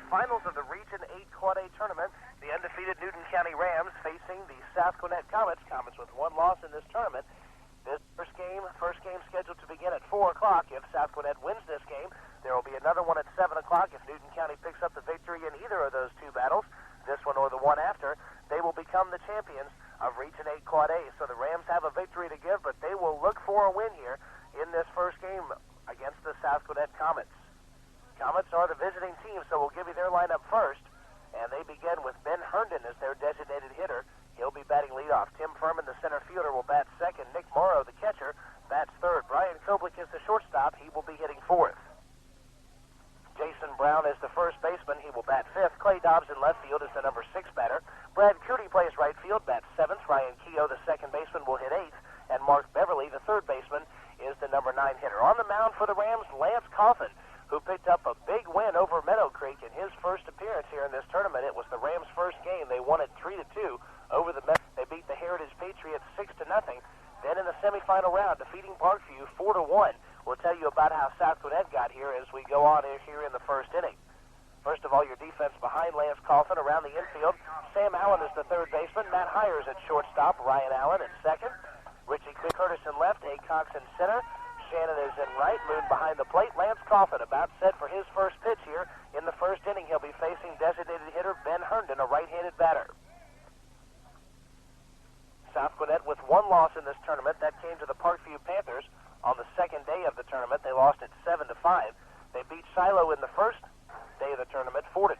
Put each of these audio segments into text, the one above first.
finals of the Region 8 Quad A tournament. The undefeated Newton County Rams facing the South Gwinnett Comets. Comets with one loss in this tournament. This first game scheduled to begin at 4 o'clock. If South Gwinnett wins this game, there will be another one at 7 o'clock. If Newton County picks up the victory in either of those two battles, this one or the one after, they will become the champions of Region 8 Quad A. So the Rams have a victory to give, but they will look for a win here in this first game against the South Gwinnett Comets. Comets are the visiting team, so we'll give you their lineup first. And they begin with Ben Herndon as their designated hitter. He'll be batting leadoff. Tim Furman, the center fielder, will bat second. Nick Morrow, the catcher, bats third. Brian Koblich is the shortstop. He will be hitting fourth. Jason Brown is the first baseman. He will bat fifth. Clay Dobbs in left field is the number 6 batter. Brad Cootie plays right field, bats seventh. Ryan Keogh, the second baseman, will hit eighth. And Mark Beverly, the third baseman, is the number 9 hitter. On the mound for the Rams, Lance Coffin, who picked up a big win over Meadow Creek in his first appearance here in this tournament. It was the Rams' first game. They won it 3-2 over the Meadow. They beat the Heritage Patriots 6-0. Then in the semifinal round, defeating Parkview 4-1. We'll tell you about how South Gwinnett got here as we go on here in the first inning. First of all, your defense behind Lance Coffin around the infield. Sam Allen is the third baseman. Matt Hires at shortstop. Ryan Allen at second. Richie Curtis in left. A. Cox in center. Shannon is in right. Moon behind the plate. Lance Coffin about set for his first pitch here in the first inning. He'll be facing designated hitter Ben Herndon, a right-handed batter. South Gwinnett with one loss in this tournament. That came to the Parkview Panthers on the second day of the tournament. They lost it 7-5. They beat Shiloh in the first day of the tournament 4-2.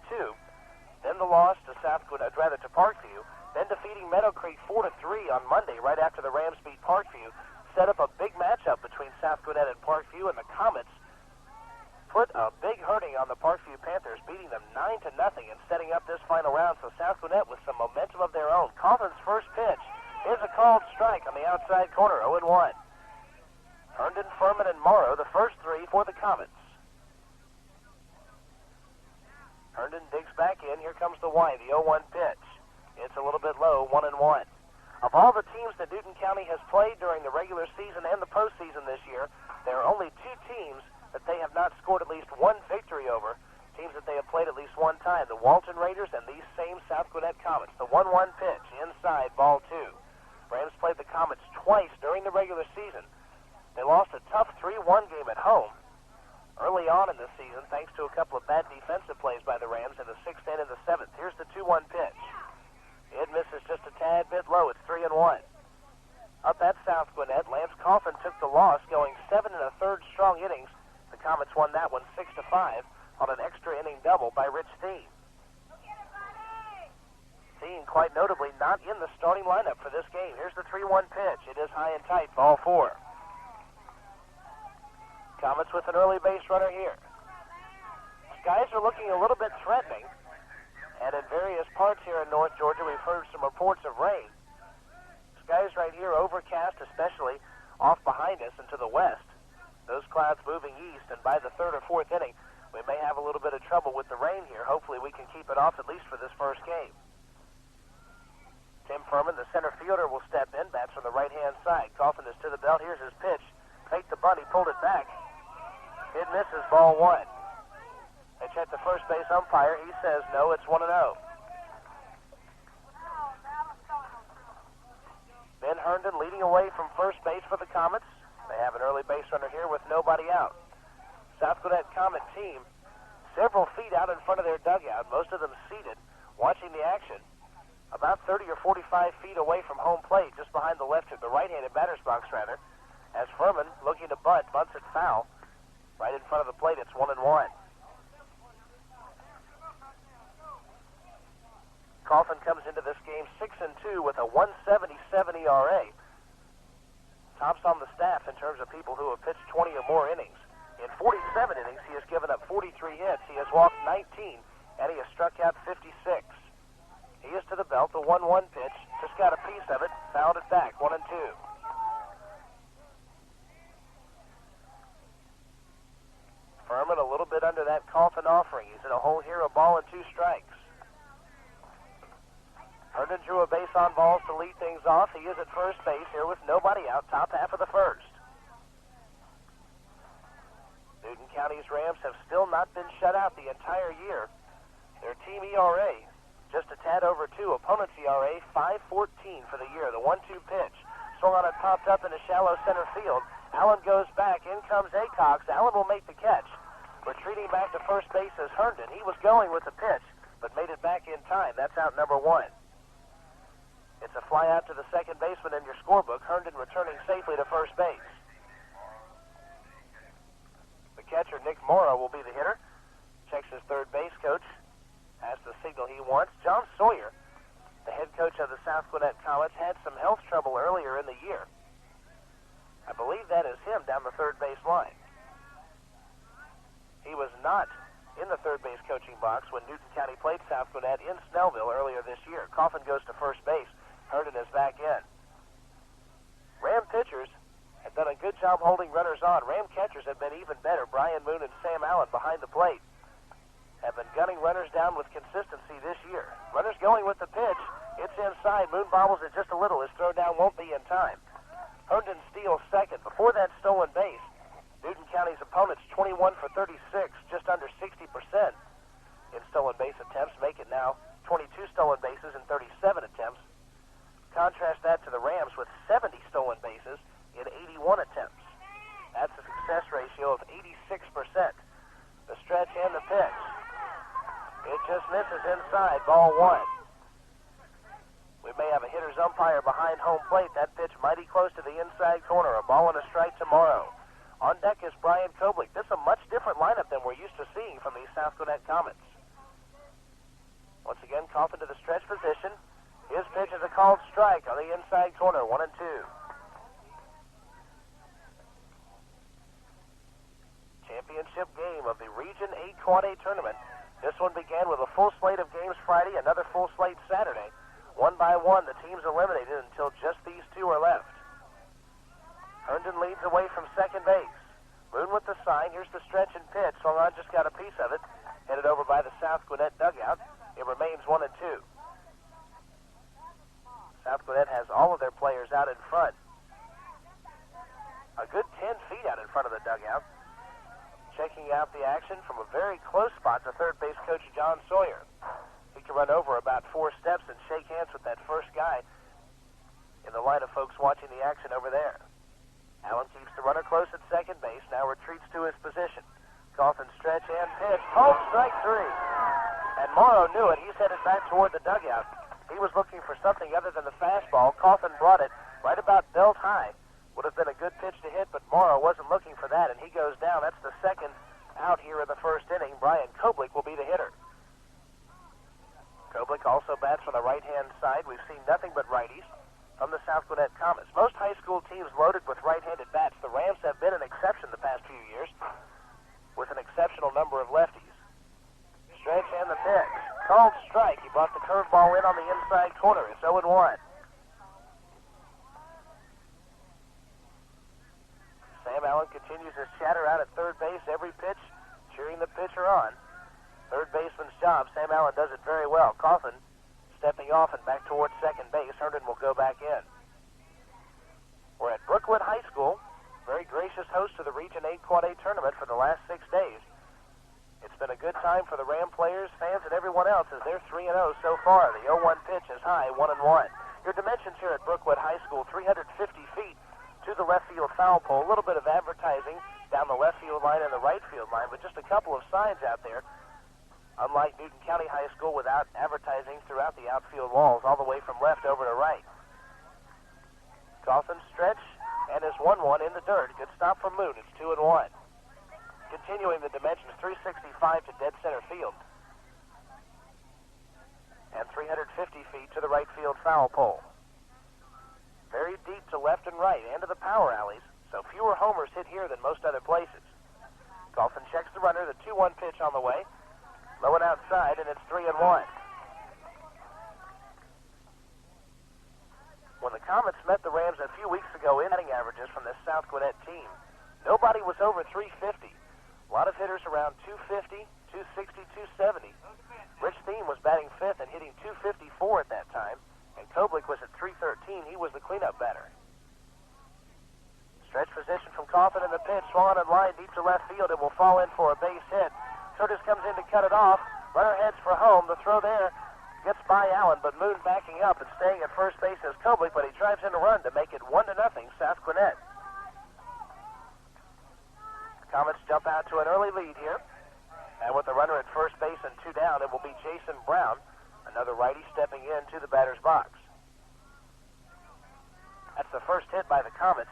Then the loss to to Parkview. Then defeating Meadow Creek 4-3 on Monday right after the Rams beat Parkview. Set up a big matchup between South Gwinnett and Parkview, and the Comets put a big hurting on the Parkview Panthers, beating them 9-0 and setting up this final round. So South Gwinnett with some momentum of their own. Coffin's first pitch is a called strike on the outside corner, 0-1. Herndon, Furman, and Morrow, the first 3 for the Comets. Herndon digs back in. Here comes the wind, the 0-1 pitch. It's a little bit low, 1-1. Of all the teams that Newton County has played during the regular season and the postseason this year, there are only 2 teams that they have not scored at least one victory over, teams that they have played at least one time, the Walton Raiders and these same South Gwinnett Comets. The 1-1 pitch, inside, ball 2. Rams played the Comets twice during the regular season. They lost a tough 3-1 game at home early on in the season, thanks to a couple of bad defensive plays by the Rams in the 6th and in the 7th. Here's the 2-1 pitch. It misses just a tad bit low. It's 3-1. Up at South Gwinnett, Lance Coffin took the loss, going 7 1/3 strong innings. The Comets won that one 6-5 on an extra inning double by Rich Steen. Steen, quite notably, not in the starting lineup for this game. Here's the 3-1 pitch. It is high and tight, ball 4. Comets with an early base runner here. Skies are looking a little bit threatening. And in various parts here in North Georgia, we've heard some reports of rain. Skies right here overcast, especially off behind us and to the west. Those clouds moving east, and by the 3rd or 4th inning, we may have a little bit of trouble with the rain here. Hopefully we can keep it off at least for this first game. Tim Furman, the center fielder, will step in. Bats from the right-hand side. Coffin is to the belt. Here's his pitch. Faked the bunt. He pulled it back. It misses, ball 1. They check the first base umpire. He says no, it's 1-0. Ben Herndon leading away from first base for the Comets. They have an early base runner here with nobody out. South Gwinnett Comet team several feet out in front of their dugout, most of them seated, watching the action. About 30 or 45 feet away from home plate, just behind the right-handed batter's box, rather, as Furman, looking to bunt, bunts it foul. Right in front of the plate, it's 1-1. Coffin comes into this game 6-2 with a 1.77 ERA. Tops on the staff in terms of people who have pitched 20 or more innings. In 47 innings, he has given up 43 hits. He has walked 19, and he has struck out 56. He is to the belt, the 1-1 pitch. Just got a piece of it, fouled it back, 1-2. Furman a little bit under that Coffin offering. He's in a hole here, a ball and 2 strikes. Herndon drew a base on balls to lead things off. He is at first base here with nobody out, top half of the first. Newton County's Rams have still not been shut out the entire year. Their team ERA, just a tad over 2. Opponent's ERA, 5.14 for the year. The 1-2 pitch. Swung on it, popped up in the shallow center field. Allen goes back. In comes Acox. Allen will make the catch. Retreating back to first base is Herndon. He was going with the pitch, but made it back in time. That's out number 1. It's a fly out to the second baseman in your scorebook. Herndon returning safely to first base. The catcher, Nick Morrow, will be the hitter. Checks his third base coach. Has the signal he wants. John Sawyer, the head coach of the South Gwinnett Comets, had some health trouble earlier in the year. I believe that is him down the third base line. He was not in the third base coaching box when Newton County played South Gwinnett in Snellville earlier this year. Coffin goes to first base. Herndon is back in. Ram pitchers have done a good job holding runners on. Ram catchers have been even better. Brian Moon and Sam Allen behind the plate have been gunning runners down with consistency this year. Runners going with the pitch. It's inside. Moon bobbles it just a little. His throw down won't be in time. Herndon steals second. Before that stolen base, Newton County's opponents 21 for 36, just under 60% in stolen base attempts, make it now 22 stolen bases in 37 attempts. Contrast that to the Rams with 70 stolen bases in 81 attempts. That's a success ratio of 86%. The stretch and the pitch. It just misses inside, ball 1. We may have a hitter's umpire behind home plate. That pitch mighty close to the inside corner. A ball and a strike to Morrow. On deck is Brian Koblich. This is a much different lineup than we're used to seeing from these South Gwinnett Comets. Once again, Coffin to the stretch position. His pitch is a called strike on the inside corner, 1-2. Championship game of the Region 8 Quad A tournament. This one began with a full slate of games Friday, another full slate Saturday. One by one, the teams eliminated until just these two are left. Herndon leads away from second base. Moon with the sign. Here's the stretch and pitch. Swung on, just got a piece of it. Headed over by the South Gwinnett dugout. It remains 1-2. South Gwinnett has all of their players out in front. A good 10 feet out in front of the dugout. Checking out the action from a very close spot to third base coach John Sawyer. He can run over about 4 steps and shake hands with that first guy in the line of folks watching the action over there. Allen keeps the runner close at second base, now retreats to his position. Coffin stretch and pitch. Called strike 3. And Morrow knew it. He's headed back toward the dugout. He was looking for something other than the fastball. Coffin brought it right about belt high. Would have been a good pitch to hit, but Morrow wasn't looking for that, and he goes down. That's the second out here in the first inning. Brian Koblich will be the hitter. Koblich also bats from the right-hand side. We've seen nothing but righties from the South Gwinnett Comets. Most high school teams loaded with right-handed bats. The Rams have been an exception the past few years with an exceptional number of lefties. Stretch and the pitch. Called strike. He brought the curveball in on the inside corner. It's 0-1. Sam Allen continues his chatter out at third base. Every pitch, cheering the pitcher on. Third baseman's job. Sam Allen does it very well. Coffin stepping off and back towards second base. Herndon will go back in. We're at Brookwood High School. Very gracious host to the Region 8 Quad A tournament for the last 6 days. It's been a good time for the Ram players, fans, and everyone else as they're 3-0 so far. The 0-1 pitch is high, 1-1. Your dimensions here at Brookwood High School, 350 feet to the left field foul pole. A little bit of advertising down the left field line and the right field line, but just a couple of signs out there. Unlike Newton County High School, without advertising throughout the outfield walls, all the way from left over to right. Coffin stretch, and is 1-1 in the dirt. Good stop from Moon. It's 2-1. Continuing the dimensions, 365 to dead center field. And 350 feet to the right field foul pole. Very deep to left and right, and to the power alleys, so fewer homers hit here than most other places. Coffin checks the runner, the 2-1 pitch on the way. Low and outside, and it's 3-1. When the Comets met the Rams a few weeks ago in batting averages from this South Gwinnett team, nobody was over 350. A lot of hitters around 250, 260, 270. Rich Thiem was batting fifth and hitting 254 at that time, and Koblich was at 313. He was the cleanup batter. Stretch position from Coffin in the pitch. Swung on in line deep to left field. It will fall in for a base hit. Curtis comes in to cut it off. Runner heads for home. The throw there gets by Allen, but Moon backing up and staying at first base is Koblich, but he drives in a run to make it 1-0 South Gwinnett. Comets jump out to an early lead here. And with the runner at first base and 2 down, it will be Jason Brown, another righty, stepping into the batter's box. That's the first hit by the Comets.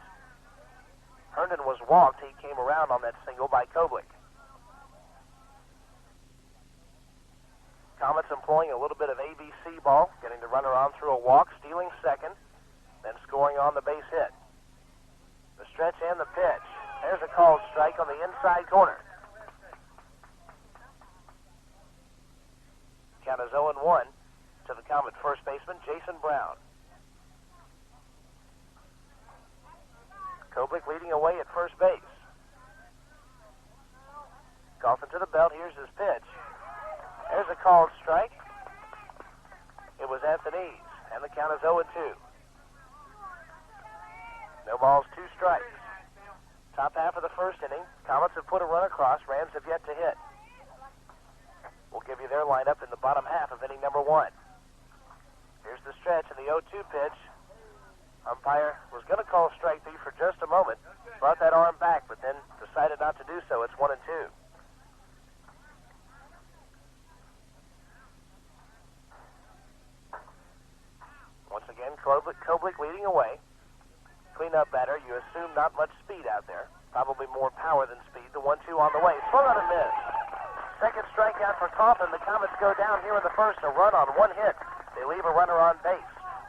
Herndon was walked. He came around on that single by Koblich. Comets employing a little bit of ABC ball, getting the runner on through a walk, stealing second, then scoring on the base hit. The stretch and the pitch. There's a called strike on the inside corner. Count is 0-1 to the Comet first baseman, Jason Brown. Koblich leading away at first base. Coffin to the belt. Here's his pitch. There's a called strike. It was Anthony's, and the count is 0-2. No balls, 2 strikes. Top half of the first inning. Comets have put a run across. Rams have yet to hit. We'll give you their lineup in the bottom half of inning number 1. Here's the stretch and the 0-2 pitch. Umpire was going to call strike 3 for just a moment. Brought that arm back, but then decided not to do so. It's 1-2. Once again, Koblich leading away. Cleanup batter. You assume not much speed out there. Probably more power than speed. The 1-2 on the way. Swung on and missed. Second strikeout for Coffin. The Comets go down here in the first. A run on 1 hit. They leave a runner on base.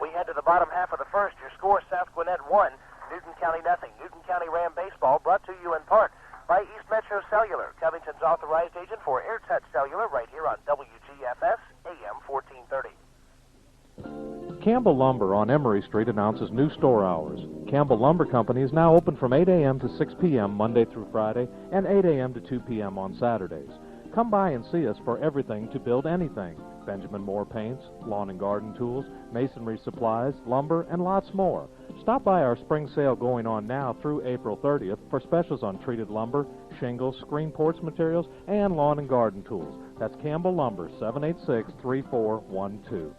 We head to the bottom half of the first. Your score, South Gwinnett 1, Newton County nothing. Newton County Ram baseball brought to you in part by East Metro Cellular, Covington's authorized agent for AirTouch Cellular, right here on WGFS AM 1430. Campbell Lumber on Emory Street announces new store hours. Campbell Lumber Company is now open from 8 a.m. to 6 p.m. Monday through Friday and 8 a.m. to 2 p.m. on Saturdays. Come by and see us for everything to build anything. Benjamin Moore paints, lawn and garden tools, masonry supplies, lumber, and lots more. Stop by our spring sale going on now through April 30th for specials on treated lumber, shingles, screen porch materials, and lawn and garden tools. That's Campbell Lumber, 786-3412.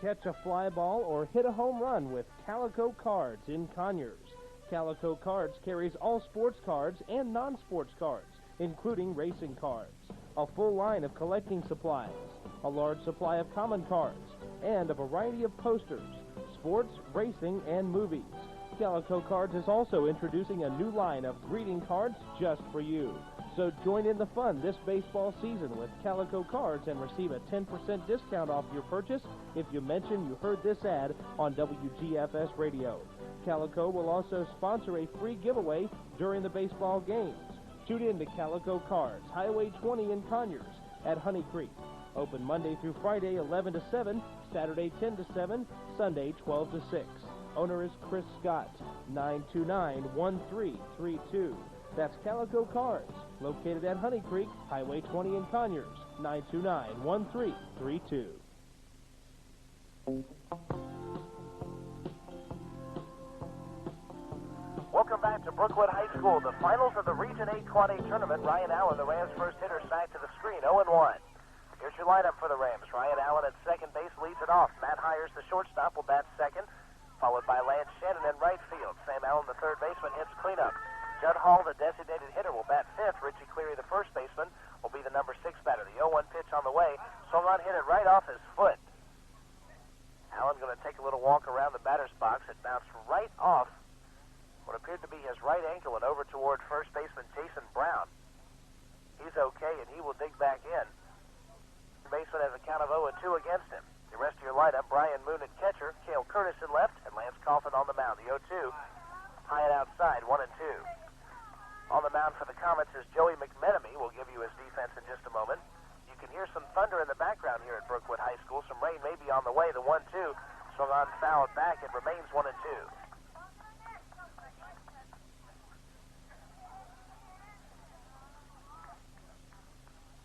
Catch a fly ball or hit a home run with Calico Cards in Conyers. Calico Cards carries all sports cards and non-sports cards, including racing cards, a full line of collecting supplies, a large supply of common cards, and a variety of posters, sports, racing, and movies. Calico Cards is also introducing a new line of greeting cards just for you. So join in the fun this baseball season with Calico Cards and receive a 10% discount off your purchase if you mention you heard this ad on WGFS Radio. Calico will also sponsor a free giveaway during the baseball games. Tune in to Calico Cards, Highway 20 in Conyers at Honey Creek. Open Monday through Friday, 11 to 7, Saturday, 10 to 7, Sunday, 12 to 6. Owner is Chris Scott, 929-1332. That's Calico Cards, located at Honey Creek, Highway 20 in Conyers, 929-1332. Welcome back to Brookwood High School. The finals of the Region 8 Quad A tournament. Ryan Allen, the Rams' first hitter, sacked to the screen, 0-1. Here's your lineup for the Rams. Ryan Allen at second base leads it off. Matt Hires, the shortstop, will bat second, followed by Lance Shannon in right field. Sam Allen, the third baseman, hits cleanup. Judd Hall, the designated hitter, will bat fifth. Richie Cleary, the first baseman, will be the number 6 batter. The 0-1 pitch on the way. Swung on, hit it right off his foot. Allen going to take a little walk around the batter's box. It bounced right off what appeared to be his right ankle and over toward first baseman Jason Brown. He's okay, and he will dig back in. The baseman has a count of 0-2 against him. The rest of your lineup, Brian Moon at catcher, Cale Curtis in left, and Lance Coffin on the mound. The 0-2, high and outside, 1-2. On the mound for the Comets is Joey McMenemy. We'll give you his defense in just a moment. You can hear some thunder in the background here at Brookwood High School. Some rain may be on the way. The 1-2 swung on, fouled back. It remains 1-2.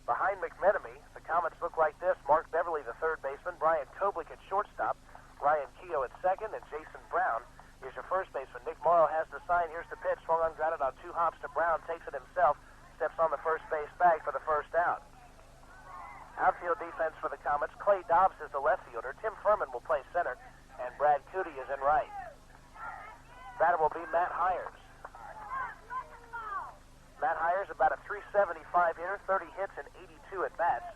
Behind McMenemy, the Comets look like this. Mark Beverly, the third baseman. Brian Koblich at shortstop. Ryan Keogh at second. And Jason Brown is your first baseman. Nick Morrow has the sign. Here's the pitch. Swung on, grounded on 2 hops to Brown. Takes it himself. Steps on the first base bag for the first offense for the Comets. Clay Dobbs is the left fielder. Tim Furman will play center, and Brad Cootie is in right. Batter will be Matt Hires. Matt Hires, about a .375 hitter, 30 hits and 82 at bats,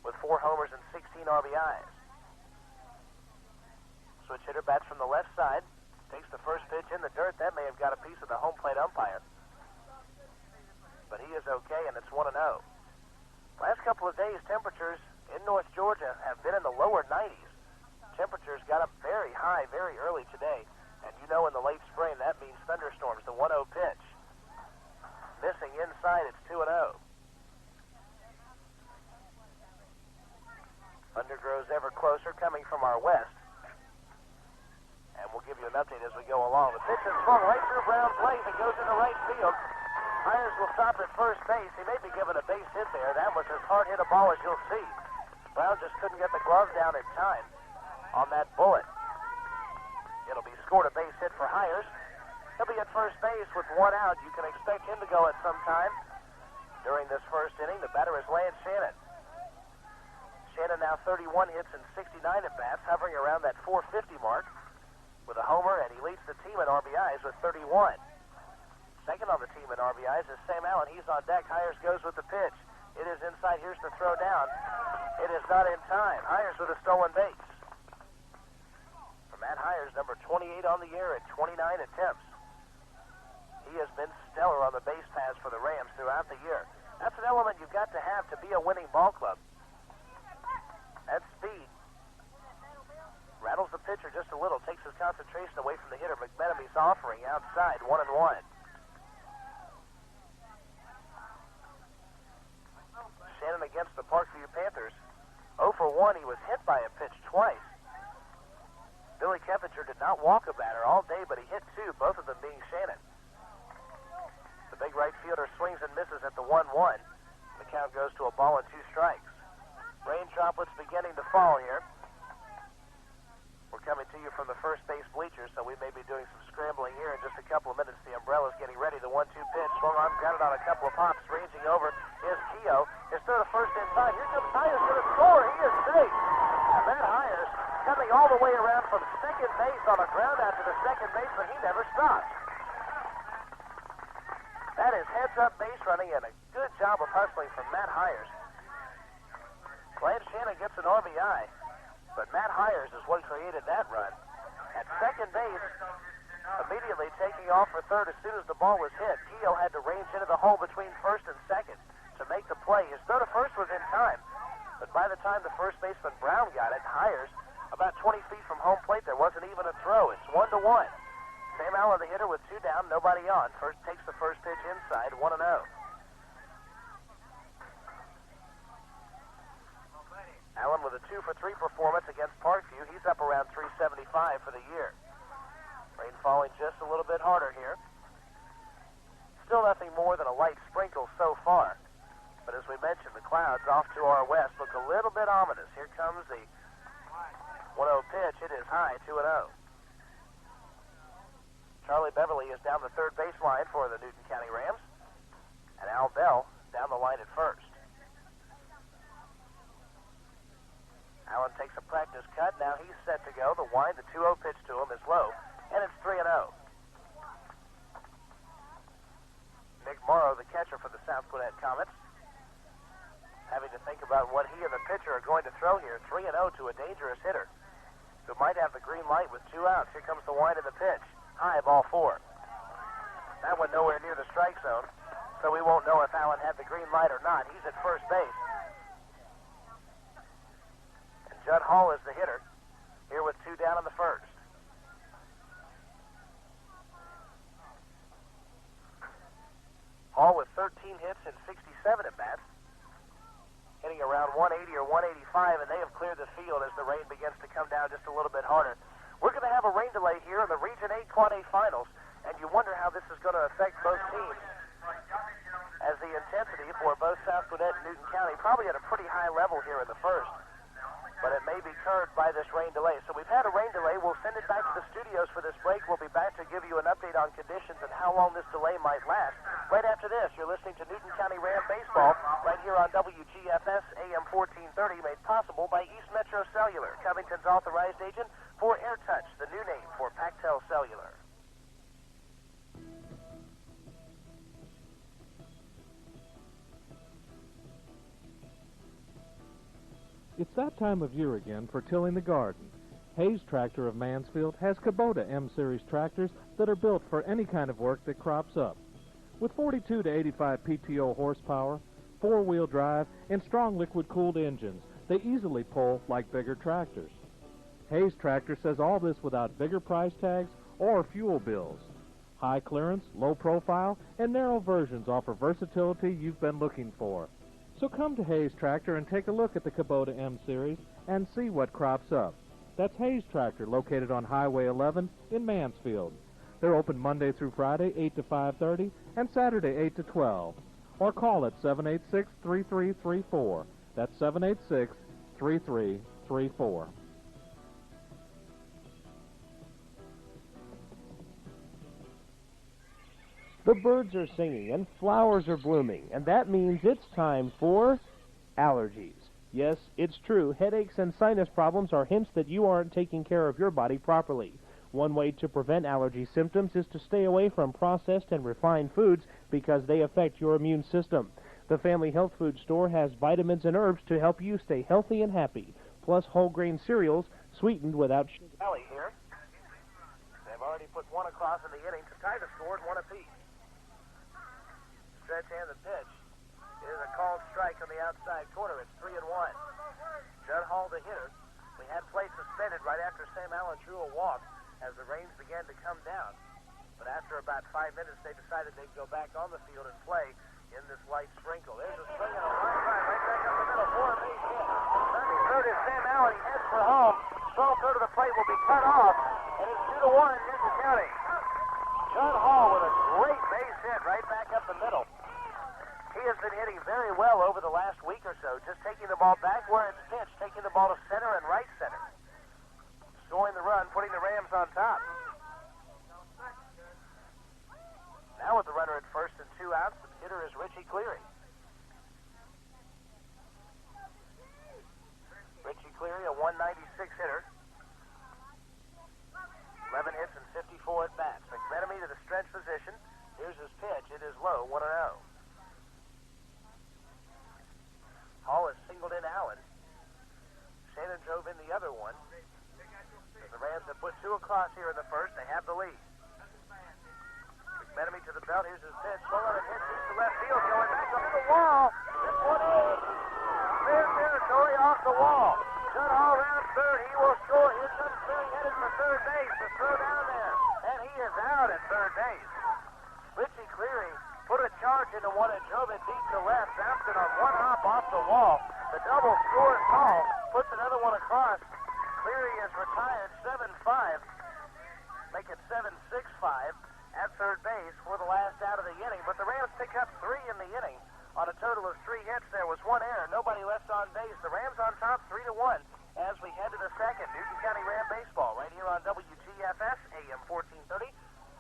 with 4 homers and 16 RBIs. Switch hitter bats from the left side. Takes the first pitch in the dirt. That may have got a piece of the home plate umpire. But he is okay, and it's 1-0. Last couple of days, temperatures in North Georgia have been in the lower 90s. Temperatures got up very high very early today. And you know in the late spring, that means thunderstorms. The 1-0 pitch. Missing inside, it's 2-0. Thunder grows ever closer, coming from our west. And we'll give you an update as we go along. The pitch is swung right through Brown's legs. It goes into right field. Hires will stop at first base. He may be given a base hit there. That was as hard hit a ball as you'll see. Brown just couldn't get the glove down in time on that bullet. It'll be scored a base hit for Hires. He'll be at first base with 1 out. You can expect him to go at some time during this first inning. The batter is Lance Shannon. Shannon now 31 hits and 69 at bats, hovering around that .450 mark with a homer, and he leads the team in RBIs with 31. Second on the team in RBIs is Sam Allen. He's on deck. Hires goes with the pitch. It is inside. Here's the throw down. It is not in time. Hires with a stolen base. For Matt Hires, number 28 on the year at 29 attempts. He has been stellar on the base paths for the Rams throughout the year. That's an element you've got to have to be a winning ball club. That speed rattles the pitcher just a little, takes his concentration away from the hitter. McMenemy's offering outside, 1-1. Shannon against the Parkview Panthers. 0 for 1, he was hit by a pitch twice. Billy Keppinger did not walk a batter all day, but he hit 2, both of them being Shannon. The big right fielder swings and misses at the 1-1. The count goes to a ball and 2 strikes. Rain droplets beginning to fall here. We're coming to you from the first base bleachers, so we may be doing some scrambling here in just a couple of minutes. The umbrella's getting ready. The 1-2 pitch, swung on, grounded on a couple of pops. Ranging over is Keogh. His throw to first inside. Here comes Hires going to score. He is safe. And Matt Hires coming all the way around from second base on a ground out to the second baseman. He never stops. That is heads-up base running and a good job of hustling from Matt Hires. Lance Shannon gets an RBI. But Matt Hires is what created that run. At second base, immediately taking off for third as soon as the ball was hit. Keogh had to range into the hole between first and second to make the play. His throw to first was in time, but by the time the first baseman Brown got it, Hires, about 20 feet from home plate, there wasn't even a throw. It's 1-1. Sam Allen, the hitter, with 2 down, nobody on. First takes the first pitch inside, 1-0. Allen with a 2 for 3 performance against Parkview. He's up around 375 for the year. Rain falling just a little bit harder here. Still nothing more than a light sprinkle so far. But as we mentioned, the clouds off to our west look a little bit ominous. Here comes the 1-0 pitch. It is high, 2-0. Charlie Beverly is down the third baseline for the Newton County Rams. And Al Bell down the line at first. Allen takes a practice cut. Now he's set to go. The wind, the 2-0 pitch to him is low, and it's 3-0. Nick Morrow, the catcher for the South Gwinnett Comets, having to think about what he and the pitcher are going to throw here. 3-0 to a dangerous hitter who might have the green light with 2 outs. Here comes the wind of the pitch. High, ball 4. That one nowhere near the strike zone, so we won't know if Allen had the green light or not. He's at first base. Judd Hall is the hitter, here with 2 down in the first. Hall with 13 hits and 67 at bats, hitting around 180 or 185, and they have cleared the field as the rain begins to come down just a little bit harder. We're going to have a rain delay here in the Region 8 Quad A Finals, and you wonder how this is going to affect both teams, as the intensity for both South Gwinnett and Newton County probably at a pretty high level here in the first. But it may may be curbed by this rain delay. So we've had a rain delay. We'll send it back to the studios for this break. We'll be back to give you an update on conditions and how long this delay might last. Right after this, you're listening to Newton County Ram Baseball right here on WGFS AM 1430, made possible by East Metro Cellular, Covington's authorized agent for AirTouch, the new name for Pactel Cellular. It's that time of year again for tilling the garden. Hayes Tractor of Mansfield has Kubota M-Series tractors that are built for any kind of work that crops up. With 42 to 85 PTO horsepower, four-wheel drive, and strong liquid-cooled engines, they easily pull like bigger tractors. Hayes Tractor says all this without bigger price tags or fuel bills. High clearance, low profile, and narrow versions offer versatility you've been looking for. So come to Hayes Tractor and take a look at the Kubota M-Series and see what crops up. That's Hayes Tractor, located on Highway 11 in Mansfield. They're open Monday through Friday, 8 to 5:30, and Saturday, 8 to 12. Or call at 786-3334. That's 786-3334. The birds are singing and flowers are blooming, and that means it's time for allergies. Yes, it's true. Headaches and sinus problems are hints that you aren't taking care of your body properly. One way to prevent allergy symptoms is to stay away from processed and refined foods because they affect your immune system. The Family Health Food Store has vitamins and herbs to help you stay healthy and happy, plus whole grain cereals sweetened without sugar. Kelly here. They've already put one across in the inning to tie the score at one apiece. Stretch and the pitch. It is a called strike on the outside corner. It's 3-1. Judd Hall, the hitter. We had play suspended right after Sam Allen drew a walk as the rains began to come down. But after about 5 minutes, they decided they'd go back on the field and play in this light sprinkle. There's a swing and a line drive right back up the middle for a base hit. Sunday third is Sam Allen. He heads for home. Strong third of the plate will be cut off, and it's 2-1 Newton County. Judd Hall with a great base hit right back up the middle. He has been hitting very well over the last week or so, just taking the ball back where it's pitched, taking the ball to center and right center. Scoring the run, putting the Rams on top. Now with the runner at first and 2 outs, the hitter is Richie Cleary. Richie Cleary, a 196 hitter. 11 hits and 54 at bats. McMenemy to the stretch position. Here's his pitch. It is low, 1-0. Hall has singled in Allen. Shannon drove in the other one. As the Rams have put 2 across here in the first, they have the lead. McMenemy to the belt. Here's his pitch. Swung on and hit to left field. Going back to the wall. This one is clear territory off the wall. Judd Hall round third. He will score. Here comes Cleary headed for third base. The throw down there. And he is out at third base. Richie Cleary put a charge into one and drove it deep to left. Bounced it on one hop off the wall. The double scores Hall. Puts another one across. Cleary is retired 7-5. Make it 7-6-5 at third base for the last out of the inning. But the Rams pick up 3 in the inning. On a total of 3 hits, there was 1 error. Nobody left on base. The Rams on top 3-1 as we head to the second. Newton County Ram Baseball right here on WGFS AM 1430.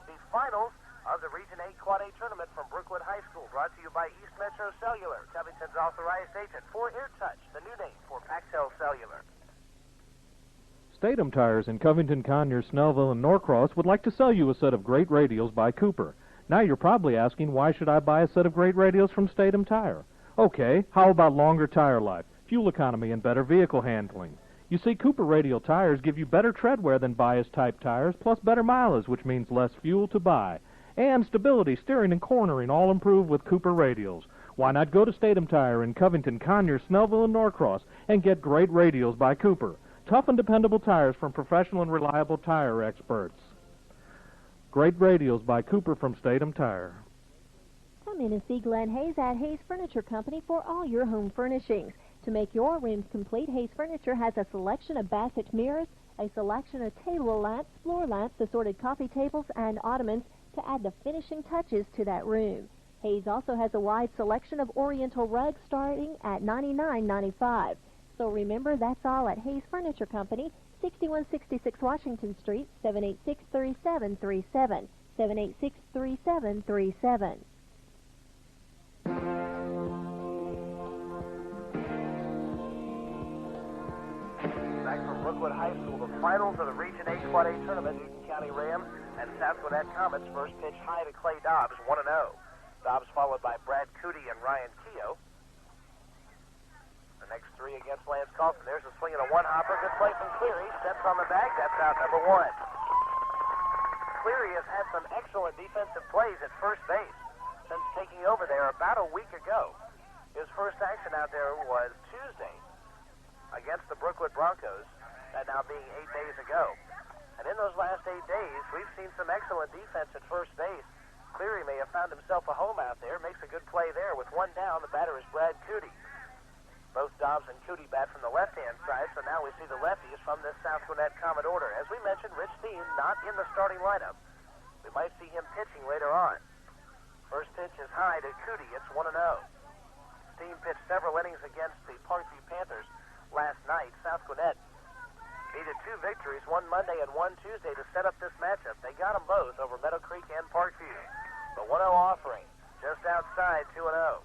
The finals of the Region 8 Quad A tournament from Brookwood High School, brought to you by East Metro Cellular, Covington's authorized agent for AirTouch, the new name for Pactel Cellular. Statham Tires in Covington, Conyers, Snellville, and Norcross would like to sell you a set of great radials by Cooper. Now you're probably asking, why should I buy a set of great radials from Statham Tire? Okay, how about longer tire life, fuel economy, and better vehicle handling? You see, Cooper radial tires give you better tread wear than bias-type tires, plus better mileage, which means less fuel to buy. And stability, steering, and cornering all improved with Cooper radials. Why not go to Statham Tire in Covington, Conyers, Snellville, and Norcross and get great radials by Cooper? Tough and dependable tires from professional and reliable tire experts. Great radials by Cooper from Statham Tire. Come in and see Glenn Hayes at Hayes Furniture Company for all your home furnishings. To make your rooms complete, Hayes Furniture has a selection of Bassett mirrors, a selection of table lamps, floor lamps, assorted coffee tables, and ottomans to add the finishing touches to that room. Hayes also has a wide selection of Oriental rugs starting at $99.95. So remember, that's all at Hayes Furniture Company, 6166 Washington Street, 786-3737, 786-3737. Back from Brookwood High School, the finals of the Region 8 Quad A tournament, Newton County Rams and South Gwinnett Comets. First pitch high to Clay Dobbs, 1-0. Dobbs followed by Brad Cootie and Ryan Keogh. The next three against Lance Coughlin. There's a swing and a one-hopper. Good play from Cleary. Steps on the bag. That's out number one. Cleary has had some excellent defensive plays at first base since taking over there about a week ago. His first action out there was Tuesday against the Brookwood Broncos, that now being 8 days ago. And in those last 8 days, we've seen some excellent defense at first base. Cleary may have found himself a home out there. Makes a good play there. With one down, the batter is Brad Cootie. Both Dobbs and Cootie bat from the left-hand side, so now we see the lefties from this South Gwinnett Comet order. As we mentioned, Rich Steen not in the starting lineup. We might see him pitching later on. First pitch is high to Cootie. It's 1-0. Steen pitched several innings against the Parkview Panthers last night. South Gwinnett needed 2 victories, one Monday and one Tuesday, to set up this matchup. They got them both over Meadow Creek and Parkview. The 1-0 offering, just outside 2-0.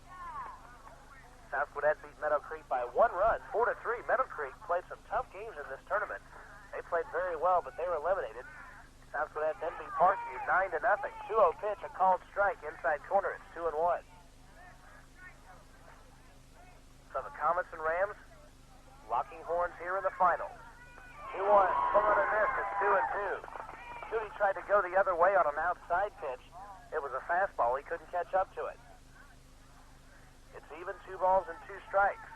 South Gwinnett beat Meadow Creek by 1 run, 4-3. Meadow Creek played some tough games in this tournament. They played very well, but they were eliminated. South Gwinnett then beat Parkview 9-0. 2-0 pitch, a called strike inside corner. It's 2-1. So the Comets and Rams locking horns here in the finals. 2-1, swung on a miss. It's 2-2. Cootie tried to go the other way on an outside pitch. It was a fastball. He couldn't catch up to it. It's even, 2 balls and 2 strikes.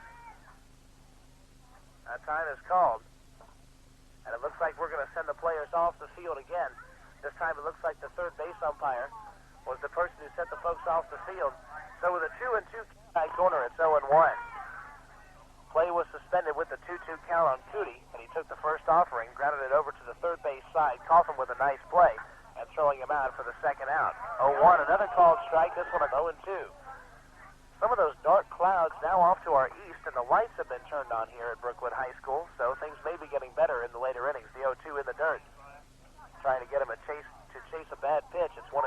That time is called. And it looks like we're going to send the players off the field again. This time it looks like the third base umpire was the person who sent the folks off the field. So with a 2-2 side corner, it's 0-1. Play was suspended with the 2-2 count on Cootie, and he took the first offering, grounded it over to the third base side. Coughlin with a nice play and throwing him out for the second out. 0-1, another called strike, this one at 0-2. Some of those dark clouds now off to our east, and the lights have been turned on here at Brookwood High School, so things may be getting better in the later innings. The 0-2 in the dirt. Trying to get him to chase a bad pitch. It's 1-2.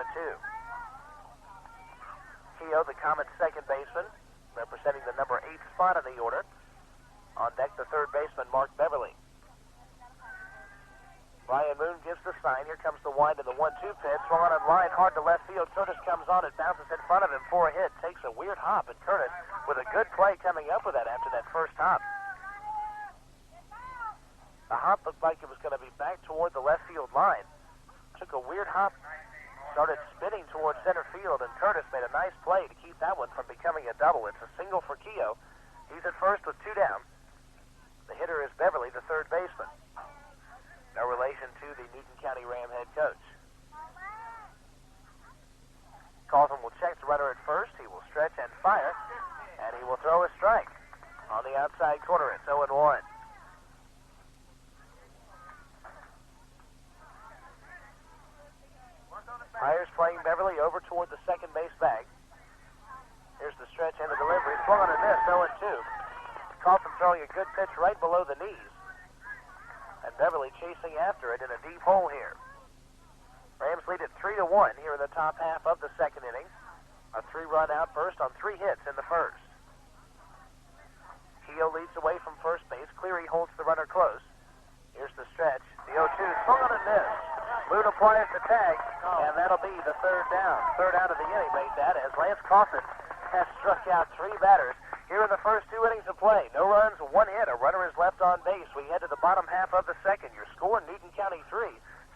Keogh, the Comets' second baseman, representing the number 8 spot in the order. On deck, the third baseman, Mark Beverly. Ryan Moon gives the sign. Here comes the wind of the 1-2 pitch. Swung on a line hard to left field. Curtis comes on and bounces in front of him for a hit. Takes a weird hop, and Curtis with a good play coming up with that after that first hop. The hop looked like it was going to be back toward the left field line. Took a weird hop, started spinning towards center field, and Curtis made a nice play to keep that one from becoming a double. It's a single for Keogh. He's at first with 2 down. The hitter is Beverly, the third baseman. No relation to the Newton County Ram head coach. Coughlin will check the runner at first. He will stretch and fire, and he will throw a strike. On the outside corner, it's 0-1. Myers playing Beverly over toward the second base bag. Here's the stretch and the delivery. Swung on a miss, 0-2. Coughlin throwing a good pitch right below the knees. And Beverly chasing after it in a deep hole here. Rams lead at 3-1 here in the top half of the second inning. A 3-run outburst on 3 hits in the first. Keogh leads away from first base. Cleary holds the runner close. Here's the stretch. The 0-2 swung on a miss. Moon applies the tag, and that'll be the third down. Third out of the inning made that as Lance Coughlin has struck out 3 batters here in the first 2 innings of play. No runs, 1 hit. A runner is left on base. We head to the bottom half of the second. Your score, Newton County 3,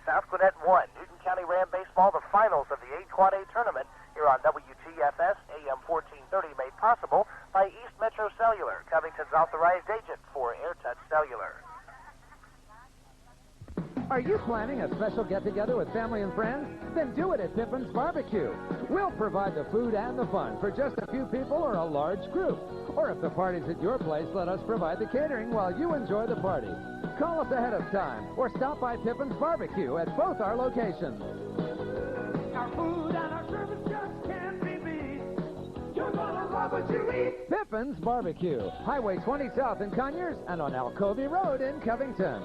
South Gwinnett 1. Newton County Ram Baseball, the finals of the 8 Quad A tournament here on WGFS AM 1430, made possible by East Metro Cellular, Covington's authorized agent for AirTouch Cellular. Are you planning a special get-together with family and friends? Then do it at Pippen's Barbecue. We'll provide the food and the fun for just a few people or a large group. Or if the party's at your place, let us provide the catering while you enjoy the party. Call us ahead of time or stop by Pippen's Barbecue at both our locations. Our food and our service just can't be beat. You're Pippen's Barbecue, Highway 20 South in Conyers and on Alcovey Road in Covington.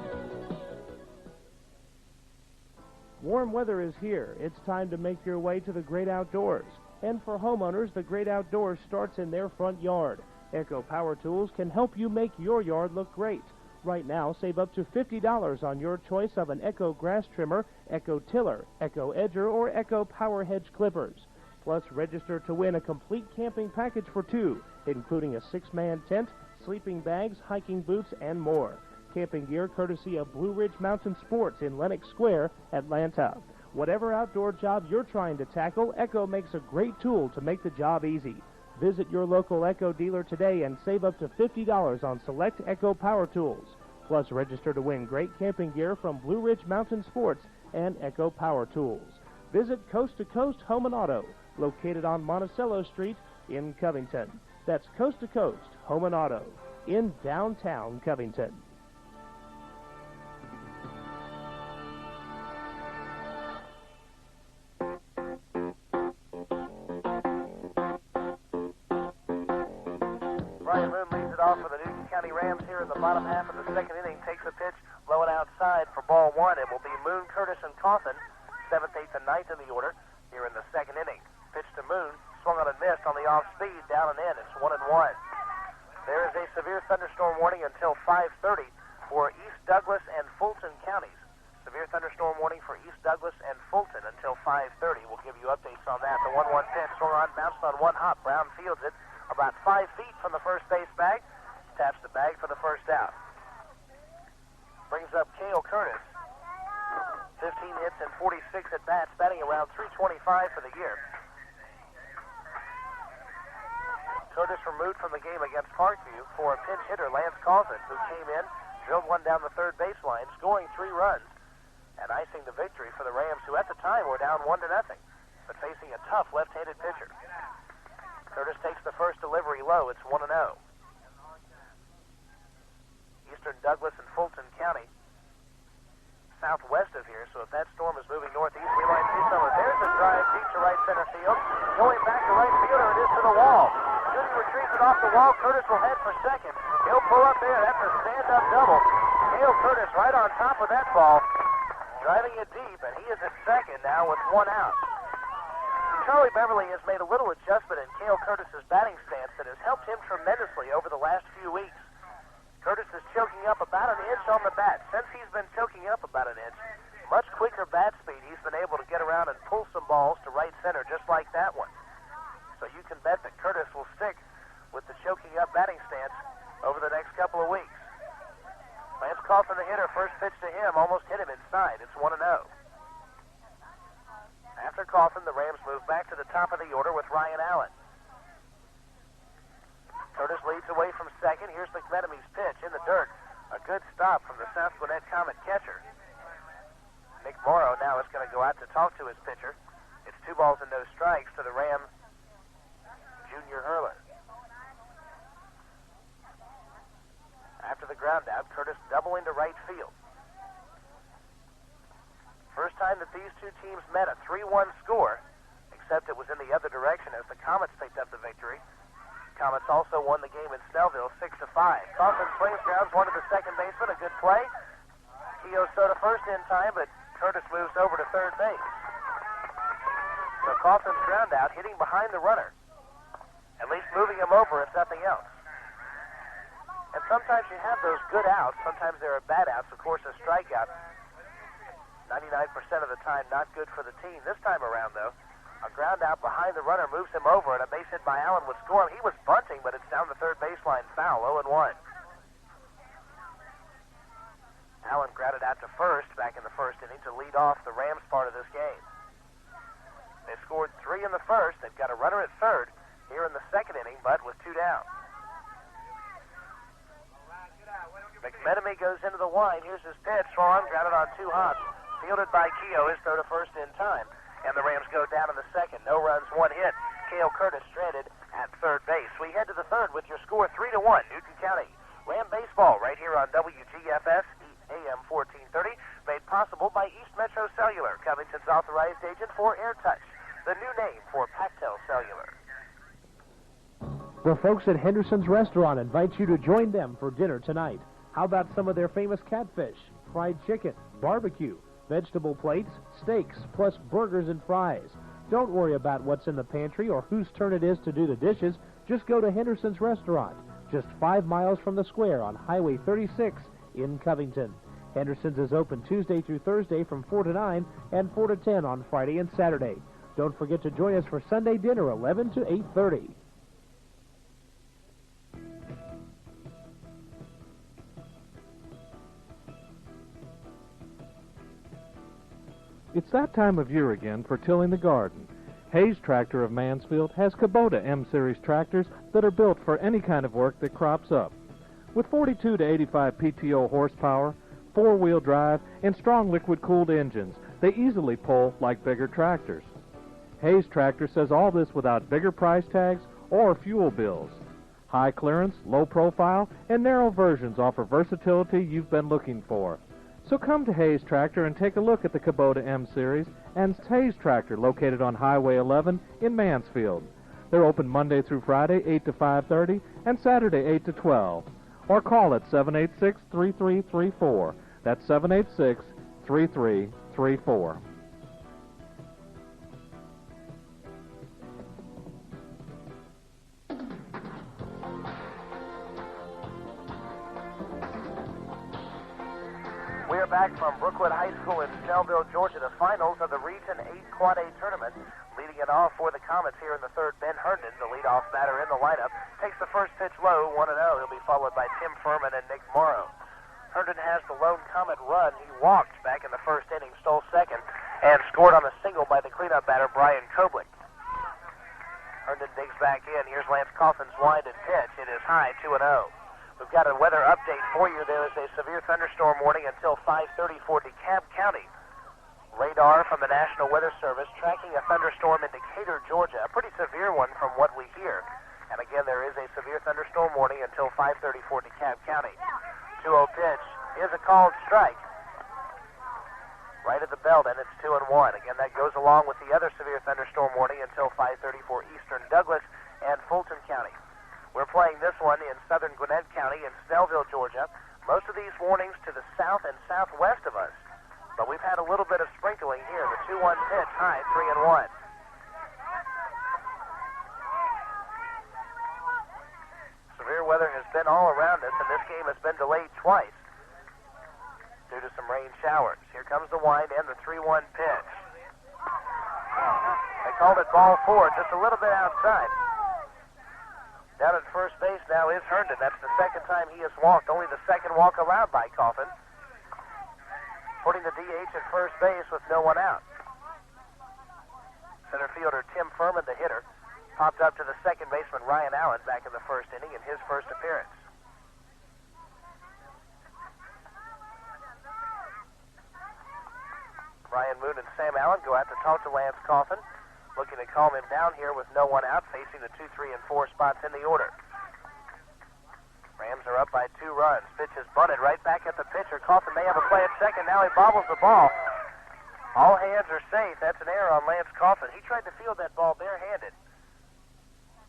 Warm weather is here. It's time to make your way to the great outdoors. And for homeowners, the great outdoors starts in their front yard. Echo Power Tools can help you make your yard look great. Right now, save up to $50 on your choice of an Echo grass trimmer, Echo tiller, Echo edger, or Echo power hedge clippers. Plus, register to win a complete camping package for two, including a 6-man tent, sleeping bags, hiking boots, and more. Camping gear courtesy of Blue Ridge Mountain Sports in Lenox Square, Atlanta. Whatever outdoor job you're trying to tackle, Echo makes a great tool to make the job easy. Visit your local Echo dealer today and save up to $50 on select Echo power tools. Plus, register to win great camping gear from Blue Ridge Mountain Sports and Echo Power Tools. Visit Coast to Coast Home and Auto, located on Monticello Street in Covington. That's Coast to Coast Home and Auto in downtown Covington. Brian Moon leads it off for the Newton County Rams here in the bottom half of the second inning. Takes a pitch low and outside for ball one. It will be Moon, Curtis, and Coffin, 7th, 8th, and 9th in the order here in the second inning. Pitch to Moon, swung on and missed on the off speed, down and in. It's 1-1. There is a severe thunderstorm warning until 5:30 for East Douglas and Fulton counties. Severe thunderstorm warning for East Douglas and Fulton until 5:30. We'll give you updates on that. The 1-1 pitch swung on, bounced on one hop. Brown fields it about 5 feet from the first base bag. Taps the bag for the first out. Brings up Cale Curtis. 15 hits and 46 at bats, batting around .325 for the year. Curtis removed from the game against Parkview for a pinch hitter, Lance Coffin, who came in, drilled one down the third baseline, scoring 3 runs, and icing the victory for the Rams, who at the time were down 1-0, but facing a tough left-handed pitcher. Curtis takes the first delivery low. It's 1-0. Eastern Douglas and Fulton County, southwest of here, so if that storm is moving northeast, we might see some of it. There's a drive deep to right center field. Going back to right fielder, it is to the wall. Shooting retrieves it off the wall. Curtis will head for second. He'll pull up there. That's a stand-up double. Cale Curtis right on top of that ball, driving it deep, and he is at second now with 1 out. Charlie Beverly has made a little adjustment in Cale Curtis's batting stance that has helped him tremendously over the last few weeks. Curtis is choking up about an inch on the bat. Since he's been choking up about an inch, much quicker bat speed, he's been able to get around and pull some balls to right center just like that one. So you can bet that Curtis will stick with the choking up batting stance over the next couple of weeks. Lance Coffin, the hitter, first pitch to him, almost hit him inside. It's 1-0. After Coffin, the Rams move back to the top of the order with Ryan Allen. Curtis leads away from second. Here's McMenamin's pitch in the dirt. A good stop from the South Gwinnett Comet catcher. Nick Morrow now is going to go out to talk to his pitcher. It's 2 balls and no strikes to the Ram junior hurler. After the ground out, Curtis doubling to right field. First time that these two teams met, a 3-1 score, except it was in the other direction as the Comets picked up the victory. Comets also won the game in Snellville 6-5. Coffin swings, grounds one to the second baseman, a good play. Keough to first in time, but Curtis moves over to third base. So Coffin's ground out, hitting behind the runner, at least moving him over if nothing else. And sometimes you have those good outs, sometimes there are bad outs. Of course, a strikeout, 99% of the time, not good for the team. This time around, though, a ground out behind the runner moves him over, and a base hit by Allen would score him. He was bunting, but it's down the third baseline foul, 0-1. Allen grounded out to first back in the first inning to lead off the Rams part of this game. They scored 3 in the first. They've got a runner at third here in the second inning, but with 2 down. McMenamy goes into the line. Here's his pitch. Swung, grounded on 2 hops. Fielded by Keough, his throw to first in time. And the Rams go down in the second. No runs, 1 hit. Cale Curtis stranded at third base. We head to the third with your score 3-1, Newton County. Ram baseball right here on WGFS AM 1430, made possible by East Metro Cellular, Covington's authorized agent for AirTouch, the new name for Pactel Cellular. The folks at Henderson's Restaurant invite you to join them for dinner tonight. How about some of their famous catfish, fried chicken, barbecue, vegetable plates, steaks, plus burgers and fries? Don't worry about what's in the pantry or whose turn it is to do the dishes. Just go to Henderson's Restaurant, just 5 miles from the square on Highway 36 in Covington. Henderson's is open Tuesday through Thursday from 4 to 9 and 4 to 10 on Friday and Saturday. Don't forget to join us for Sunday dinner, 11 to 8:30. It's that time of year again for tilling the garden. Hayes Tractor of Mansfield has Kubota M-Series tractors that are built for any kind of work that crops up. With 42 to 85 PTO horsepower, 4-wheel drive, and strong liquid-cooled engines, they easily pull like bigger tractors. Hayes Tractor says all this without bigger price tags or fuel bills. High clearance, low profile, and narrow versions offer versatility you've been looking for. So come to Hayes Tractor and take a look at the Kubota M-Series and Hayes Tractor, located on Highway 11 in Mansfield. They're open Monday through Friday, 8 to 5:30, and Saturday, 8 to 12. Or call at 786-3334. That's 786-3334. We are back from Brookwood High School in Snellville, Georgia, the finals of the Region 8 Quad A tournament. Leading it off for the Comets here in the third, Ben Herndon, the leadoff batter in the lineup, takes the first pitch low, 1-0. He'll be followed by Tim Furman and Nick Morrow. Herndon has the lone Comet run. He walked back in the first inning, stole second, and scored on a single by the cleanup batter, Brian Koblick. Herndon digs back in. Here's Lance Coffin's wind and pitch. It is high, 2-0. We've got a weather update for you. There is a severe thunderstorm warning until 5:30 for DeKalb County. Radar from the National Weather Service tracking a thunderstorm in Decatur, Georgia. A pretty severe one from what we hear. And again, there is a severe thunderstorm warning until 5:30 for DeKalb County. 2-0 pitch is a called strike. Right at the belt, and it's 2-1. Again, that goes along with the other severe thunderstorm warning until 5:30 for Eastern Douglas and Fulton County. We're playing this one in southern Gwinnett County in Snellville, Georgia. Most of these warnings to the south and southwest of us. But we've had a little bit of sprinkling here. The 2-1 pitch, high, 3-1. Severe weather has been all around us, and this game has been delayed twice due to some rain showers. Here comes the wind and the 3-1 pitch. They called it ball 4, just a little bit outside. Down at first base now is Herndon. That's the second time he has walked, only the second walk allowed by Coffin. Putting the DH at first base with no one out. Center fielder Tim Furman, the hitter, popped up to the second baseman Ryan Allen back in the first inning in his first appearance. Ryan Moon and Sam Allen go out to talk to Lance Coffin, looking to calm him down here with no one out, facing the 2, 3, and 4 spots in the order. Rams are up by 2 runs. Pitch is bunted right back at the pitcher. Coffin may have a play at second. Now he bobbles the ball. All hands are safe. That's an error on Lance Coffin. He tried to field that ball barehanded.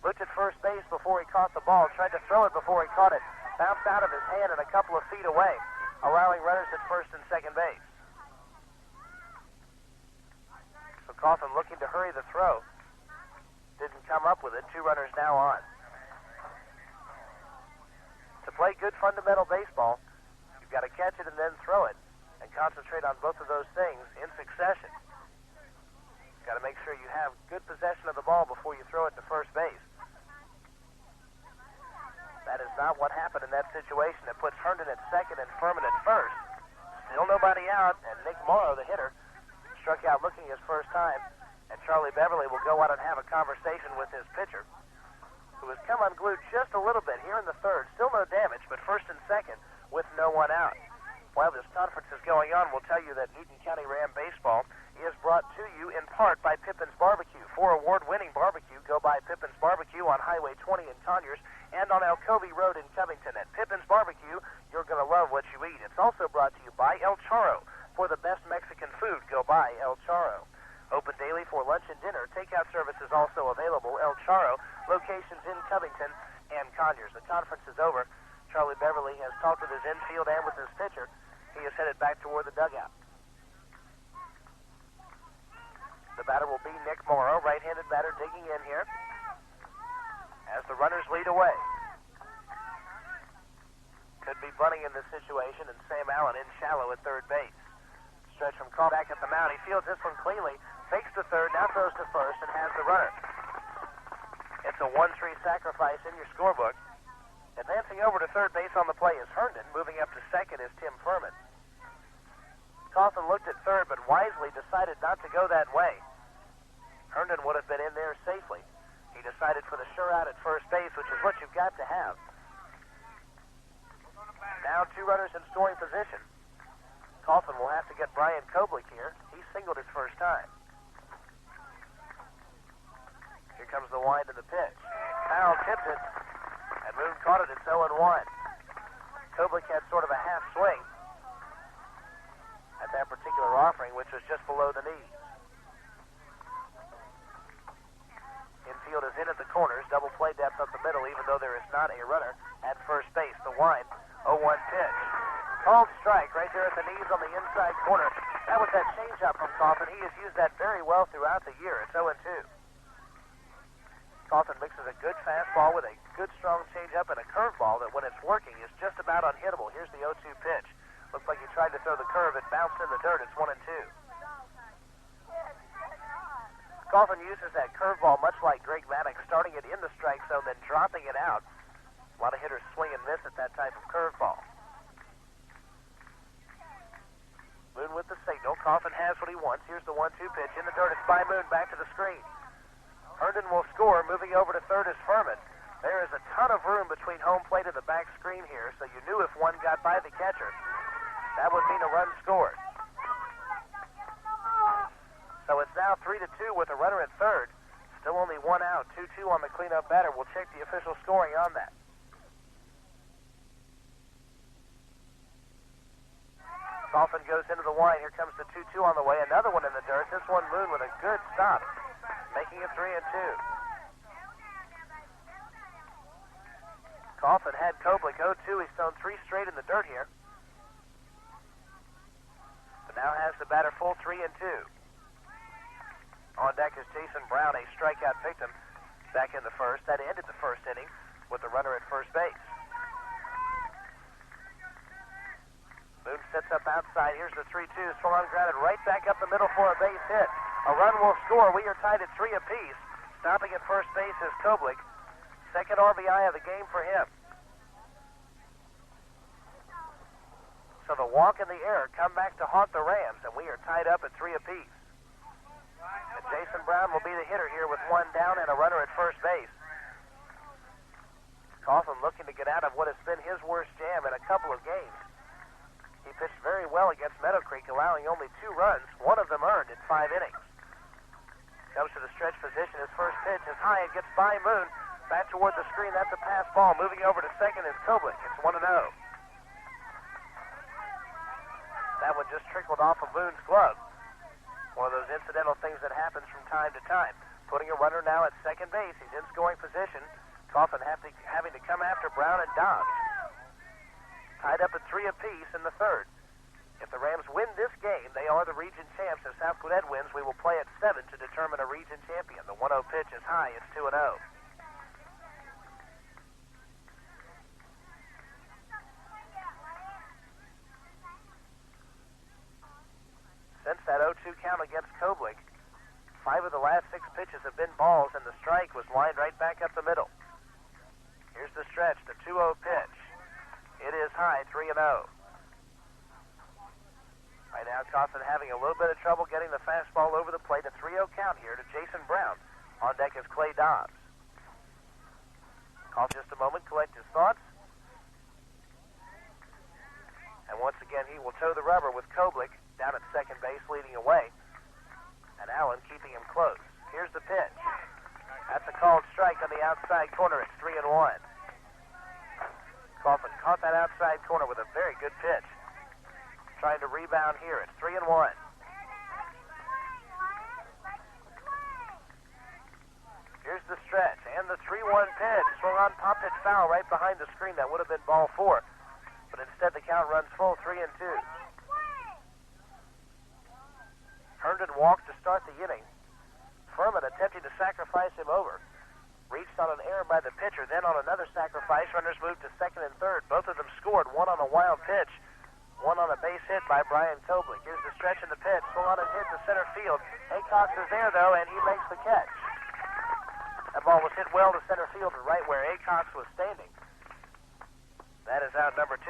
Looked at first base before he caught the ball. Tried to throw it before he caught it. Bounced out of his hand and a couple of feet away, allowing runners at first and second base. So Coffin looking to hurry the throw. Didn't come up with it. 2 runners now on. To play good fundamental baseball, you've got to catch it and then throw it, and concentrate on both of those things in succession. You've got to make sure you have good possession of the ball before you throw it to first base. That is not what happened in that situation. It puts Herndon at second and Furman at first. Still nobody out, and Nick Morrow, the hitter, struck out looking his first time, and Charlie Beverly will go out and have a conversation with his pitcher, who has come unglued just a little bit here in the third. Still no damage, but first and second with no one out. While this conference is going on, we'll tell you that Newton County Ram baseball is brought to you in part by Pippin's Barbecue. 4 award-winning barbecue go by Pippin's Barbecue on Highway 20 in Conyers and on Alcovey Road in Covington. At Pippin's Barbecue, you're going to love what you eat. It's also brought to you by El Charo. For the best Mexican food, go by El Charo. Open daily for lunch and dinner. Takeout service is also available. El Charo, locations in Covington and Conyers. The conference is over. Charlie Beverly has talked with his infield and with his pitcher. He is headed back toward the dugout. The batter will be Nick Morrow, right-handed batter digging in here as the runners lead away. Could be bunting in this situation, and Sam Allen in shallow at third base. Stretch from call back at the mound. He fields this one cleanly, fakes to third, now throws to first, and has the runner. It's a 1-3 sacrifice in your scorebook. Advancing over to third base on the play is Herndon. Moving up to second is Tim Furman. Coffin looked at third, but wisely decided not to go that way. Herndon would have been in there safely. He decided for the sure out at first base, which is what you've got to have. Now 2 runners in scoring position. Coffin will have to get Brian Koblich here. He singled his first time. Here comes the wind of the pitch. Powell tipped it, and Moon caught it. It's 0-1. Koblich had sort of a half swing at that particular offering, which was just below the knees. Infield is in at the corners. Double play depth up the middle, even though there is not a runner at first base. The wind, 0-1 pitch. Called strike right there at the knees on the inside corner. That was that changeup from Coffin. He has used that very well throughout the year. It's 0-2. Coffin mixes a good fastball with a good strong changeup and a curveball that, when it's working, is just about unhittable. Here's the 0-2 pitch. Looks like he tried to throw the curve. It bounced in the dirt. It's 1-2. Coffin uses that curveball much like Greg Maddox, starting it in the strike zone, then dropping it out. A lot of hitters swing and miss at that type of curveball. Moon with the signal. Coffin has what he wants. Here's the 1-2 pitch. In the dirt, it's by Moon. Back to the screen. Herndon will score. Moving over to third is Furman. There is a ton of room between home plate and the back screen here, so you knew if one got by the catcher, that would mean a run scored. So it's now 3-2 with a runner at third. Still only 1 out. 2-2 on the cleanup batter. We'll check the official scoring on that. Coffin goes into the wind. Here comes the 2-2 on the way. Another one in the dirt. This one, Moon, with a good stop, making it 3-2. Coffin had Koblich 0-2. He's thrown 3 straight in the dirt here. But now has the batter full 3-2. On deck is Jason Brown, a strikeout victim back in the first. That ended the first inning with the runner at first base. Moon sets up outside. Here's the 3-2. Swung on, grounded right back up the middle for a base hit. A run will score. We are tied at 3 apiece. Stopping at first base is Koblich. Second RBI of the game for him. So the walk and the error come back to haunt the Rams, and we are tied up at 3 apiece. And Jason Brown will be the hitter here with 1 down and a runner at first base. Coffin looking to get out of what has been his worst jam in a couple of games. He pitched very well against Meadow Creek, allowing only 2 runs, 1 of them earned in 5 innings. Comes to the stretch position. His first pitch is high and gets by Moon. Back toward the screen. That's a pass ball. Moving over to second is Koblich. It's 1-0. That one just trickled off of Moon's glove. One of those incidental things that happens from time to time. Putting a runner now at second base. He's in scoring position. Coffin having to come after Brown and Dobbs. Tied up at 3 apiece in the third. If the Rams win this game, they are the region champs. If South Gwinnett wins, we will play at 7 to determine a region champion. The 1-0 pitch is high. It's 2-0. Since that 0-2 count against Koblich, 5 of the last 6 pitches have been balls, and the strike was lined right back up the middle. Here's the stretch, the 2-0 pitch. It is high, 3-0. Right now, Coffin having a little bit of trouble getting the fastball over the plate. A 3-0 count here to Jason Brown. On deck is Clay Dobbs. Call just a moment, collect his thoughts. And once again, he will toe the rubber with Koblich down at second base, leading away. And Allen keeping him close. Here's the pitch. That's a called strike on the outside corner. It's 3-1. Coffin caught that outside corner with a very good pitch. Trying to rebound here. It's 3-1. Here's the stretch and the 3-1 pitch. Swung on, popped it foul right behind the screen. That would have been ball 4. But instead the count runs full, 3-2. Herndon walked to start the inning. Furman attempting to sacrifice him over. Reached on an error by the pitcher, then on another sacrifice, runners moved to second and third. Both of them scored, one on a wild pitch, one on a base hit by Brian Toblik. Here's the stretch in the pitch, swung on and hit to center field. Acox is there, though, and he makes the catch. That ball was hit well to center field, right where Acox was standing. That is out number 2.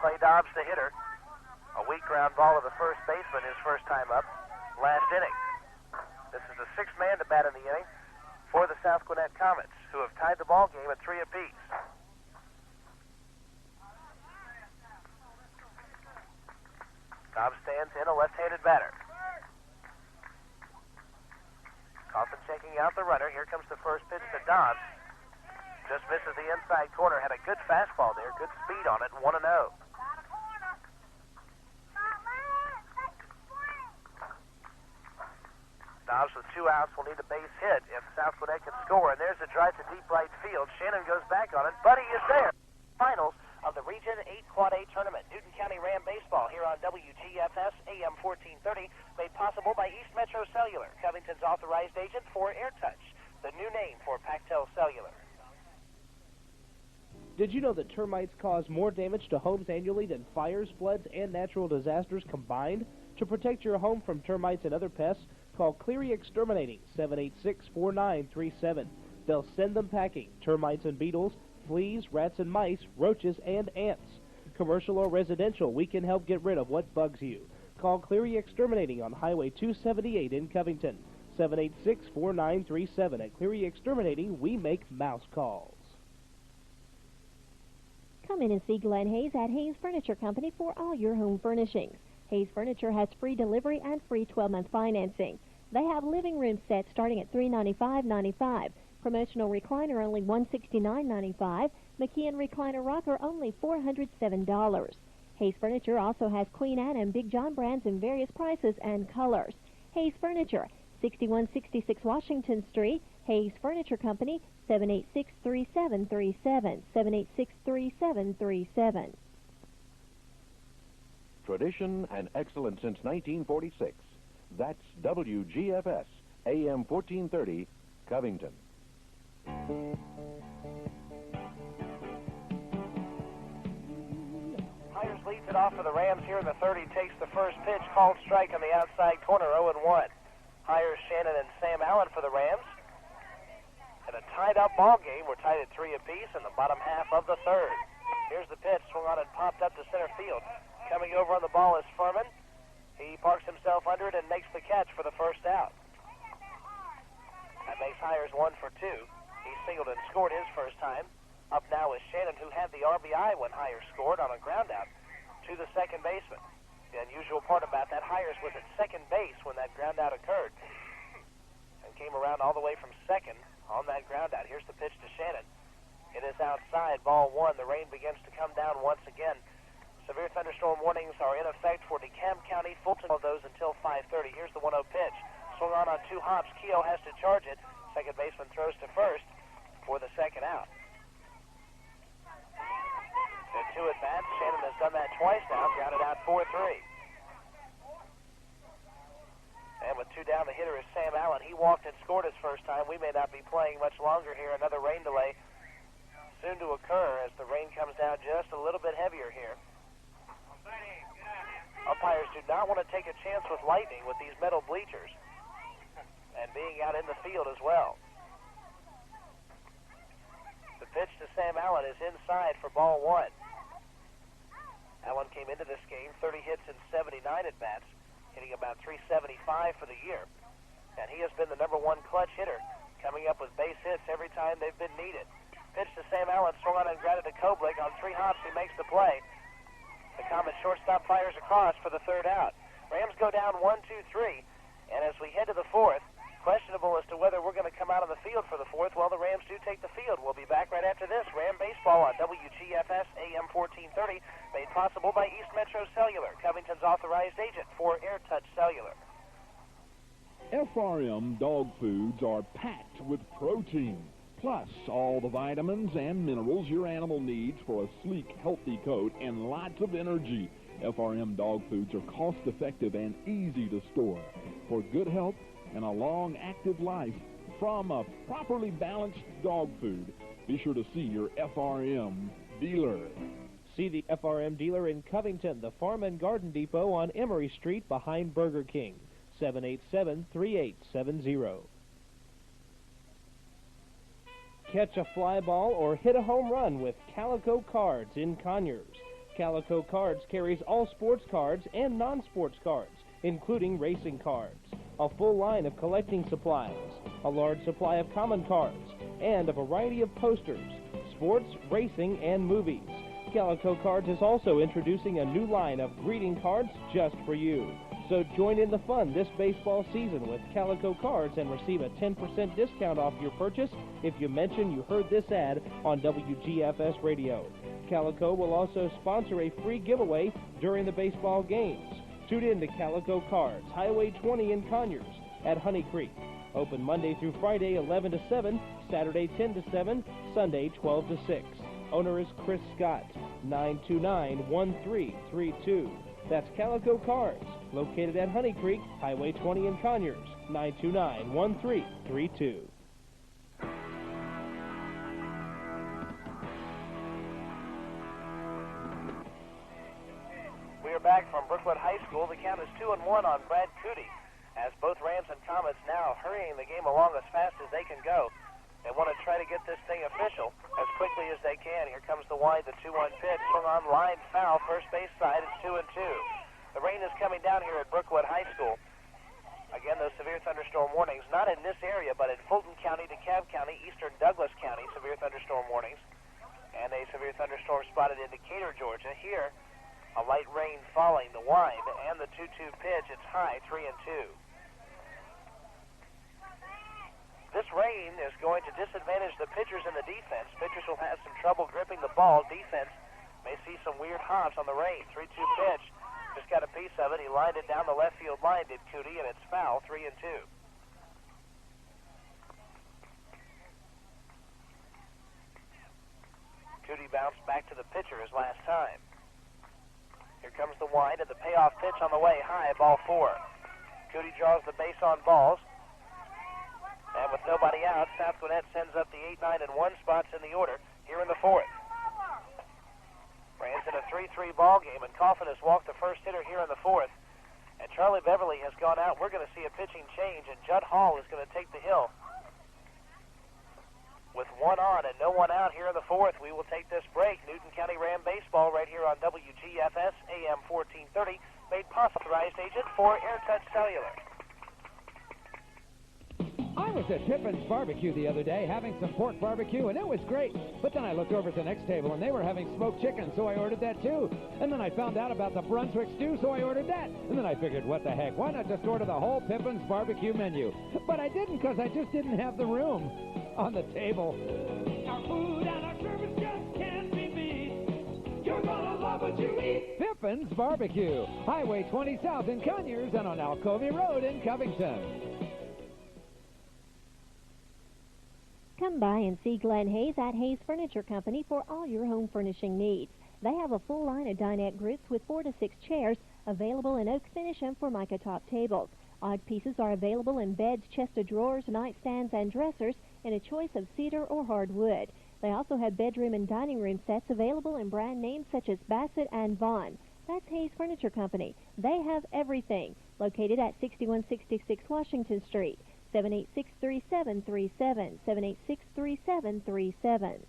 Clay Dobbs, the hitter. A weak ground ball to the first baseman, his first time up, last inning. This is the 6th man to bat in the inning for the South Gwinnett Comets, who have tied the ball game at 3 apiece. Dobbs stands in, a left-handed batter. Coffin checking out the runner. Here comes the first pitch to Dobbs. Just misses the inside corner. Had a good fastball there. Good speed on it. 1-0. Dobbs with 2 outs will need a base hit if South Gwinnett can score. And there's a drive to deep right field. Shannon goes back on it. Buddy is there. Finals of the Region 8 Quad A Tournament. Newton County Ram Baseball here on WGFS AM 1430. Made possible by East Metro Cellular, Covington's authorized agent for AirTouch, the new name for Pactel Cellular. Did you know that termites cause more damage to homes annually than fires, floods, and natural disasters combined? To protect your home from termites and other pests, call Cleary Exterminating, 786-4937. They'll send them packing, termites and beetles, fleas, rats and mice, roaches, and ants. Commercial or residential, we can help get rid of what bugs you. Call Cleary Exterminating on Highway 278 in Covington, 786-4937. At Cleary Exterminating, we make mouse calls. Come in and see Glenn Hayes at Hayes Furniture Company for all your home furnishings. Hayes Furniture has free delivery and free 12-month financing. They have living room sets starting at $395.95. Promotional recliner only $169.95. McKeon recliner rocker only $407. Hayes Furniture also has Queen Anne and Big John brands in various prices and colors. Hayes Furniture, 6166 Washington Street. Hayes Furniture Company, 786-3737. 786-3737. Tradition and excellence since 1946. That's WGFS, AM 1430, Covington. Myers leads it off for the Rams here in the third. He takes the first pitch, called strike on the outside corner, 0-1. Hires Shannon and Sam Allen for the Rams. In a tied-up ball game, we're tied at 3 apiece in the bottom half of the third. Here's the pitch, swung on and popped up to center field. Coming over on the ball is Furman. He parks himself under it and makes the catch for the first out. That makes Hires 1 for 2. He singled and scored his first time. Up now is Shannon, who had the RBI when Hires scored on a ground out to the second baseman. The unusual part about that, Hires was at second base when that ground out occurred and came around all the way from second on that ground out. Here's the pitch to Shannon. It is outside, ball 1. The rain begins to come down once again. Severe thunderstorm warnings are in effect for DeKalb County. Fulton of those until 5:30. Here's the 1-0 pitch. Swung on 2 hops. Keogh has to charge it. Second baseman throws to first for the second out. And 2 at bats. Shannon has done that twice now. Grounded out 4-3. And with 2 down, the hitter is Sam Allen. He walked and scored his first time. We may not be playing much longer here. Another rain delay soon to occur as the rain comes down just a little bit heavier here. Umpires do not want to take a chance with lightning with these metal bleachers and being out in the field as well. The pitch to Sam Allen is inside for ball 1. Allen came into this game 30 hits and 79 at bats, hitting about 375 for the year. And he has been the #1 clutch hitter, coming up with base hits every time they've been needed. Pitch to Sam Allen, swung on and grounded to Koblik. On 3 hops, he makes the play. The Comet shortstop fires across for the third out. Rams go down 1-2-3. And as we head to the fourth, questionable as to whether we're going to come out on the field for the fourth. Well, the Rams do take the field. We'll be back right after this. Ram Baseball on WGFS AM 1430, made possible by East Metro Cellular, Covington's authorized agent for AirTouch Cellular. FRM dog foods are packed with protein, plus all the vitamins and minerals your animal needs for a sleek, healthy coat and lots of energy. FRM dog foods are cost-effective and easy to store for good health and a long, active life from a properly balanced dog food. Be sure to see your FRM dealer. See the FRM dealer in Covington, the Farm and Garden Depot on Emory Street behind Burger King. 787-3870. Catch a fly ball or hit a home run with Calico Cards in Conyers. Calico Cards carries all sports cards and non-sports cards, including racing cards, a full line of collecting supplies, a large supply of common cards, and a variety of posters, sports, racing, and movies. Calico Cards is also introducing a new line of greeting cards just for you. So join in the fun this baseball season with Calico Cards and receive a 10% discount off your purchase if you mention you heard this ad on WGFS Radio. Calico will also sponsor a free giveaway during the baseball games. Tune in to Calico Cards, Highway 20 in Conyers at Honey Creek. Open Monday through Friday 11 to 7, Saturday 10 to 7, Sunday 12 to 6. Owner is Chris Scott, 929-1332. That's Calico Cards, located at Honey Creek, Highway 20 in Conyers, 929-1332. We are back from Brookwood High School. The count is 2-1 on Brad Cootie, as both Rams and Comets now hurrying the game along as fast as they can go. They want to try to get this thing official as quickly as they can. Here comes the wide, the 2-1 pitch. Swung on line, foul, first base side. It's 2-2. The rain is coming down here at Brookwood High School. Again, those severe thunderstorm warnings, not in this area, but in Fulton County, DeKalb County, eastern Douglas County, severe thunderstorm warnings. And a severe thunderstorm spotted in Decatur, Georgia. Here, a light rain falling, the wind, and the 2-2 pitch. It's high, 3-2. This rain is going to disadvantage the pitchers and the defense. Pitchers will have some trouble gripping the ball. Defense may see some weird hops on the rain. 3-2 pitch. Just got a piece of it. He lined it down the left field line, did Cootie, and it's foul, 3-2. Cootie bounced back to the pitcher his last time. Here comes the wind and the payoff pitch on the way high, ball 4. Cootie draws the base on balls. And with nobody out, South Gwinnett sends up the 8, 9, and 1 spots in the order here in the 4th. Rams in a 3-3 ball game, and Coffin has walked the first hitter here in the 4th. And Charlie Beverly has gone out. We're going to see a pitching change, and Judd Hall is going to take the hill. With 1 on and no 1 out here in the 4th, we will take this break. Newton County Ram baseball right here on WGFS AM 1430, made possible authorized agent for AirTouch Cellular. I was at Tippon's Barbecue the other day having some pork barbecue, and it was great. But then I looked over at the next table, and they were having smoked chicken, so I ordered that too. And then I found out about the Brunswick stew, so I ordered that. And then I figured, what the heck, why not just order the whole Tippon's Barbecue menu? But I didn't, because I just didn't have the room on the table. Our food and our service just can't be beat. You're gonna love what you eat. Tippon's Barbecue, Highway 20 South in Conyers and on Alcovey Road in Covington. Come by and see Glenn Hayes at Hayes Furniture Company for all your home furnishing needs. They have a full line of dinette groups with 4 to 6 chairs available in oak finish and formica top tables. Odd pieces are available in beds, chest of drawers, nightstands, and dressers in a choice of cedar or hardwood. They also have bedroom and dining room sets available in brand names such as Bassett and Vaughn. That's Hayes Furniture Company. They have everything. Located at 6166 Washington Street. 786-3737, 786-3737.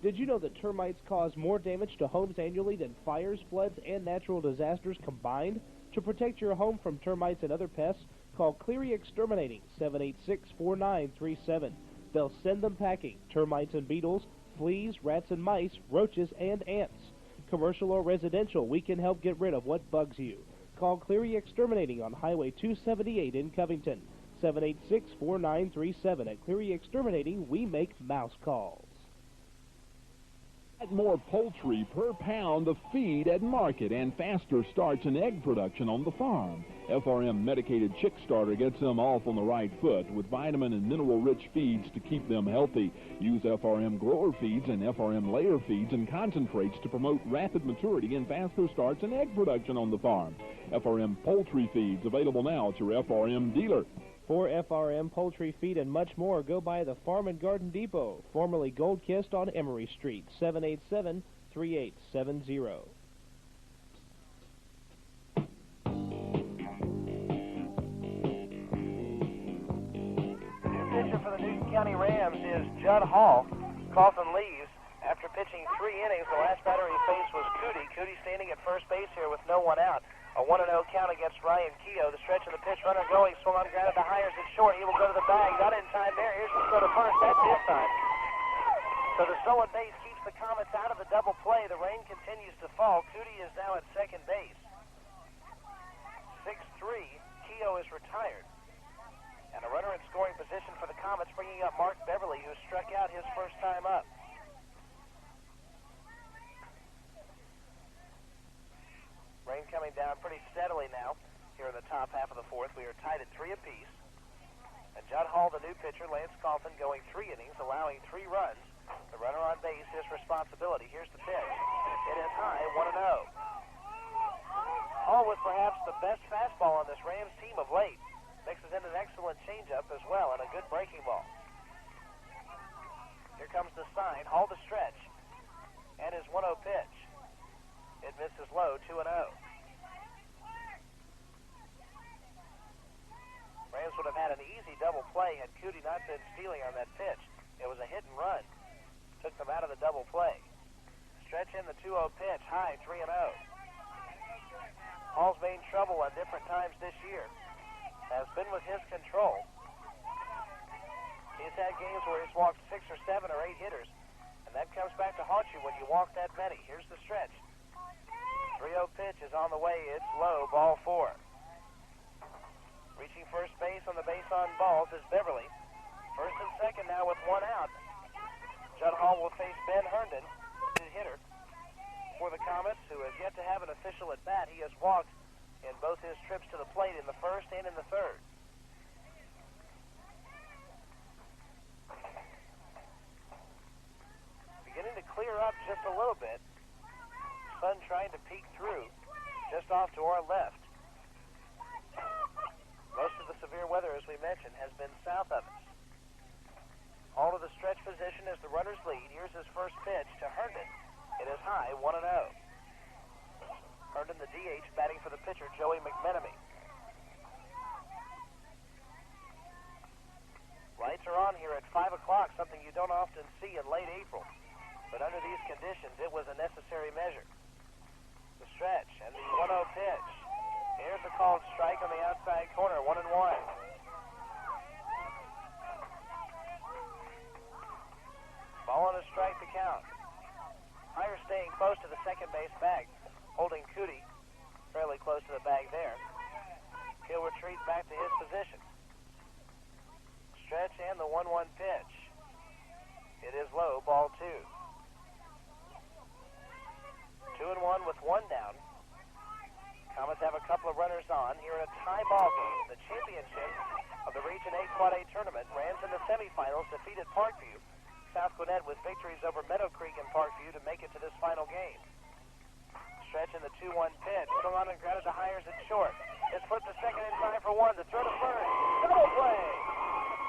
Did you know that termites cause more damage to homes annually than fires, floods, and natural disasters combined? To protect your home from termites and other pests, call Cleary Exterminating, 786-4937. They'll send them packing, termites and beetles, fleas, rats and mice, roaches, and ants. Commercial or residential, we can help get rid of what bugs you. Call Cleary Exterminating on Highway 278 in Covington. 786-4937. At Cleary Exterminating, we make mouse calls. More poultry per pound of feed at market and faster starts in egg production on the farm. FRM medicated chick starter gets them off on the right foot with vitamin and mineral-rich feeds to keep them healthy. Use FRM grower feeds and FRM layer feeds and concentrates to promote rapid maturity and faster starts in egg production on the farm. FRM poultry feeds available now at your FRM dealer. For FRM poultry feed and much more, go by the Farm and Garden Depot, formerly Gold Kissed on Emory Street, 787-3870. Pitcher for the Newton County Rams is Judd Hall. Coughlin leaves after pitching 3 innings. The last batter he faced was Cootie. Cootie standing at first base here with no one out. A 1-0 count against Ryan Keogh. The stretch of the pitch, runner going, swung on ground to Hires at short. He will go to the bag. Not in time there. Here's the throw to first. That's his time. So the stolen base keeps the Comets out of the double play. The rain continues to fall. Cootie is now at second base. 6-3. Keogh is retired. And a runner in scoring position for the Comets, bringing up Mark Beverly, who struck out his first time up. Rain coming down pretty steadily now here in the top half of the fourth. We are tied at 3 apiece. And Judd Hall, the new pitcher, Lance Coughlin, going 3 innings, allowing 3 runs. The runner on base, his responsibility. Here's the pitch. It is high, 1-0. Hall with perhaps the best fastball on this Rams team of late. Mixes in an excellent changeup as well and a good breaking ball. Here comes the sign. Hall to stretch. And his 1-0 pitch. It misses low, 2-0. Rams would have had an easy double play had Cootie not been stealing on that pitch. It was a hit and run. Took them out of the double play. Stretch in the 2-0 pitch. High, 3-0. Hall's made trouble at different times this year. Has been with his control. He's had games where he's walked 6 or 7 or 8 hitters, and that comes back to haunt you when you walk that many. Here's the stretch. 3-0 pitch is on the way. It's low, ball 4. Reaching first base on the base on balls is Beverly. First and second now with 1 out. Judd Hall will face Ben Herndon, hitter for the Comets, who has yet to have an official at bat. He has walked in both his trips to the plate in the first and in the third. Beginning to clear up just a little bit. Sun trying to peek through just off to our left. Most of the severe weather, as we mentioned, has been south of us. All to the stretch position as the runners lead. Here's his first pitch to Herndon. It is high, 1-0. Herndon, the DH, batting for the pitcher, Joey McMenemy. Lights are on here at 5 o'clock, something you don't often see in late April. But under these conditions, it was a necessary measure. The stretch and the 1-0 pitch. Here's a called strike on the outside corner, 1-1. Ball on a strike to count. Hire staying close to the second base bag. Holding Cootie fairly close to the bag there. He'll retreat back to his position. Stretch and the 1-1 pitch. It is low, ball 2. 2-1 with 1 down. Comets have a couple of runners on here in a tie ball game. The championship of the Region 8 Quad A tournament. Rams in the semifinals defeated Parkview. South Gwinnett with victories over Meadow Creek and Parkview to make it to this final game. Stretch in the 2-1 pitch. Swung on and grounded to Hires at short. It's flipped to second in time for 1. The throw to first. Double play.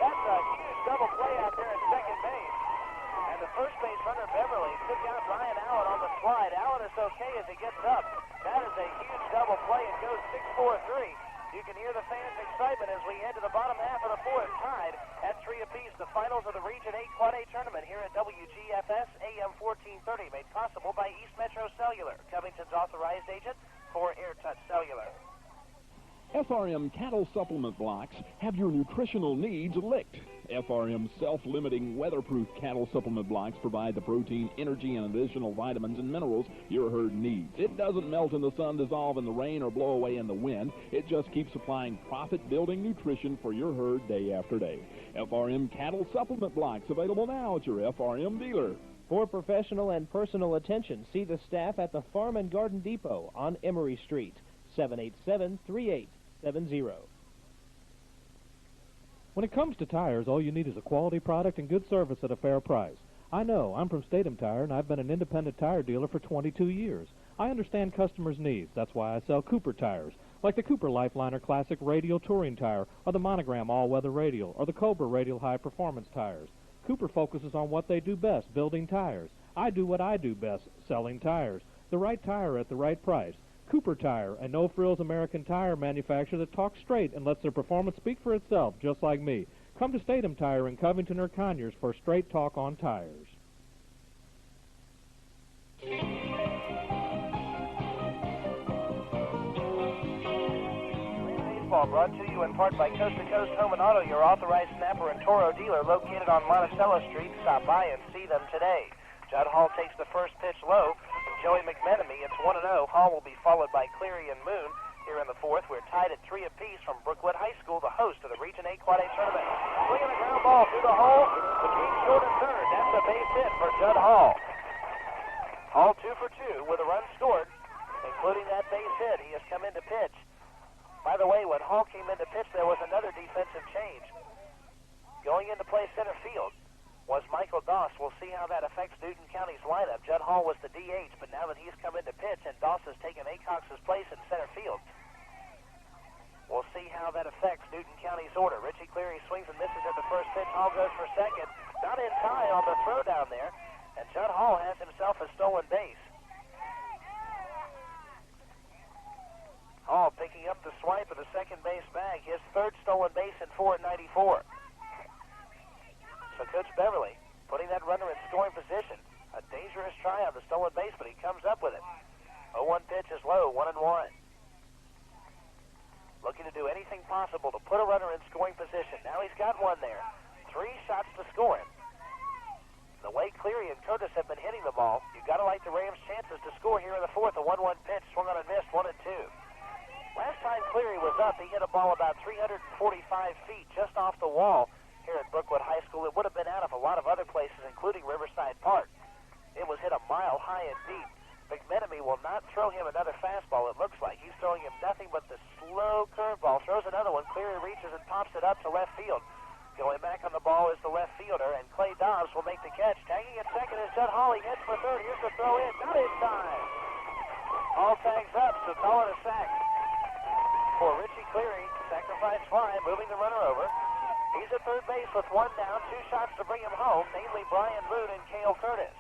That's a huge double play out there at second base. And the first base runner, Beverly, took out Ryan Allen on the slide. Allen is okay as he gets up. That is a huge double play. It goes 6-4-3. You can hear the fans' excitement as we head to the bottom half of the fourth, tied at 3 apiece. The finals of the Region 8 Quad A tournament here at WGFS AM 1430, made possible by East Metro Cellular, Covington's authorized agent for AirTouch Cellular. FRM cattle supplement blocks have your nutritional needs licked. FRM self-limiting weatherproof cattle supplement blocks provide the protein, energy, and additional vitamins and minerals your herd needs. It doesn't melt in the sun, dissolve in the rain, or blow away in the wind. It just keeps supplying profit-building nutrition for your herd day after day. FRM cattle supplement blocks available now at your FRM dealer. For professional and personal attention, see the staff at the Farm and Garden Depot on Emory Street, 787-3870. When it comes to tires, all you need is a quality product and good service at a fair price. I know. I'm from Statham Tire, and I've been an independent tire dealer for 22 years. I understand customers' needs. That's why I sell Cooper tires, like the Cooper Lifeliner Classic Radial Touring Tire, or the Monogram All-Weather Radial, or the Cobra Radial High Performance Tires. Cooper focuses on what they do best, building tires. I do what I do best, selling tires. The right tire at the right price. Cooper Tire, a no-frills American tire manufacturer that talks straight and lets their performance speak for itself, just like me. Come to Statham Tire in Covington or Conyers for straight talk on tires. Baseball brought to you in part by Coast to Coast Home and Auto, your authorized snapper and Toro dealer located on Monticello Street. Stop by and see them today. Judd Hall takes the first pitch low. Joey McMenemy, it's 1-0. Hall will be followed by Cleary and Moon. Here in the fourth, we're tied at 3 apiece from Brookwood High School, the host of the Region 8 Quad A tournament. Swinging a ground ball through the hole, between short and third. That's a base hit for Judd Hall. Hall 2 for 2 with a run scored, including that base hit. He has come in to pitch. By the way, when Hall came in to pitch, there was another defensive change. Going in to play center field was Michael Doss. We'll see how that affects Newton County's lineup. Judd Hall was the DH, but now that he's come in to pitch and Doss has taken Acox's place in center field, we'll see how that affects Newton County's order. Richie Cleary swings and misses at the first pitch. Hall goes for second. Not in time on the throw down there, and Judd Hall has himself a stolen base. Hall picking up the swipe of the second base bag, his third stolen base in 4 at 94. So Coach Beverly putting that runner in scoring position. A dangerous try on the stolen base, but he comes up with it. 0-1 pitch is low, 1-1. Looking to do anything possible to put a runner in scoring position. Now he's got one there. 3 shots to score him. The way Cleary and Curtis have been hitting the ball, you've got to like the Rams' chances to score here in the fourth. A 1-1 pitch, swung on and missed, 1-2. Last time Cleary was up, he hit a ball about 345 feet just off the wall here at Brookwood High School. It would have been out of a lot of other places, including Riverside Park. It was hit a mile high and deep. McMenemy will not throw him another fastball, it looks like. He's throwing him nothing but the slow curveball. Throws another one. Cleary reaches and pops it up to left field. Going back on the ball is the left fielder, and Clay Dobbs will make the catch. Tagging at second is Judd Hall. He hits for third. Here's the throw in. Not in time. Hall tags up, so call it a sack for Richie Cleary. Sacrifice fly, moving the runner over. He's at third base with 1 down, 2 shots to bring him home, namely Brian Moon and Cale Curtis.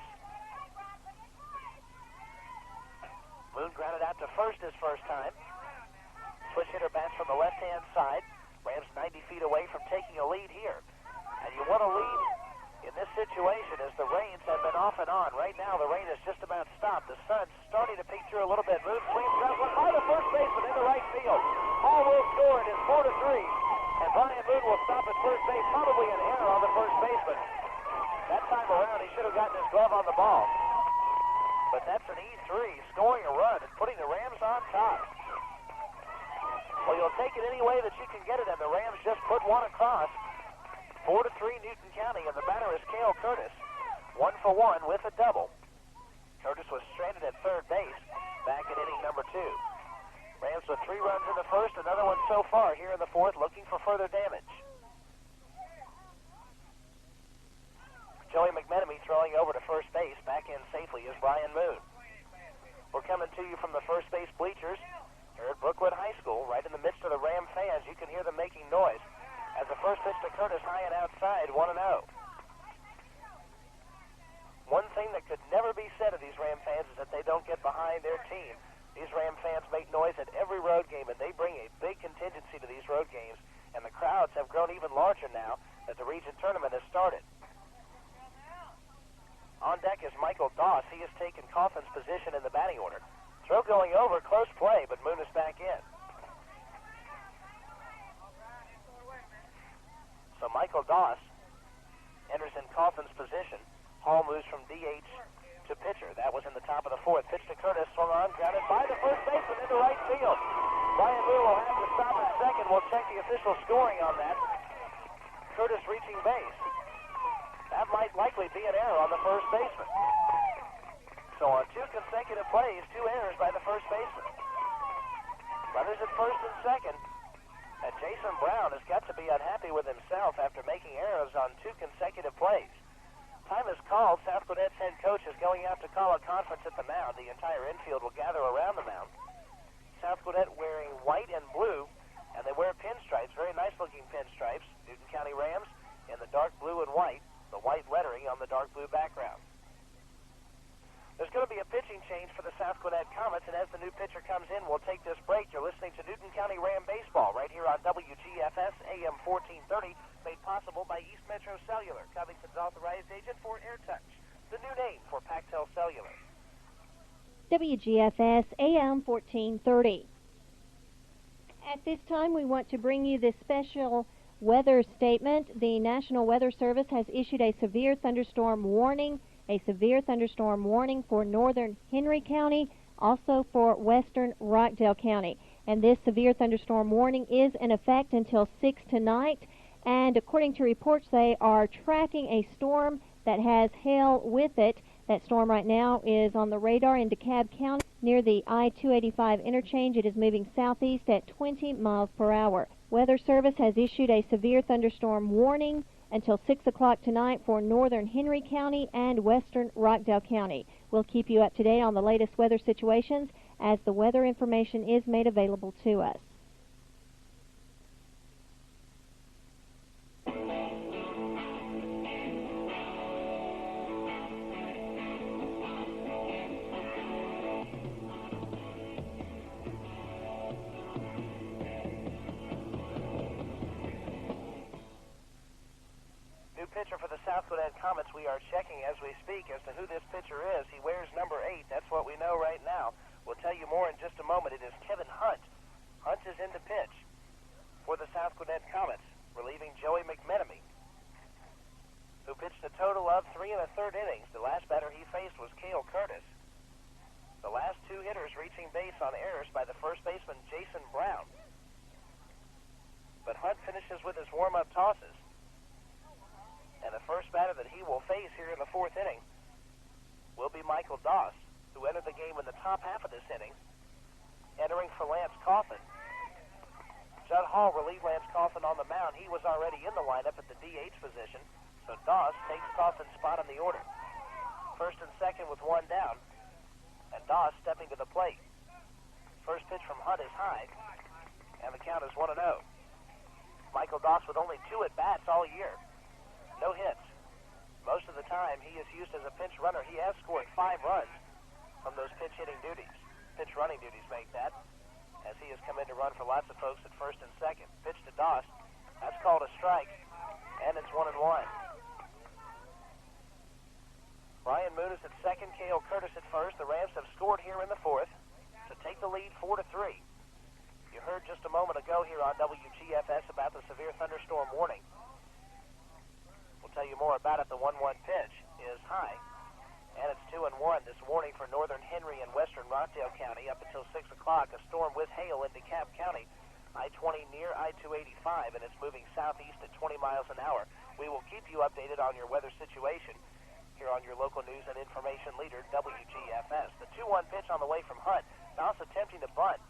Moon grounded out to first his first time. Switch hitter bats from the left-hand side. Rams 90 feet away from taking a lead here. And you want to lead in this situation as the rains have been off and on. Right now, the rain has just about stopped. The sun's starting to peek through a little bit. Moon swings, grabs one by the first baseman into right field. Hall will score. It is 4-3. And Brian Moon will stop at first base, probably an error on the first baseman. That time around, he should have gotten his glove on the ball. But that's an E3, scoring a run and putting the Rams on top. Well, you'll take it any way that you can get it, and the Rams just put one across. 4-3 Newton County, and the batter is Cale Curtis. 1 for 1 with a double. Curtis was stranded at third base back in inning number 2. Rams with 3 runs in the first, another one so far here in the fourth, looking for further damage. Joey McMenemy throwing over to first base. Back in safely is Brian Moon. We're coming to you from the first base bleachers here at Brookwood High School, right in the midst of the Ram fans. You can hear them making noise. As the first pitch to Curtis, high and outside, 1-0. One thing that could never be said of these Ram fans is that they don't get behind their team. These Ram fans make noise at every road game, and they bring a big contingency to these road games, and the crowds have grown even larger now that the region tournament has started. On deck is Michael Doss. He has taken Coffin's position in the batting order. Throw going over, close play, but Moon is back in. So Michael Doss enters in Coffin's position. Hall moves from DH to pitcher. That was in the top of the fourth. Pitch to Curtis, swung on, grounded by the first baseman into right field. Brian Moon will have to stop at second. We'll check the official scoring on that. Curtis reaching base. That might likely be an error on the first baseman. So on 2 consecutive plays, 2 errors by the first baseman. Runners at first and second. And Jason Brown has got to be unhappy with himself after making errors on 2 consecutive plays. Time is called. South Gwinnett's head coach is going out to call a conference at the mound. The entire infield will gather around the mound. South Gwinnett wearing white and blue, and they wear pinstripes, very nice-looking pinstripes. Newton County Rams in the dark blue and white, the white lettering on the dark blue background. There's going to be a pitching change for the South Gwinnett Comets, and as the new pitcher comes in, we'll take this break. You're listening to Newton County Ram Baseball right here on WGFS AM 1430, made possible by East Metro Cellular, Covington's authorized agent for AirTouch, the new name for Pactel Cellular. WGFS AM 1430. At this time, we want to bring you this special weather statement. The National Weather Service has issued a severe thunderstorm warning. A severe thunderstorm warning for northern Henry County, also for western Rockdale County. And this severe thunderstorm warning is in effect until 6 tonight. And according to reports, they are tracking a storm that has hail with it. That storm right now is on the radar in DeKalb County near the I-285 interchange. It is moving southeast at 20 miles per hour. Weather Service has issued a severe thunderstorm warning until 6 o'clock tonight for northern Henry County and western Rockdale County. We'll keep you up to date on the latest weather situations as the weather information is made available to us. Pitcher for the South Gwinnett Comets. We are checking as we speak as to who this pitcher is. He wears number 8. That's what we know right now. We'll tell you more in just a moment. It is Kevin Hunt. Hunt is in to pitch for the South Gwinnett Comets, relieving Joey McMenemy, who pitched a total of 3 1/3 innings. The last batter he faced was Cale Curtis. The last 2 hitters reaching base on errors by the first baseman, Jason Brown. But Hunt finishes with his warm-up tosses. And the first batter that he will face here in the 4th inning will be Michael Doss, who entered the game in the top half of this inning, entering for Lance Coffin. Judd Hall relieved Lance Coffin on the mound. He was already in the lineup at the DH position, so Doss takes Coffin's spot on the order. First and second with 1 down, and Doss stepping to the plate. First pitch from Hunt is high, and the count is 1-0. Michael Doss with only 2 at-bats all year. No hits. Most of the time, he is used as a pinch runner. He has scored 5 runs from those pinch-hitting duties. Pinch-running duties make that, as he has come in to run for lots of folks at first and second. Pitch to Doss. That's called a strike, and it's 1-1. Brian Moon is at second, Cale Curtis at first. The Rams have scored here in the 4th to take the lead 4-3. You heard just a moment ago here on WGFS about the severe thunderstorm warning. We'll tell you more about it. The 1-1 pitch is high, and it's 2-1. This warning for northern Henry and western Rockdale County up until 6 o'clock. A storm with hail in DeKalb County, I-20 near I-285, and it's moving southeast at 20 miles an hour. We will keep you updated on your weather situation here on your local news and information leader, WGFS. The 2-1 pitch on the way from Hunt. Doss attempting to bunt,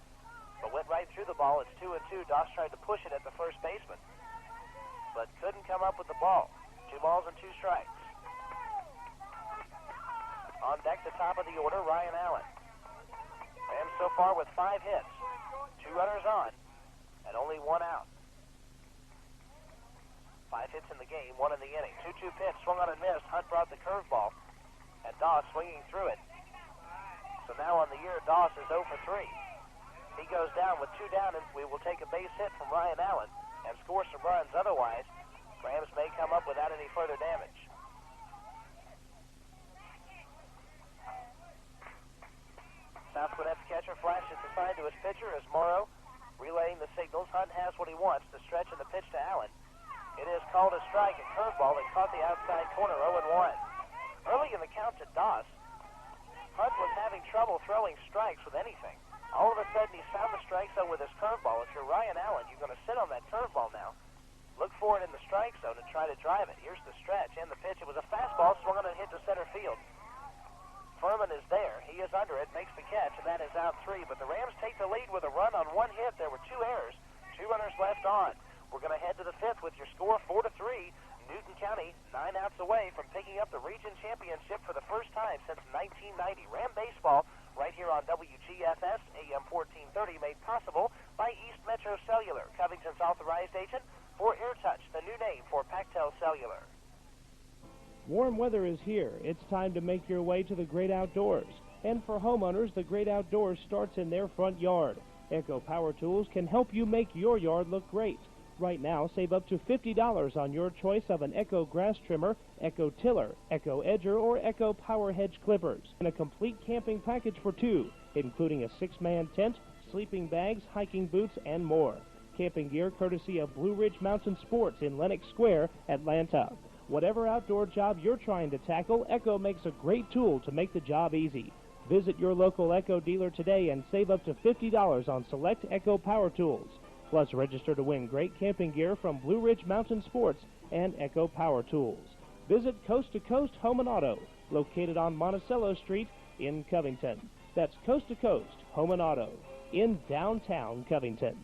but went right through the ball. It's 2-2. Doss tried to push it at the first baseman, but couldn't come up with the ball. 2 balls and 2 strikes. On deck, the top of the order, Ryan Allen. Rams so far with 5 hits, 2 runners on, and only 1 out. 5 hits in the game, 1 in the inning. 2-2 pitch, swung on and missed. Hunt brought the curveball, and Doss swinging through it. So now on the year, Doss is 0 for 3. He goes down with 2 down, and we will take a base hit from Ryan Allen and score some runs. Otherwise, Rams may come up without any further damage. South Gwinnett's catcher flashes the sign to his pitcher as Morrow relaying the signals. Hunt has what he wants, the stretch and the pitch to Allen. It is called a strike, a curveball that caught the outside corner, 0-1. Early in the count to Doss, Hunt was having trouble throwing strikes with anything. All of a sudden, he's found the strike zone with his curveball. If you're Ryan Allen, you're going to sit on that curveball now look for it in the strike zone and try to drive it. Here's the stretch and the pitch. It was a fastball swung on and hit to center field. Furman is there. He is under it, makes the catch, and that is out 3. But the Rams take the lead with a run on 1 hit. There were 2 errors, 2 runners left on. We're going to head to the 5th with your score 4-3. Newton County 9 outs away from picking up the region championship for the first time since 1990. Ram baseball right here on WGFS AM 1430, made possible by East Metro Cellular, Covington's authorized agent for AirTouch, the new name for Pactel Cellular. Warm weather is here. It's time to make your way to the great outdoors. And for homeowners, the great outdoors starts in their front yard. Echo Power Tools can help you make your yard look great. Right now, save up to $50 on your choice of an Echo grass trimmer, Echo tiller, Echo edger, or Echo power hedge clippers. And a complete camping package for 2, including a 6-man tent, sleeping bags, hiking boots, and more. Camping gear courtesy of Blue Ridge Mountain Sports in Lenox Square, Atlanta. Whatever outdoor job you're trying to tackle, Echo makes a great tool to make the job easy. Visit your local Echo dealer today and save up to $50 on select Echo power tools. Plus, register to win great camping gear from Blue Ridge Mountain Sports and Echo Power Tools. Visit Coast to Coast Home and Auto, located on Monticello Street in Covington. That's Coast to Coast Home and Auto in downtown Covington.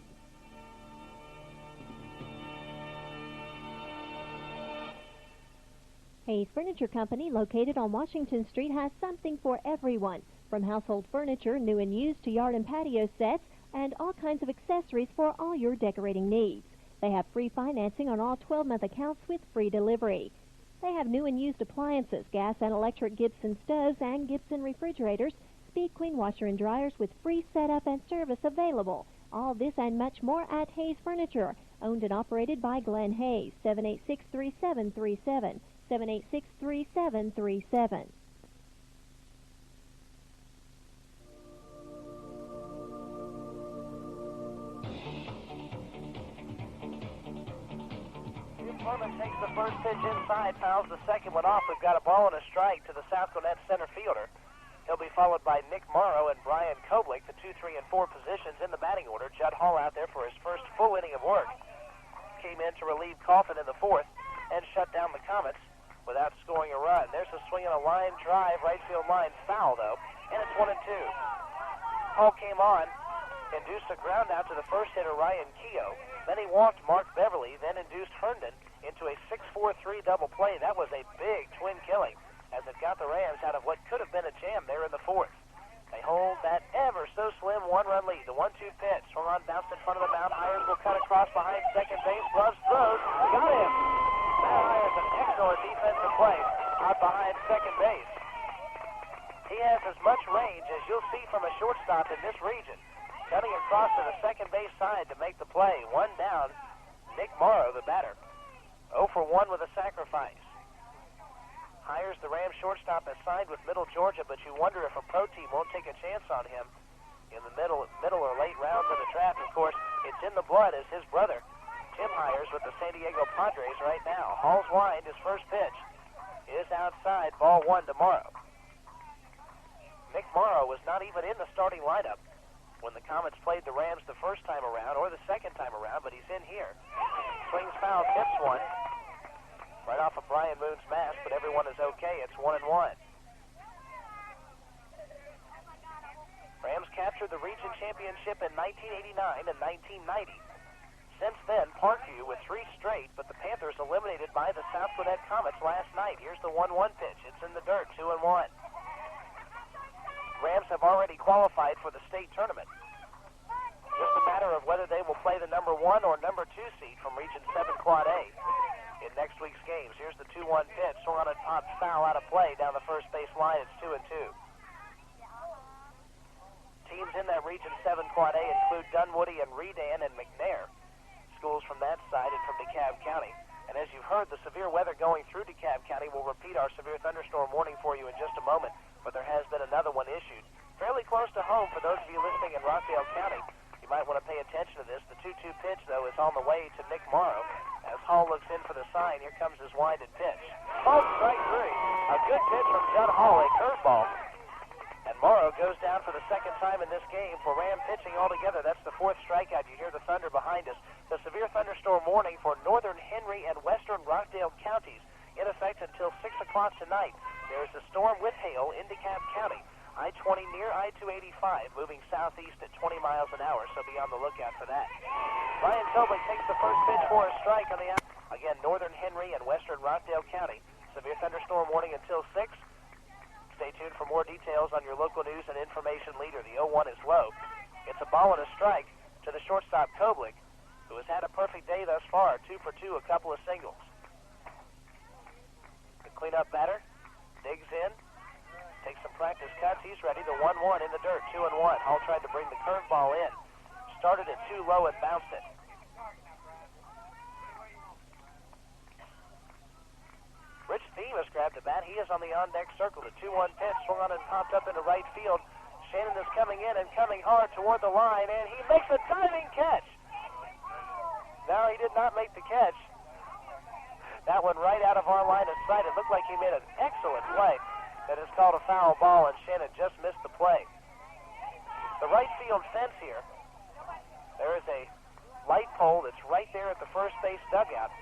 Hayes Furniture Company, located on Washington Street, has something for everyone, from household furniture, new and used, to yard and patio sets, and all kinds of accessories for all your decorating needs. They have free financing on all 12-month accounts with free delivery. They have new and used appliances, gas and electric Gibson stoves and Gibson refrigerators, Speed Queen washer and dryers with free setup and service available. All this and much more at Hayes Furniture, owned and operated by Glenn Hayes, 786-3737, 786-3737. Furman takes the first pitch inside, fouls the second one off. We've got a ball and a strike to the South Gwinnett center fielder. He'll be followed by Nick Morrow and Brian Koblich, the 2, 3, and 4 positions in the batting order. Judd Hall out there for his first full inning of work. Came in to relieve Coffin in the 4th and shut down the Comets without scoring a run. There's a swing and a line drive, right field line foul, though, and it's 1-2. Hall came on, induced a ground out to the first hitter, Ryan Keogh. Then he walked Mark Beverly, then induced Herndon into a 6-4-3 double play. That was a big twin killing, as it got the Rams out of what could have been a jam there in the 4th. They hold that ever so slim 1-run lead. The 1-2 pitch, swung on, bounced in front of the mound. Hires will cut across behind second base. Gloves throws, got him. Matt Hires, an excellent defensive play out behind second base. He has as much range as you'll see from a shortstop in this region. Cutting across to the second base side to make the play. 1 down, Nick Morrow, the batter. 0 for 1 with a sacrifice. Hires, the Rams shortstop, has signed with Middle Georgia, but you wonder if a pro team won't take a chance on him in the middle or late rounds of the draft. Of course, it's in the blood as his brother, Tim Hires, with the San Diego Padres right now. Hall's wind, his first pitch is outside, ball 1 to Morrow. Nick Morrow was not even in the starting lineup when the Comets played the Rams the first time around or the second time around, but he's in here. Swings foul, tips one. Right off of Brian Moon's mask, but everyone is okay. It's 1-1. Rams captured the region championship in 1989 and 1990. Since then, Parkview with 3 straight, but the Panthers eliminated by the South Gwinnett Comets last night. Here's the 1-1 pitch. It's in the dirt, 2-1. Rams have already qualified for the state tournament. Just a matter of whether they will play the number 1 or number 2 seed from Region 7 Quad A in next week's games. Here's the 2-1 pitch. Swung on and popped foul out of play down the first base line. It's 2-2. Teams in that Region 7 Quad A include Dunwoody and Redan and McNair, schools from that side and from DeKalb County. And as you've heard, the severe weather going through DeKalb County will repeat our severe thunderstorm warning for you in just a moment, but there has been another one issued fairly close to home for those of you listening in Rockdale County. You might want to pay attention to this. The 2-2 pitch, though, is on the way to Nick Morrow. As Hall looks in for the sign, here comes his winded pitch. Oh, strike 3. A good pitch from Judd Hall, a curveball. And Morrow goes down for the second time in this game for Ram pitching altogether. That's the fourth strikeout. You hear the thunder behind us. The severe thunderstorm warning for northern Henry and western Rockdale counties in effect until 6 o'clock tonight. There's a storm with hail in DeKalb County. I-20 near I-285, moving southeast at 20 miles an hour, so be on the lookout for that. Ryan Koblick takes the first pitch for a strike on the out. Again, northern Henry and western Rockdale County. Severe thunderstorm warning until 6. Stay tuned for more details on your local news and information leader. The 0-1 is low. It's a ball and a strike to the shortstop Koblick, who has had a perfect day thus far, 2 for 2, a couple of singles. The cleanup batter digs in. Takes some practice cuts. He's ready. The 1-1 in the dirt, 2-1. Hall tried to bring the curveball in. Started it too low and bounced it. Rich Themis grabbed the bat. He is on the on-deck circle. The 2-1 pitch swung on and popped up into right field. Shannon is coming in and coming hard toward the line, and he makes a diving catch. No, he did not make the catch. That one right out of our line of sight. It looked like he made an excellent play. That is called a foul ball, and Shannon just missed the play. The right field fence here, there is a light pole that's right there at the first base dugout.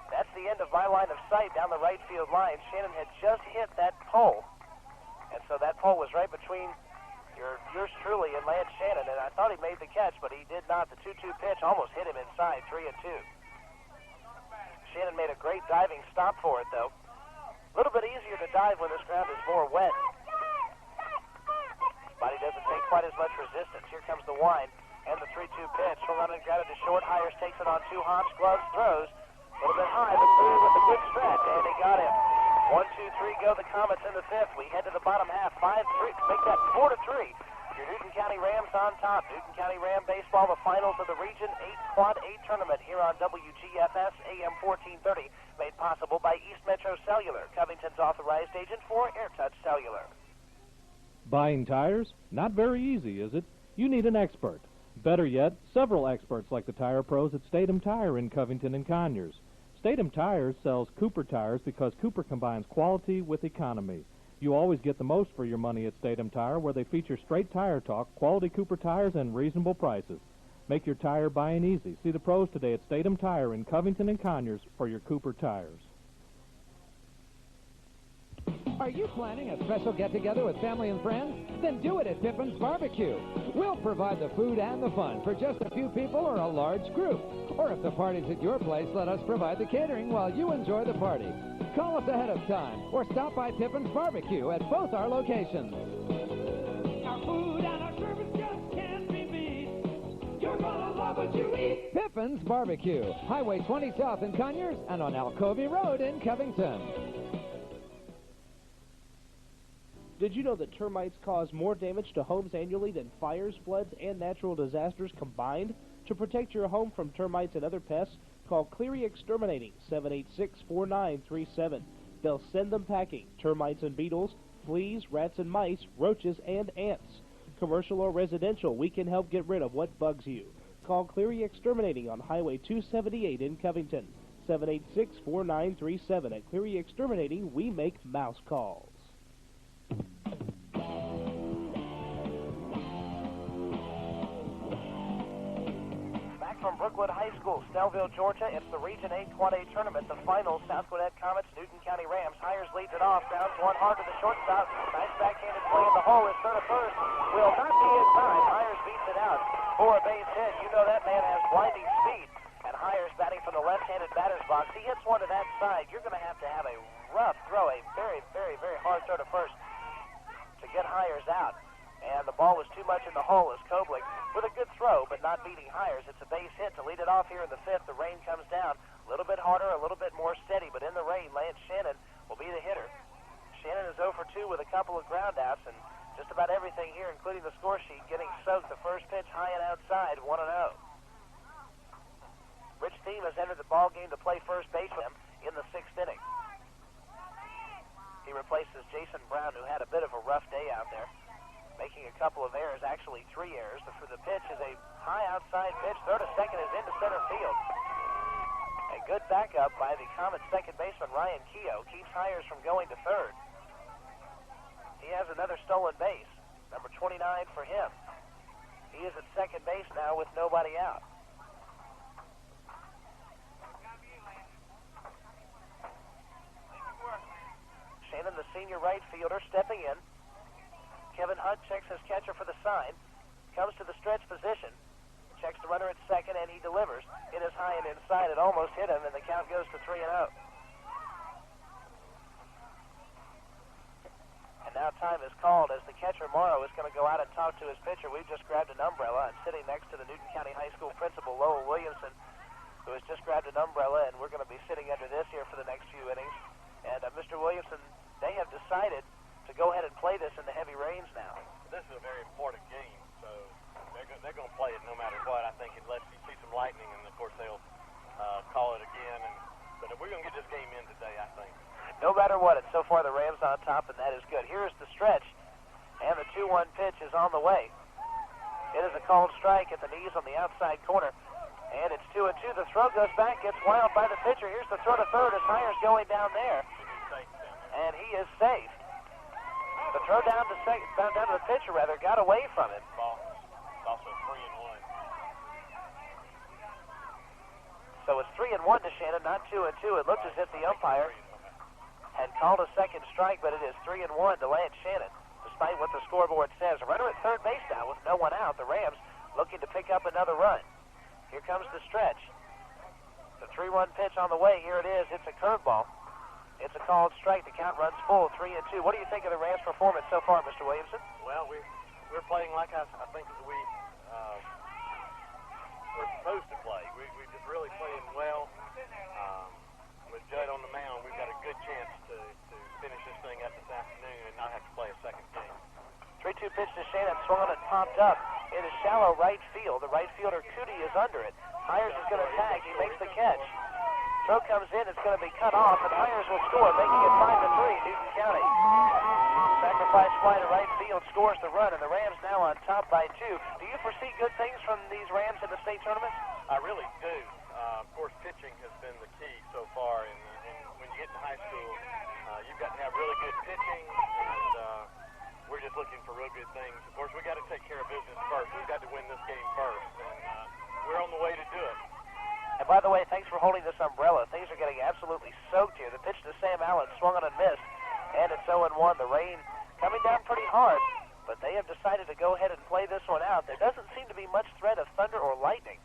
That's the end of my line of sight down the right field line. Shannon had just hit that pole, and so that pole was right between yours truly and Lance Shannon, and I thought he made the catch, but he did not. The 2-2 pitch almost hit him inside, 3-2. Shannon made a great diving stop for it, though. A little bit easier to dive when this ground is more wet. Body doesn't take quite as much resistance. Here comes the wind and the 3-2 pitch. Swung on and grounded to short. Hires takes it on 2 hops. Gloves, throws. A little bit high, but clear with a good stretch, and he got him. 1, 2, 3 go the Comets in the 5th. We head to the bottom half. 5-3. Make that 4-3. Your Newton County Rams on top. Newton County Ram baseball, the finals of the Region 8 Quad 8 tournament here on WGFS AM 1430, made possible by East Metro Cellular, Covington's authorized agent for AirTouch Cellular. Buying tires? Not very easy, is it? You need an expert. Better yet, several experts like the tire pros at Statham Tire in Covington and Conyers. Statham Tires sells Cooper tires because Cooper combines quality with economy. You always get the most for your money at Statham Tire, where they feature straight tire talk, quality Cooper tires, and reasonable prices. Make your tire buying easy. See the pros today at Statham Tire in Covington and Conyers for your Cooper tires. Are you planning a special get-together with family and friends? Then do it at Pippen's Barbecue. We'll provide the food and the fun for just a few people or a large group. Or if the party's at your place, let us provide the catering while you enjoy the party. Call us ahead of time or stop by Pippen's Barbecue at both our locations. Our food and our service just can't be beat. You're gonna love what you eat. Pippen's Barbecue, Highway 20 South in Conyers and on Alcovey Road in Covington. Did you know that termites cause more damage to homes annually than fires, floods, and natural disasters combined? To protect your home from termites and other pests, call Cleary Exterminating, 786-4937. They'll send them packing, termites and beetles, fleas, rats and mice, roaches, and ants. Commercial or residential, we can help get rid of what bugs you. Call Cleary Exterminating on Highway 278 in Covington, 786-4937. At Cleary Exterminating, we make mouse calls. From Brookwood High School, Snellville, Georgia. It's the Region 8 Quad 8 tournament. The finals, South Gwinnett Comets, Newton County Rams. Hires leads it off. Grounds one hard to the shortstop. Nice backhanded play in the hole. Is third to first. Will not be in time. Hires beats it out for a base hit. You know that man has blinding speed. And Hires batting from the left-handed batter's box. He hits one to that side. You're going to have a rough throw, a very, very, very hard throw to first to get Hires out. And the ball was too much in the hole as Koblick, with a good throw, but not beating Hires. It's a base hit to lead it off here in the 5th. The rain comes down. A little bit harder, a little bit more steady, but in the rain, Lance Shannon will be the hitter. Shannon is 0 for 2 with a couple of ground outs, and just about everything here, including the score sheet, getting soaked. The first pitch high and outside, 1-0. Rich Thiem has entered the ball game to play first base with him in the 6th inning. He replaces Jason Brown, who had a bit of a rough day out there, making a couple of errors, actually 3 errors. The pitch is a high outside pitch. Third to second is into center field. A good backup by the Comets second baseman, Ryan Keogh, keeps Hires from going to third. He has another stolen base. Number 29 for him. He is at second base now with nobody out. Shannon, the senior right fielder, stepping in. Kevin Hunt checks his catcher for the sign. Comes to the stretch position. Checks the runner at second, and he delivers. It is high and inside. It almost hit him, and the count goes to 3-0. And now time is called as the catcher, Morrow, is going to go out and talk to his pitcher. We've just grabbed an umbrella, and sitting next to the Newton County High School principal, Lowell Williamson, who has just grabbed an umbrella, and we're going to be sitting under this here for the next few innings. And Mr. Williamson, they have decided to go ahead and play this in the heavy rains now. This is a very important game, so they're going to play it no matter what. I think unless you see some lightning, and of course they'll call it again. But we're going to get this game in today, I think. No matter what, it's so far the Rams on top, and that is good. Here is the stretch, and the 2-1 pitch is on the way. It is a called strike at the knees on the outside corner, and it's 2-2. The throw goes back, gets wild by the pitcher. Here's the throw to third as Myers going down there, and he is safe. The throw down to the pitcher, got away from him. It's also 3-1. So it's 3-1 to Shannon, not 2-2. It looked as if the umpire had called a second strike, but it is 3-1 to Lance Shannon, despite what the scoreboard says. A runner at third base now with no one out. The Rams looking to pick up another run. Here comes the stretch. The 3-1 pitch on the way. Here it is. It's a curveball. It's a called strike. The count runs full, 3-2. What do you think of the Rams' performance so far, Mr. Williamson? Well, we're playing like I think we're supposed to play. We're just really playing well. With Judd on the mound, we've got a good chance to finish this thing up this afternoon and not have to play a second game. 3-2 pitch to Shannon, swung on and popped up. It is shallow right field. The right fielder, Cootie, is under it. Myers is going to tag. He makes the catch. Throw comes in. It's going to be cut off, and Myers will score, making it 5-3, Newton County. Sacrifice fly to right field scores the run, and the Rams now on top by 2. Do you foresee good things from these Rams in the state tournament? I really do. Of course, pitching has been the key so far, and when you get to high school, you've got to have really good pitching, and we're just looking for real good things. Of course, we've got to take care of business first. We've got to win this game first, and we're on the way to do it. And by the way, thanks for holding this umbrella. Things are getting absolutely soaked here. The pitch to Sam Allen, swung on and missed, and it's 0-1. The rain coming down pretty hard, but they have decided to go ahead and play this one out. There doesn't seem to be much threat of thunder or lightning.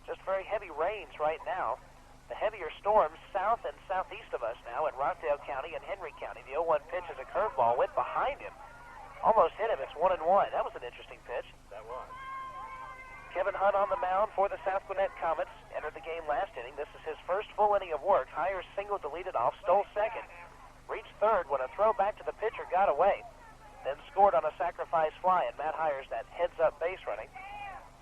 Just very heavy rains right now. The heavier storms south and southeast of us now in Rockdale County and Henry County. The 0-1 pitch is a curveball, went behind him. Almost hit him. It's 1-1. That was an interesting pitch. That was. Kevin Hunt on the mound for the South Gwinnett Comets. Entered the game last inning. This is his first full inning of work. Myers single, deleted off, stole second. Reached third when a throw back to the pitcher got away. Then scored on a sacrifice fly, and Matt Myers, that heads-up base running,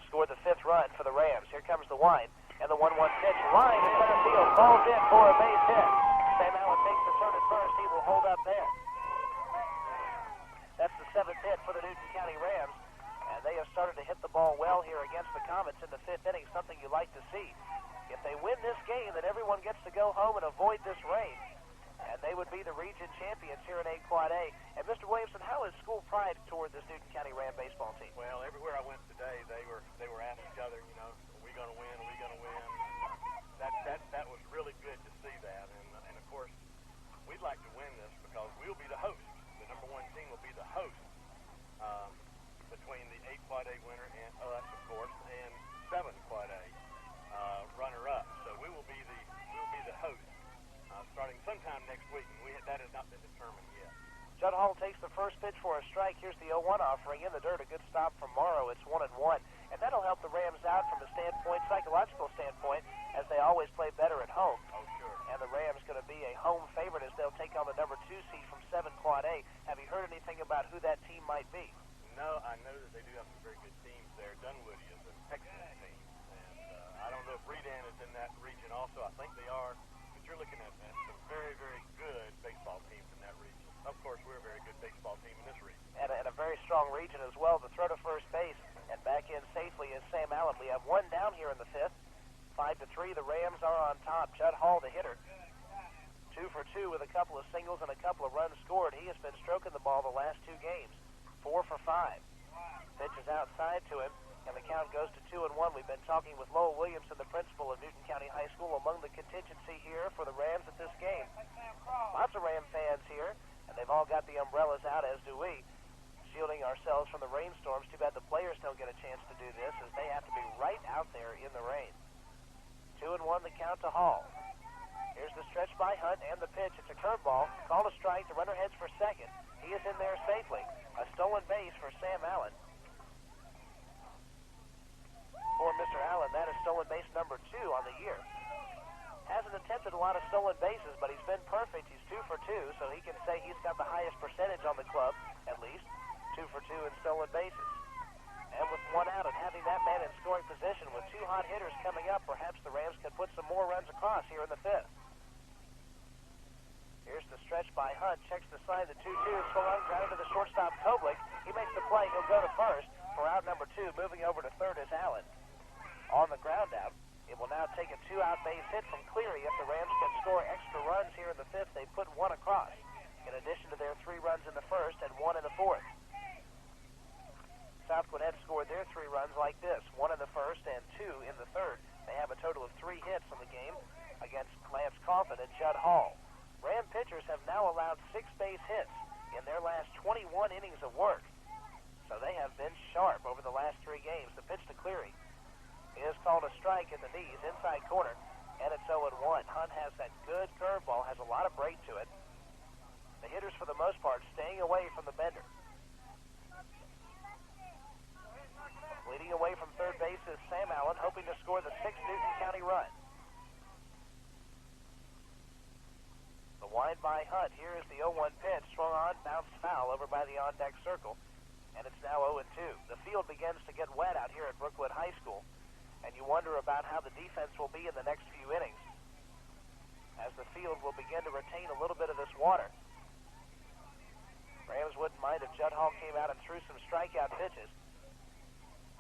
scored the 5th run for the Rams. Here comes the wind, and the 1-1 pitch. Line to center field, falls in for a base hit. Sam Allen takes the turn at first. He will hold up there. That's the 7th hit for the Newton County Rams, and they have started to hit the ball well here against the Comets in the 5th inning, something you like to see. If they win this game, then everyone gets to go home and avoid this rain, and they would be the region champions here in A Quad A. And Mr. Williamson, how is school pride toward this Newton County Ram baseball team? Well, everywhere I went today, they were asking each other, you know, are we going to win? Are we going to win? That was really good to see that, and of course, we'd like to win this because we'll be the host. The number 1 team will be the host between the 8 Quad A winner and us, of course, and 7 Quad A runner-up. So we will be the host starting sometime next week, and that has not been determined yet. Judd Hall takes the first pitch for a strike. Here's the 0-1 offering in the dirt. A good stop from Morrow. It's 1-1, and that'll help the Rams out from a psychological standpoint, as they always play better at home. Oh, sure. And the Rams going to be a home favorite as they'll take on the number 2 seed from 7 Quad A. Have you heard anything about who that team might be? No, I know that they do have some very good teams there. Dunwoody is an excellent team, and I don't know if Redan is in that region also. I think they are, but you're looking at some very, very good baseball teams in that region. Of course, we're a very good baseball team in this region. And a very strong region as well. The throw to first base and back in safely is Sam Allen. We have 1 down here in the 5th. 5-3, the Rams are on top. Judd Hall, the hitter, 2 for 2 with a couple of singles and a couple of runs scored. He has been stroking the ball the last 2 games. 4 for 5. count goes to 2-1. We've been talking with Lowell Williamson, the principal of Newton County High School, among the contingency here for the Rams at this game. Lots of Ram fans here, and they've all got the umbrellas out, as do we, shielding ourselves from the rainstorms. Too bad the players don't get a chance to do this, as they have to be right out there in the rain. 2-1 the count to Hall. Here's the stretch by Hunt and the pitch. It's a curveball. Called a strike. The runner heads for second. He is in there safely. A stolen base for Sam Allen. For Mr. Allen, that is stolen base number 2 on the year. Hasn't attempted a lot of stolen bases, but he's been perfect. He's 2 for 2, so he can say he's got the highest percentage on the club, at least. 2 for 2 in stolen bases. And with 1 out and having that man in scoring position with 2 hot hitters coming up, perhaps the Rams can put some more runs across here in the 5th. Here's the stretch by Hunt. Checks the sign, the 2-2. Swung on, grounded to the shortstop, Koblich. He makes the play. He'll go to first for out number 2. Moving over to third is Allen. On the ground out, it will now take a 2-out base hit from Cleary. If the Rams can score extra runs here in the 5th, they put 1 across, in addition to their 3 runs in the 1st and 1 in the 4th. South Gwinnett scored their 3 runs like this, 1 in the 1st and 2 in the 3rd. They have a total of 3 hits on the game against Lance Coffin and Judd Hall. Ram pitchers have now allowed 6 base hits in their last 21 innings of work. So they have been sharp over the last 3 games. The pitch to Cleary is called a strike at the knees, inside corner, and it's 0-1. Hunt has that good curveball, has a lot of break to it. The hitters, for the most part, staying away from the bender. Leading away from third base is Sam Allen, hoping to score the 6th Newton County run. The wind by Hunt. Here is the 0-1 pitch. Swung on, bounced foul over by the on-deck circle. And it's now 0-2. The field begins to get wet out here at Brookwood High School. And you wonder about how the defense will be in the next few innings, as the field will begin to retain a little bit of this water. Rams wouldn't mind if Judd Hall came out and threw some strikeout pitches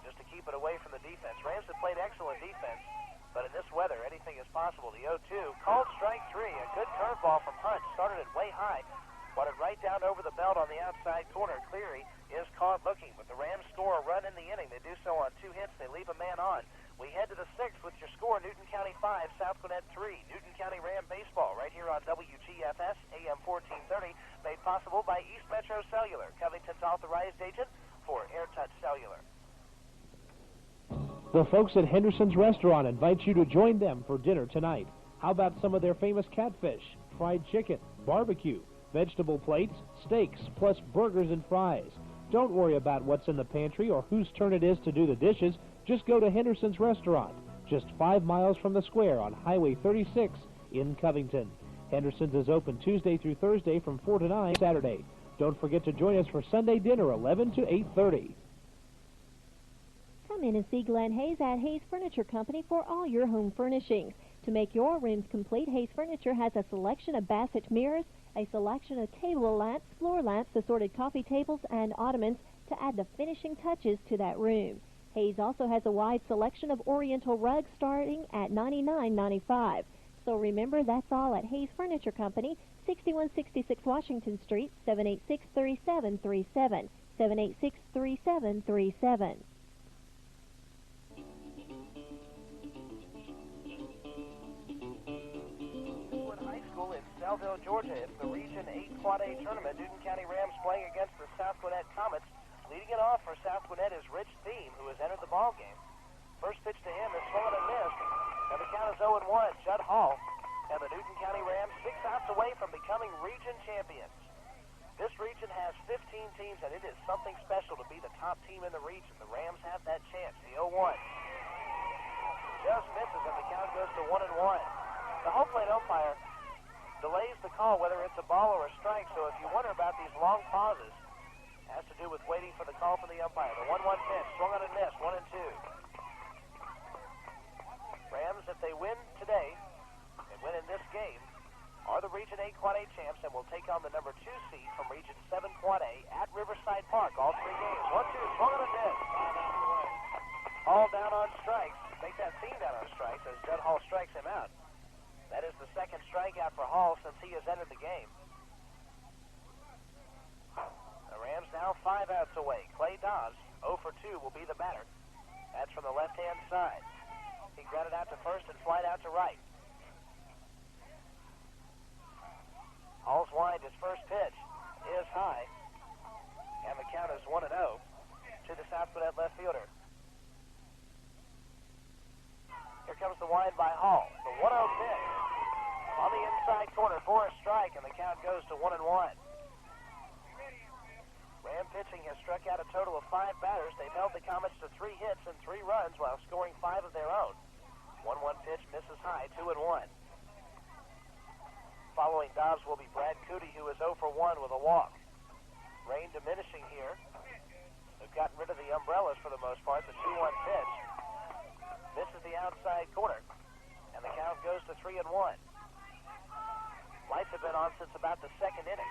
just to keep it away from the defense. Rams have played excellent defense, but in this weather, anything is possible. The 0-2, called strike 3. A good curveball from Hunt. Started it way high, brought it right down over the belt on the outside corner. Cleary is caught looking, but the Rams score a run in the inning. They do so on 2 hits. They leave a man on. We head to the 6th with your score, Newton County 5, South Gwinnett 3. Newton County Ram baseball right here on WGFS, AM 1430, made possible by East Metro Cellular, Covington's authorized agent for AirTouch Cellular. The folks at Henderson's Restaurant invite you to join them for dinner tonight. How about some of their famous catfish, fried chicken, barbecue, vegetable plates, steaks, plus burgers and fries? Don't worry about what's in the pantry or whose turn it is to do the dishes. Just go to Henderson's Restaurant, just 5 miles from the square on Highway 36 in Covington. Henderson's is open Tuesday through Thursday from 4 to 9 Saturday. Don't forget to join us for Sunday dinner, 11 to 8:30. Come in and see Glenn Hayes at Hayes Furniture Company for all your home furnishings. To make your rooms complete, Hayes Furniture has a selection of Bassett mirrors, a selection of table lamps, floor lamps, assorted coffee tables, and ottomans to add the finishing touches to that room. Hayes also has a wide selection of Oriental rugs starting at $99.95. So remember, that's all at Hayes Furniture Company, 6166 Washington Street, 786-3737, 786-3737. Belleville, Georgia. It's the Region 8 Quad A tournament. Newton County Rams playing against the South Gwinnett Comets. Leading it off for South Gwinnett is Rich Thiem, who has entered the ball game. First pitch to him is swung and missed, and the count is 0-1. Judd Hall and the Newton County Rams 6 outs away from becoming region champions. This region has 15 teams, and it is something special to be the top team in the region. The Rams have that chance. The 0-1 just misses, and the count goes to 1-1. The home plate umpire delays the call, whether it's a ball or a strike, so if you wonder about these long pauses, it has to do with waiting for the call from the umpire. The 1-1 pitch, swung on and missed, 1-2. Rams, if they win today, and win in this game, are the Region 8 Quad A champs and will take on the number 2 seed from Region 7 Quad A at Riverside Park, all 3 games. 1-2, swung on and missed. All down on strikes. Make that team down on strikes as Judd Hall strikes him out. That is the second strikeout for Hall since he has entered the game. The Rams now 5 outs away. Clay Dobbs, 0 for 2, will be the batter. That's from the left-hand side. He grounded out to first and flied out to right. Hall's wind, his first pitch is high. And the count is 1-0 to the South Gwinnett left fielder. Here comes the wind by Hall. The 1-0 pitch on the inside corner for a strike, and the count goes to 1-1. Ram pitching has struck out a total of 5 batters. They've held the Comets to 3 hits and 3 runs while scoring 5 of their own. 1-1 pitch misses high, 2-1. Following Dobbs will be Brad Cootie, who is 0 for 1 with a walk. Rain diminishing here. They've gotten rid of the umbrellas for the most part. The 2-1 pitch misses the outside corner, and the count goes to 3-1. Lights have been on since about the second inning,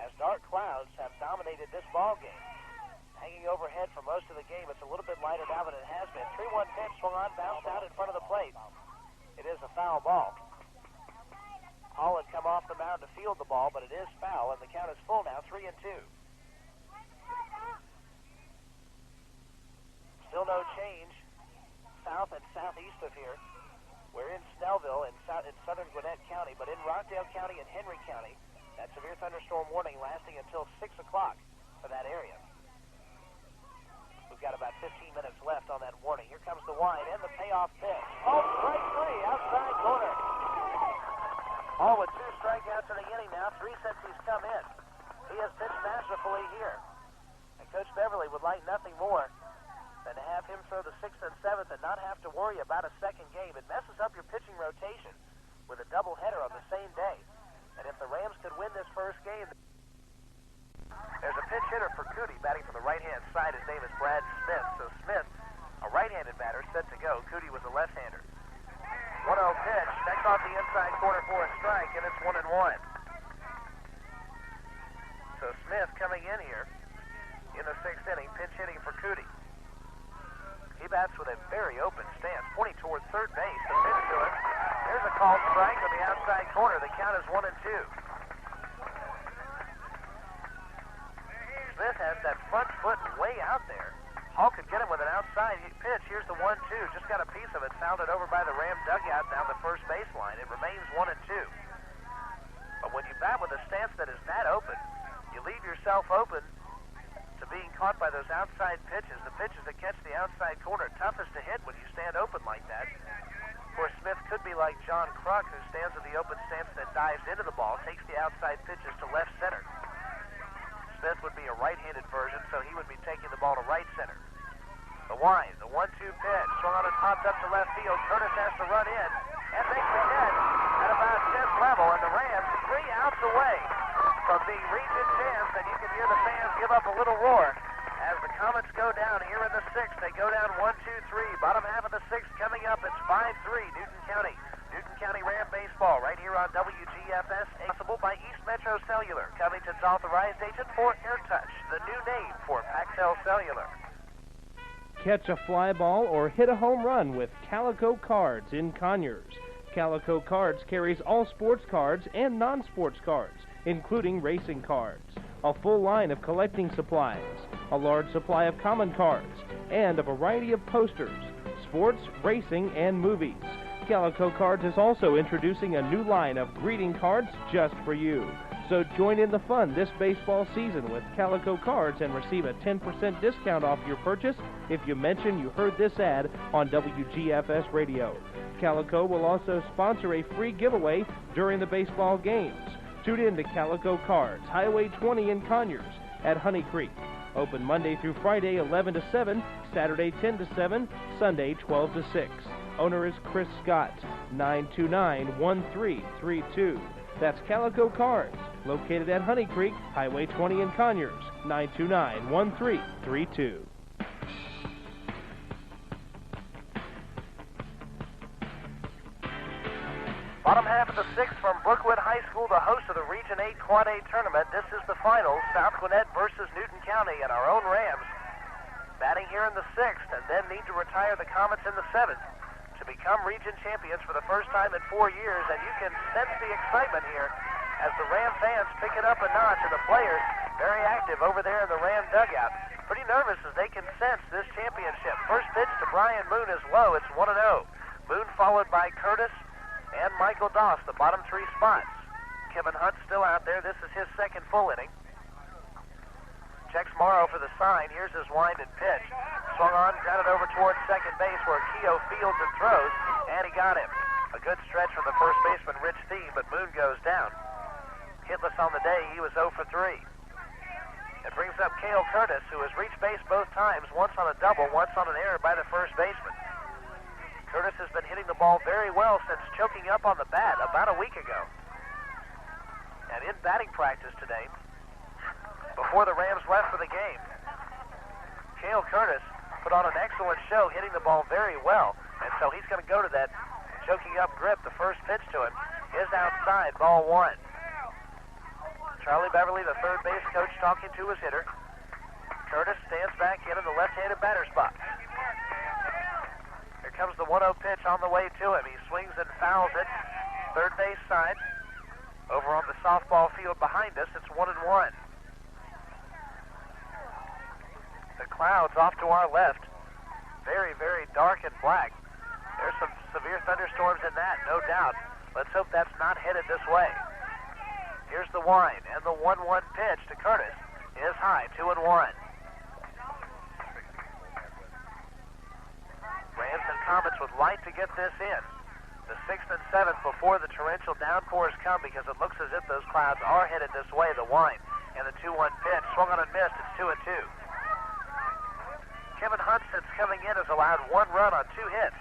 as dark clouds have dominated this ball game. Hanging overhead for most of the game. It's a little bit lighter now than it has been. 3-1 pitch swung on, bounced out in front of the plate. It is a foul ball. Hall had come off the mound to field the ball, but it is foul, and the count is full now, 3-2. Still no change south and southeast of here. We're in Snellville in southern Gwinnett County, but in Rockdale County and Henry County, that severe thunderstorm warning lasting until 6 o'clock for that area. We've got about 15 minutes left on that warning. Here comes the wind and the payoff pitch. Oh, strike 3, outside corner. Hall with 2 strikeouts in the inning now, 3 since he's come in. He has pitched masterfully here. And Coach Beverly would like nothing more than to have him throw the 6th and 7th and not have to worry about a second game. It messes up your pitching rotation with a doubleheader on the same day. And if the Rams could win this first game, there's a pinch hitter for Cootie batting from the right-hand side. His name is Brad Smith. So Smith, a right-handed batter, set to go. Cootie was a left-hander. 1-0 pitch, next off the inside corner for a strike, and it's 1-1. So Smith coming in here in the 6th inning, pinch hitting for Cootie. He bats with a very open stance, pointing toward third base. The pitch to it. There's a called strike on the outside corner. The count is 1-2. Smith has that front foot way out there. Hall could get him with an outside pitch. Here's the 1-2. Just got a piece of it sounded over by the Ram dugout down the first baseline. It remains 1-2. But when you bat with a stance that is that open, you leave yourself open to being caught by those outside pitches, the pitches that catch the outside corner, toughest to hit when you stand open like that. Of course, Smith could be like John Kruk, who stands with the open stance and then dives into the ball, takes the outside pitches to left center. Smith would be a right-handed version, so he would be taking the ball to right center. The wind, the 1-2 pitch, swung on and popped up to left field. Curtis has to run in and makes the catch at about 10th level, and the Rams 3 outs away from being region champs, and you can hear the fans give up a little roar as the Comets go down here in the 6th. They go down 1-2-3. Bottom half of the 6th coming up. It's 5-3, Newton County. Newton County Ram baseball right here on WGFS, possible by East Metro Cellular, Covington's authorized agent for AirTouch, the new name for Pactel Cellular. Catch a fly ball or hit a home run with Calico Cards in Conyers. Calico Cards carries all sports cards and non-sports cards, including racing cards, a full line of collecting supplies, a large supply of common cards, and a variety of posters, sports, racing, and movies. Calico Cards is also introducing a new line of greeting cards just for you. So join in the fun this baseball season with Calico Cards and receive a 10% discount off your purchase if you mention you heard this ad on WGFS Radio. Calico will also sponsor a free giveaway during the baseball games. Tune in to Calico Cards, Highway 20 in Conyers at Honey Creek. Open Monday through Friday 11 to 7, Saturday 10 to 7, Sunday 12 to 6. Owner is Chris Scott, 929-1332. That's Calico Cards, located at Honey Creek, Highway 20 in Conyers, 929-1332. Bottom half of the 6th from Brookwood High School, the host of the Region 8 Quad A tournament. This is the finals, South Gwinnett versus Newton County, and our own Rams batting here in the 6th and then need to retire the Comets in the 7th to become region champions for the first time in 4 years, and you can sense the excitement here as the Ram fans pick it up a notch, and the players very active over there in the Ram dugout. pretty nervous as they can sense this championship. First pitch to Brian Moon is low. It's 1-0. Moon followed by Curtis and Michael Doss, the bottom three spots. Kevin Hunt still out there. This is his second full inning. Checks Morrow for the sign. Here's his wind and pitch. Swung on, grounded over towards second base where Keogh fields and throws, and he got him. A good stretch from the first baseman, Rich Thiem, but Moon goes down. Hitless on the day, he was 0 for 3. It brings up Cale Curtis, who has reached base both times, once on a double, once on an error by the first baseman. Curtis has been hitting the ball very well since choking up on the bat about a week ago. And in batting practice today, before the Rams left for the game, Cale Curtis put on an excellent show, hitting the ball very well. And so he's going to go to that choking up grip. The first pitch to him is outside, ball 1. Charlie Beverly, the third base coach, talking to his hitter. Curtis stands back in the left-handed batter's box. Here comes the 1-0 pitch on the way to him. He swings and fouls it. Third base side. Over on the softball field behind us, it's 1-1. The clouds off to our left. Very, very dark and black. There's some severe thunderstorms in that, no doubt. Let's hope that's not headed this way. Here's the wind, and the 1-1 pitch to Curtis is high, 2-1. Rams and Comets would like to get this in. The 6th and 7th before the torrential downpours come, because it looks as if those clouds are headed this way. The wind and the 2-1 pitch swung on and missed. It's 2-2. Kevin Hunt, since coming in, has allowed 1 run on 2 hits.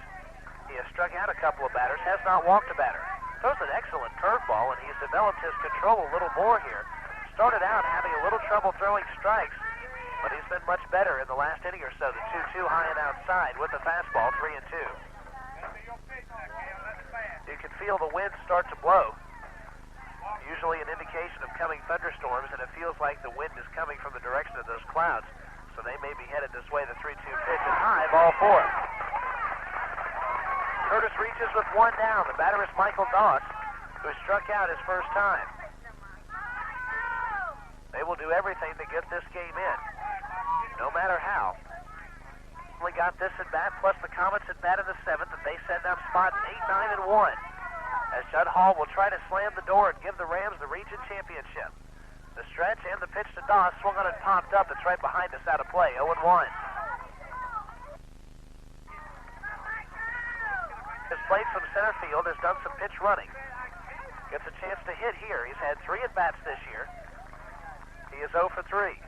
He has struck out a couple of batters, has not walked a batter. Throws an excellent curveball, and he's developed his control a little more here. Started out having a little trouble throwing strikes, but he's been much better in the last inning or so. The 2-2 high and outside with the fastball, 3-2. You can feel the wind start to blow. Usually an indication of coming thunderstorms, and it feels like the wind is coming from the direction of those clouds. So they may be headed this way. The 3-2 pitch is high, ball 4. Curtis reaches with 1 down. The batter is Michael Doss, who struck out his first time. They will do everything to get this game in, no matter how. Only got this at bat, plus the Comets at bat in the 7th, and they send up spots 8, 9, and 1. As Judd Hall will try to slam the door and give the Rams the region championship. The stretch and the pitch to Doss, swung on and popped up. It's right behind us, out of play, 0-1. His plate from center field, has done some pitch running. Gets a chance to hit here. He's had 3 at-bats this year. He is 0 for 3.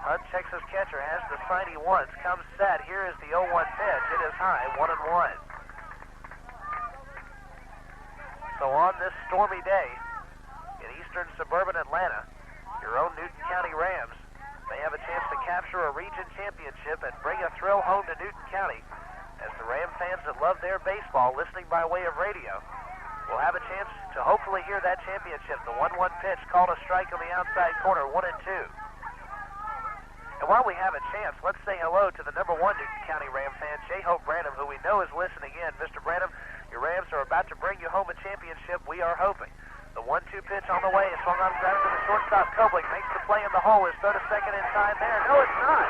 Hunt checks his catcher, has the sign he wants, comes set. Here is the 0-1 pitch. It is high, 1-1. So on this stormy day in eastern suburban Atlanta, your own Newton County Rams may have a chance to capture a region championship and bring a thrill home to Newton County, as the Ram fans that love their baseball, listening by way of radio, will have a chance to hopefully hear that championship. The 1-1 pitch called a strike on the outside corner, 1-2. And while we have a chance, let's say hello to the number 1 Newton County Ram fan, J. Hope Branham, who we know is listening in. Mr. Branham, your Rams are about to bring you home a championship, we are hoping. The 1-2 pitch on the way is swung on ground to the shortstop. Koblich makes the play in the hole. Is throw to second in time there. No, it's not.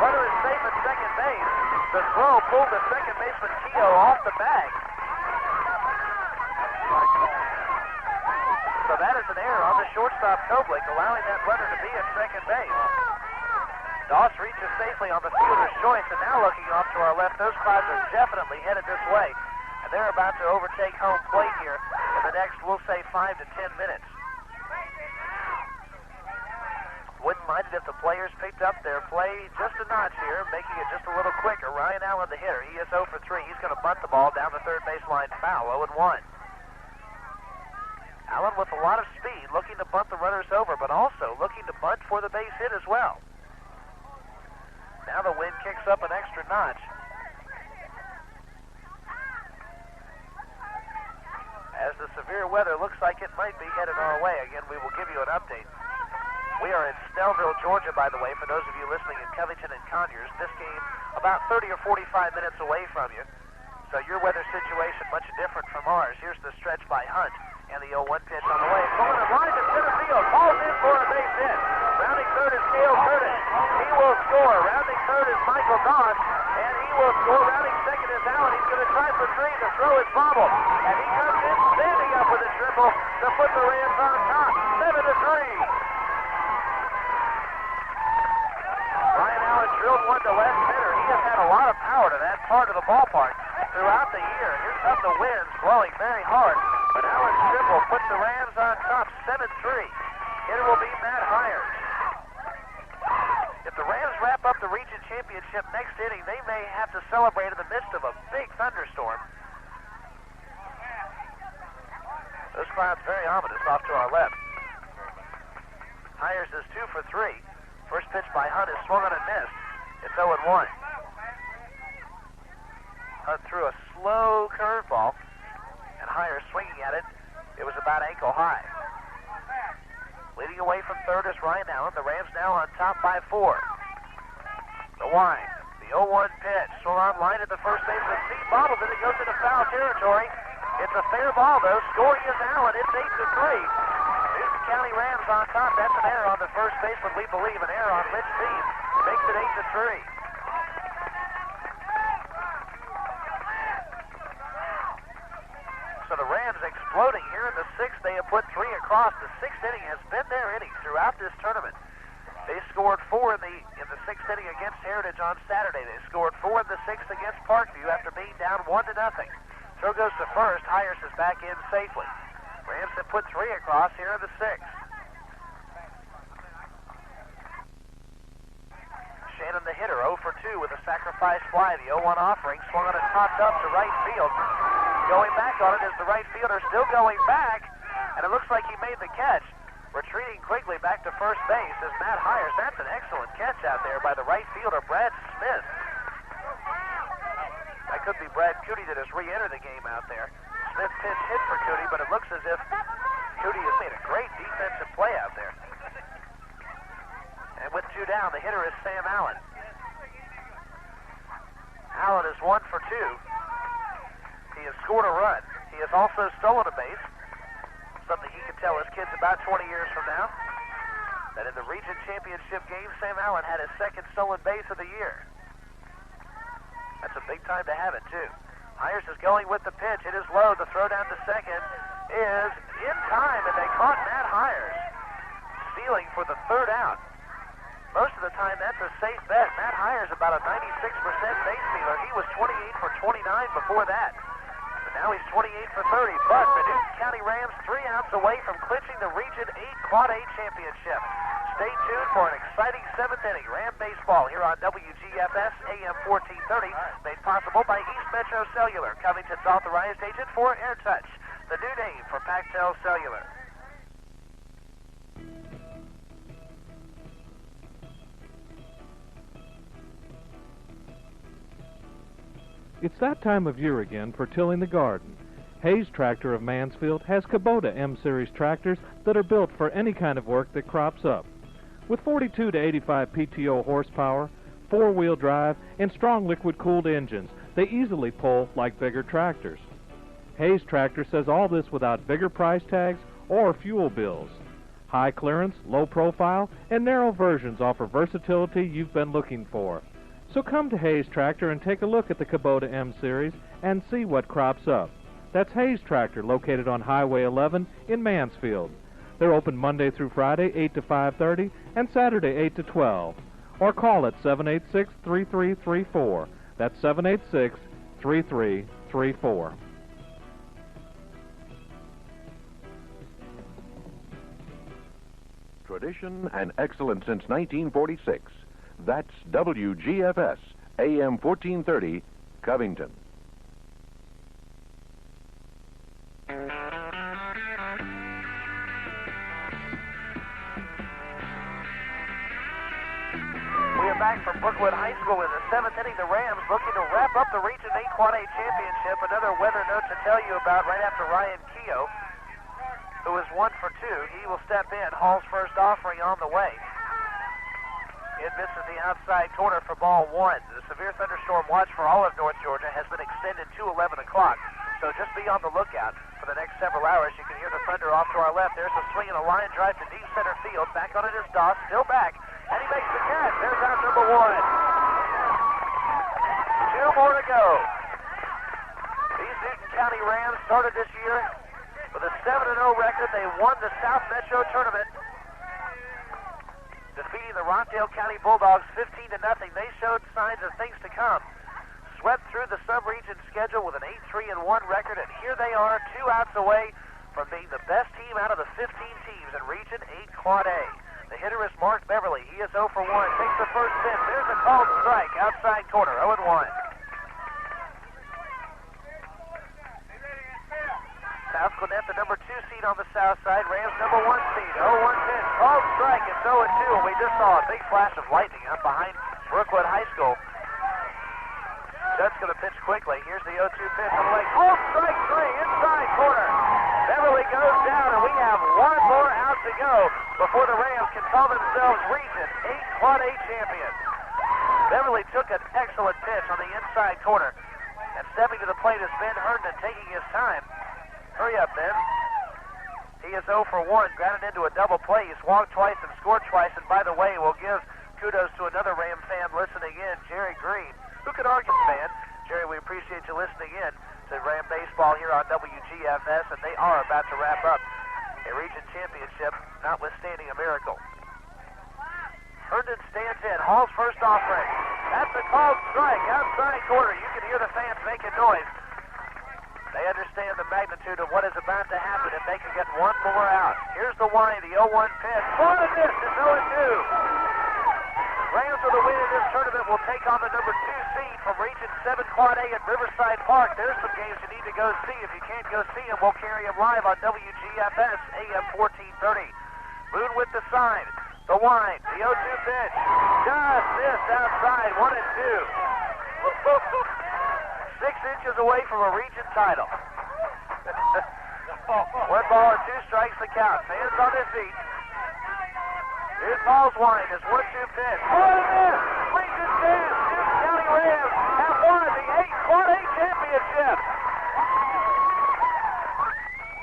Runner is safe at second base. The throw pulled the second baseman Keogh off the bag. So that is an error on the shortstop Koblich, allowing that runner to be at second base. Doss reaches safely on the fielder's choice, and now looking off to our left, those clouds are definitely headed this way. And they're about to overtake home plate here in the next, we'll say, 5 to 10 minutes. Wouldn't mind it if the players picked up their play just a notch here, making it just a little quicker. Ryan Allen, the hitter, he is 0 for 3. He's going to bunt the ball down the third baseline foul, 0-1. Allen with a lot of speed, looking to bunt the runners over, but also looking to bunt for the base hit as well. Now the wind kicks up an extra notch. As the severe weather looks like it might be headed our way. Again, we will give you an update. We are in Snellville, Georgia, by the way, for those of you listening in Covington and Conyers. This game about 30 or 45 minutes away from you. So your weather situation much different from ours. Here's the stretch by Hunt and the 0-1 pitch on the way. Going to line to center field. Falls in for a base hit. Rounding third is Cale Curtis. He will score. Rounding third is Michael Doss, and he will score. Rounding second is Allen. He's going to try for three. The throw is bobbled, and he comes in standing up with a triple to put the Rams on top, 7-3. Ryan Allen drilled one to left center. He has had a lot of power to that part of the ballpark throughout the year. Here come the winds blowing very hard, but Allen's triple puts the Rams on top, 7-3. Hitter will be Matt Hires. If the Rams wrap up the region championship next inning, they may have to celebrate in the midst of a big thunderstorm. Those clouds very ominous off to our left. Hires is 2 for 3. First pitch by Hunt is swung on and missed. It's 0-1. Hunt threw a slow curveball, and Hires swinging at it. It was about ankle high. Leading away from third is Ryan Allen. The Rams now on top by 4. The wind. The 0-1 pitch. Swung on line at the first baseman. Seat bobbles it. It goes into foul territory. It's a fair ball, though. Scoring is Allen. It's 8-3. Newton County Rams on top. That's an error on the first baseman. We believe an error on Rich Beam. Makes it 8-3. So the Rams exploding here in the sixth. They have put 3 across. The sixth inning has been their inning throughout this tournament. They scored 4 in the sixth inning against Heritage on Saturday. They scored 4 in the sixth against Parkview after being down 1-0. Throw goes to first. Hires is back in safely. Rams have put 3 across here in the sixth. Shannon the hitter, 0 for 2 with a sacrifice fly. The 0-1 offering swung on and popped up to right field. Going back on it is the right fielder, still going back, and it looks like he made the catch. Retreating quickly back to first base is Matt Hires. That's an excellent catch out there by the right fielder, Brad Smith. That could be Brad Cootie that has re-entered the game out there. Smith pitch hit for Cootie, but it looks as if Cootie has made a great defensive play out there. And with 2 down, the hitter is Sam Allen. Allen is 1 for 2. He has scored a run. He has also stolen a base, something he can tell his kids about 20 years from now. That in the region championship game, Sam Allen had his second stolen base of the year. That's a big time to have it, too. Hires is going with the pitch. It is low. The throw down to second is in time, and they caught Matt Hires stealing for the third out. Most of the time, that's a safe bet. Matt Hires about a 96% base stealer. He was 28 for 29 before that. But now he's 28 for 30. But the Newton County Rams 3 outs away from clinching the Region 8 Quad A championship. Stay tuned for an exciting 7th inning Ram baseball here on WGFS AM 1430, made possible by East Metro Cellular, Covington's authorized agent for AirTouch, the new name for Pactel Cellular. It's that time of year again for tilling the garden. Hayes Tractor of Mansfield has Kubota M-Series tractors that are built for any kind of work that crops up. With 42 to 85 PTO horsepower, 4-wheel drive, and strong liquid-cooled engines, they easily pull like bigger tractors. Hayes Tractor says all this without bigger price tags or fuel bills. High clearance, low profile, and narrow versions offer versatility you've been looking for. So come to Hayes Tractor and take a look at the Kubota M-Series and see what crops up. That's Hayes Tractor, located on Highway 11 in Mansfield. They're open Monday through Friday, 8 to 5:30, and Saturday, 8 to 12. Or call at 786-3334. That's 786-3334. Tradition and excellence since 1946. That's WGFS, AM 1430, Covington. We are back from Brookwood High School in the 7th inning. The Rams looking to wrap up the Region 8 Quad A championship. Another weather note to tell you about right after Ryan Keogh, who is 1 for 2. He will step in. Hall's first offering on the way. It misses the outside corner for ball 1. The severe thunderstorm watch for all of North Georgia has been extended to 11 o'clock, so just be on the lookout for the next several hours. You can hear the thunder off to our left. There's a swing and a line drive to deep center field. Back on it is Doss, still back, and he makes the catch. There's out number one. 2 more to go. These Newton County Rams started this year with a 7-0 record. They won the South Metro tournament, defeating the Rockdale County Bulldogs 15-0. They showed signs of things to come. Swept through the sub-region schedule with an 8-3-1 record, and here they are, 2 outs away from being the best team out of the 15 teams in Region 8 Quad A. The hitter is Mark Beverly. He is 0 for 1. Takes the first pitch. There's a called strike outside corner, 0-1. South Gwinnett, the number 2 seed on the south side. Rams number 1 seed. 0-1 pitch. Called strike. It's 0-2, and we just saw a big flash of lightning up behind Brookwood High School. Judd's going to pitch quickly. Here's the 0-2 pitch on the leg. Called strike 3, inside corner. Beverly goes down, and we have 1 more out to go before the Rams can call themselves Region 8 Quad A champions. Beverly took an excellent pitch on the inside corner, and stepping to the plate is Ben Herndon, taking his time. Hurry up, Ben. He is 0 for 1, grounded into a double play. He's walked twice and scored twice, and by the way, we'll give kudos to another Ram fan listening in, Jerry Green. Who could argue, man? Jerry, we appreciate you listening in to Ram Baseball here on WGFS, and they are about to wrap up a region championship, notwithstanding a miracle. Herndon stands in. Hall's first offering. That's a called strike outside corner. You can hear the fans making noise. They understand the magnitude of what is about to happen if they can get 1 more out. Here's the wind, the 0-1 pitch. Swung and missed. It's 0-2. Rams with a win in this tournament will take on the number 2 seed from Region 7 Quad A at Riverside Park. There's some games you need to go see. If you can't go see them, we'll carry them live on WGFS AM 1430. Moon with the sign. The wind. The 0-2 pitch. Just missed outside. 1-2. 6 inches away from a region title. 1 ball and 2 strikes the count. Fans on their feet. Here's Paul's wind. His 1-2 pitch. Oh, it is! Region 10. Newton County Rams have won the 8 Quad A championship.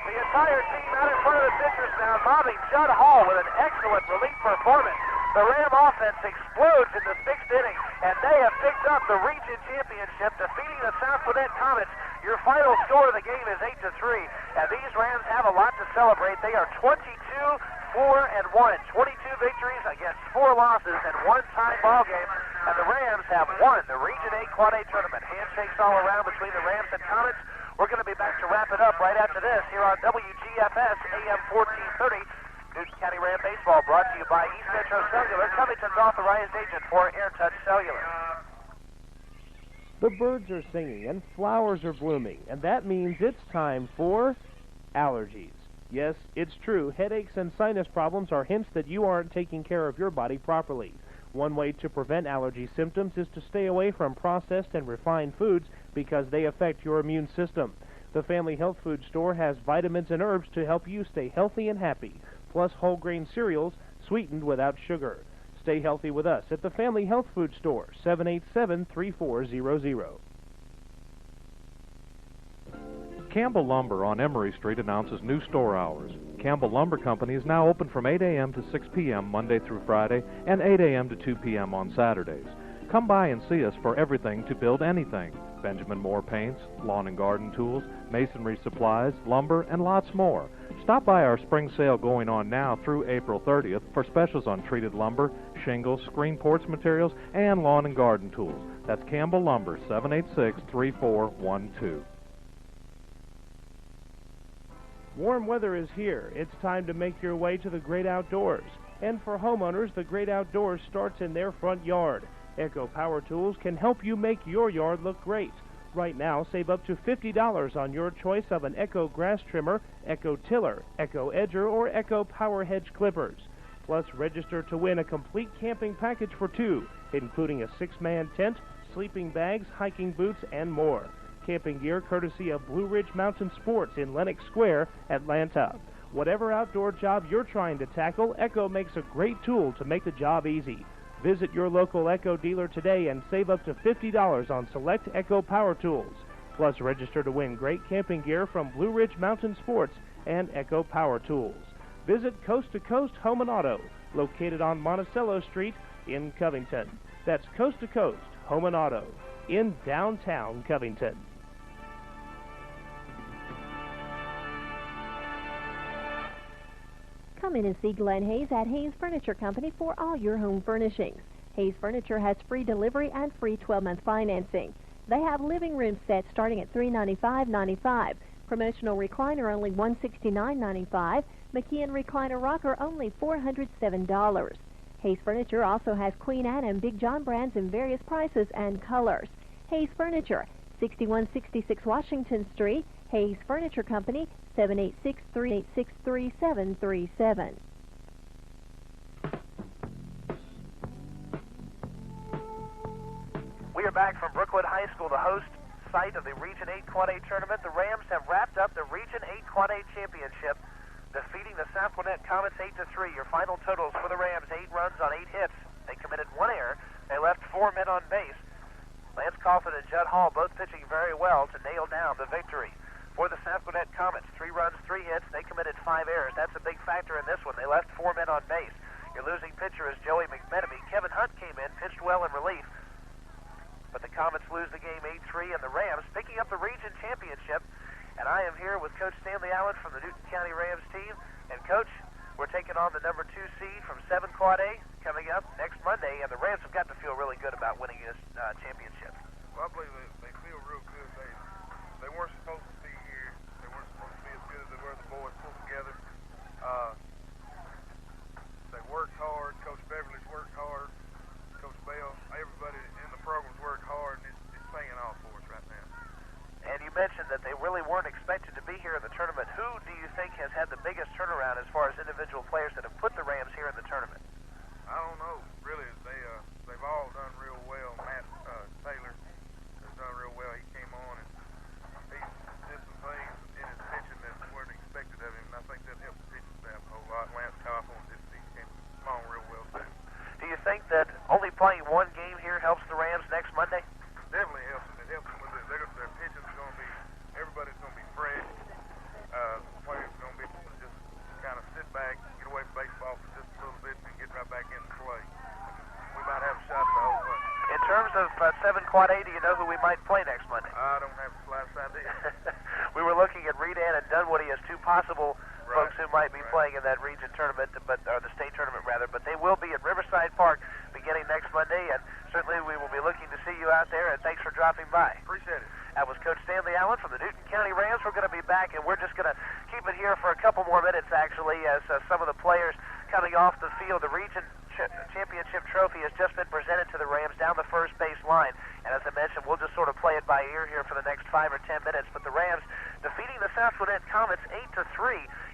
The entire team out in front of the pitchers now, mobbing Judd Hall with an excellent relief performance. The Ram offense explodes in the 6th inning, and they have picked up the region championship, defeating the South Gwinnett Comets. Your final score of the game is 8-3, and these Rams have a lot to celebrate. They are 22-4-1, 22 victories against 4 losses and 1 tie ball game, and the Rams have won the Region 8 Quad A tournament. Handshakes all around between the Rams and Comets. We're going to be back to wrap it up right after this here on WGFS AM 1430. Newton County Ram Baseball brought to you by East Metro Cellular, Covington's authorized agent for AirTouch Cellular. The birds are singing and flowers are blooming, and that means it's time for allergies. Yes, it's true. Headaches and sinus problems are hints that you aren't taking care of your body properly. One way to prevent allergy symptoms is to stay away from processed and refined foods because they affect your immune system. The Family Health Food Store has vitamins and herbs to help you stay healthy and happy, plus whole grain cereals sweetened without sugar. Stay healthy with us at the Family Health Food Store, 787-3400. Campbell Lumber on Emory Street announces new store hours. Campbell Lumber Company is now open from 8 a.m. to 6 p.m. Monday through Friday and 8 a.m. to 2 p.m. on Saturdays. Come by and see us for everything to build anything. Benjamin Moore paints, lawn and garden tools, masonry supplies, lumber, and lots more. Stop by our spring sale going on now through April 30th for specials on treated lumber, shingles, screen porch materials, and lawn and garden tools. That's Campbell Lumber, 786-3412. Warm weather is here. It's time to make your way to the great outdoors. And for homeowners, the great outdoors starts in their front yard. Echo Power Tools can help you make your yard look great. Right now, save up to $50 on your choice of an Echo grass trimmer, Echo tiller, Echo edger, or Echo power hedge clippers. Plus, register to win a complete camping package for 2, including a 6-man tent, sleeping bags, hiking boots, and more. Camping gear courtesy of Blue Ridge Mountain Sports in Lenox Square, Atlanta. Whatever outdoor job you're trying to tackle, Echo makes a great tool to make the job easy. Visit your local Echo dealer today and save up to $50 on select Echo power tools. Plus, register to win great camping gear from Blue Ridge Mountain Sports and Echo Power Tools. Visit Coast to Coast Home and Auto, located on Monticello Street in Covington. That's Coast to Coast Home and Auto in downtown Covington. Come in and see Glenn Hayes at Hayes Furniture Company for all your home furnishings. Hayes Furniture has free delivery and free 12-month financing. They have living room sets starting at $395.95. Promotional recliner only $169.95. McKeon recliner rocker only $407. Hayes Furniture also has Queen Anne and Big John brands in various prices and colors. Hayes Furniture, 6166 Washington Street. Hayes Furniture Company, 786-386-3737. We are back from Brookwood High School, the host site of the Region 8 Quad A tournament. The Rams have wrapped up the Region 8 Quad A championship, defeating the South Gwinnett Comets 8-3. Your final totals for the Rams: 8 runs on 8 hits. They committed 1 error. They left 4 men on base. Lance Coffin and Judd Hall both pitching very well to nail down the victory. For the South Gwinnett Comets, 3 runs, 3 hits. They committed 5 errors. That's a big factor in this one. They left 4 men on base. Your losing pitcher is Joey McMenemy. Kevin Hunt came in, pitched well in relief. But the Comets lose the game 8-3, and the Rams picking up the region championship. And I am here with Coach Stanley Allen from the Newton County Rams team. And, Coach, we're taking on the number 2 seed from 7 Quad A coming up next Monday, and the Rams have got to feel really good about winning this championship. Well, I believe they feel real good. They weren't supposed to be here. They weren't supposed to be as good as they were. The boys pulled together. They worked hard. Coach Beverly's worked hard. Coach Bell, everybody in the program's worked hard, and it's paying off for us right now. And you mentioned that they really weren't expected to be here in the tournament. Who do you think has had the biggest turnaround as far as individual players that have put the Rams here in the tournament? I don't know. Really, they've all done real well. Matt Taylor has done real well. He came on and he did some things in his pitching that weren't expected of him, and I think that helped the pitching staff a whole lot. Lance Coffin came on real well too. Do you think that only playing 1 game here helps the Rams next Monday? Definitely helps them. It helps them with it. Their pitching's going to be, everybody's going to be fresh. The players are going to be able to just kind of sit back, get away from baseball for just a little bit, and get right back in and play. We might have a shot at the whole thing. In terms of 7 Quad A, do you know who we might play next Monday? I don't have the slightest idea. We were looking at Redan and Dunwoody as 2 possible folks who might be playing in that region tournament, or the state tournament rather, but they will be at Riverside Park beginning next Monday, and certainly we will be looking to see you out there, and thanks for dropping by. Appreciate it. That was Coach Stanley Allen from the Newton County Rams. We're going to be back, and we're just going to keep it here for a couple more minutes, actually, as some of the players coming off the field. The region championship trophy has just been presented to the Rams down the first base line, and as I mentioned, we'll just sort of play it by ear here for the next 5 or 10 minutes, but the Rams defeating the South Gwinnett Comets 8-3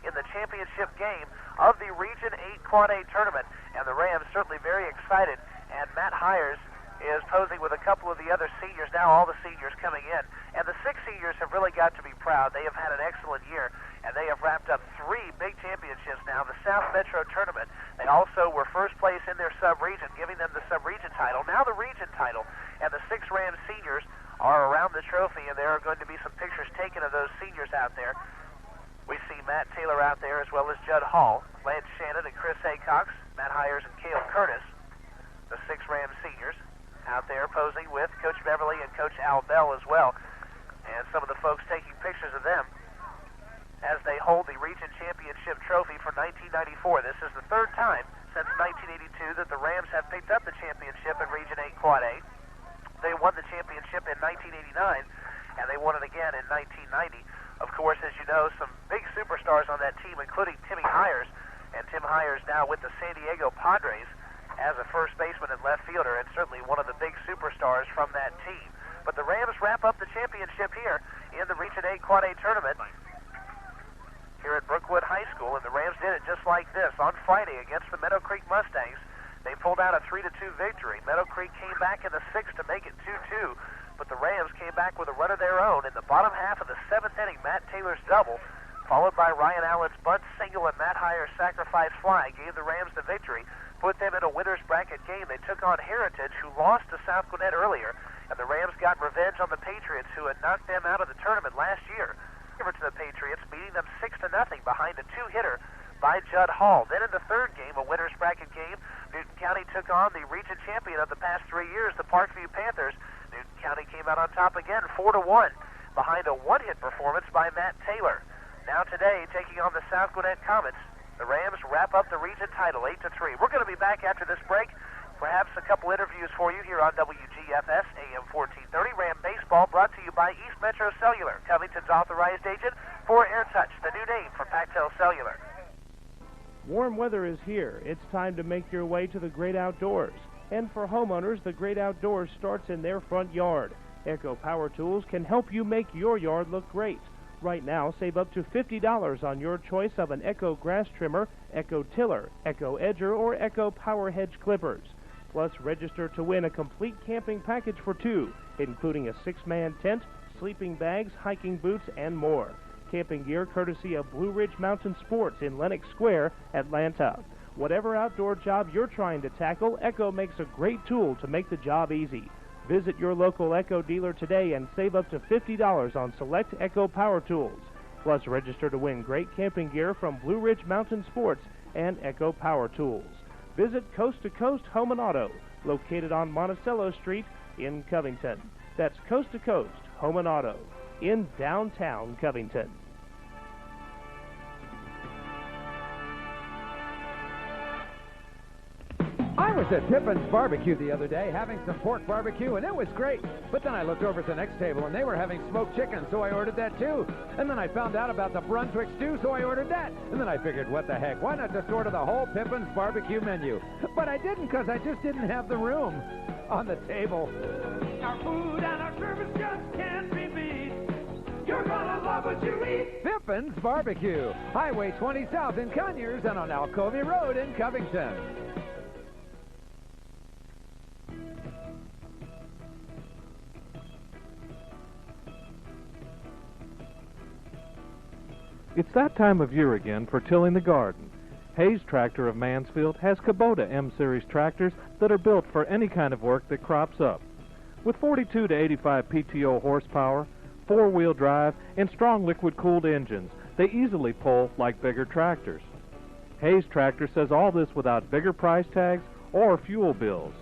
in the championship game of the Region 8 Quad A tournament, and the Rams certainly very excited, and Matt Hires is posing with a couple of the other seniors, now all the seniors coming in, and the 6 seniors have really got to be proud. They have had an excellent year, and they have wrapped up 3 big championships now. The South Metro Tournament, they also were first place in their sub-region, giving them the sub-region title, now the region title, and the 6 Rams seniors are around the trophy, and there are going to be some pictures taken of those seniors out there. We see Matt Taylor out there, as well as Judd Hall, Lance Shannon and Chris Aycox, Matt Hires and Cale Curtis, the 6 Rams seniors, out there posing with Coach Beverly and Coach Al Bell as well, and some of the folks taking pictures of them as they hold the region championship trophy for 1994. This is the 3rd time since 1982 that the Rams have picked up the championship in Region 8 Quad A. They won the championship in 1989, and they won it again in 1990. Of course, as you know, some big superstars on that team, including Timmy Hires, and Tim Hires now with the San Diego Padres as a first baseman and left fielder, and certainly one of the big superstars from that team. But the Rams wrap up the championship here in the Region 8 Quad A tournament here at Brookwood High School, and the Rams did it just like this on Friday against the Meadow Creek Mustangs. They pulled out a 3-2 victory. Meadow Creek came back in the 6th to make it 2-2, but the Rams came back with a run of their own. In the bottom half of the 7th inning, Matt Taylor's double, followed by Ryan Allen's bunt single and Matt Hires' sacrifice fly, gave the Rams the victory, put them in a winner's bracket game. They took on Heritage, who lost to South Gwinnett earlier, and the Rams got revenge on the Patriots, who had knocked them out of the tournament last year. Over to the Patriots, beating them 6-0 behind a two-hitter by Judd Hall. Then in the third game, a winner's bracket game, Newton County took on the region champion of the past 3 years, the Parkview Panthers. Newton County came out on top again, 4-1, behind a one-hit performance by Matt Taylor. Now today, taking on the South Gwinnett Comets, the Rams wrap up the region title 8-3. We're going to be back after this break. Perhaps a couple interviews for you here on WGFS AM 1430. Ram Baseball brought to you by East Metro Cellular, Covington's authorized agent for AirTouch, the new name for Pactel Cellular. Warm weather is here. It's time to make your way to the great outdoors. And for homeowners, the great outdoors starts in their front yard. Echo Power Tools can help you make your yard look great. Right now, save up to $50 on your choice of an Echo grass trimmer, Echo tiller, Echo edger, or Echo power hedge clippers. Plus, register to win a complete camping package for two, including a 6-man tent, sleeping bags, hiking boots, and more. Camping gear courtesy of Blue Ridge Mountain Sports in Lenox Square, Atlanta. Whatever outdoor job you're trying to tackle, Echo makes a great tool to make the job easy. Visit your local Echo dealer today and save up to $50 on select Echo power tools. Plus, register to win great camping gear from Blue Ridge Mountain Sports and Echo Power Tools. Visit Coast to Coast Home and Auto, located on Monticello Street in Covington. That's Coast to Coast Home and Auto in downtown Covington. I was at Tippin's Barbecue the other day having some pork barbecue, and it was great. But then I looked over at the next table, and they were having smoked chicken, so I ordered that too. And then I found out about the Brunswick stew, so I ordered that. And then I figured, what the heck, why not just order the whole Tippin's Barbecue menu? But I didn't, because I just didn't have the room on the table. Our food and our service just can't be beat. You're gonna love what you eat. Tippin's Barbecue, Highway 20 South in Conyers and on Alcovey Road in Covington. It's that time of year again for tilling the garden. Hayes Tractor of Mansfield has Kubota M-Series tractors that are built for any kind of work that crops up. With 42 to 85 PTO horsepower, 4-wheel drive, and strong liquid-cooled engines, they easily pull like bigger tractors. Hayes Tractor says all this without bigger price tags or fuel bills.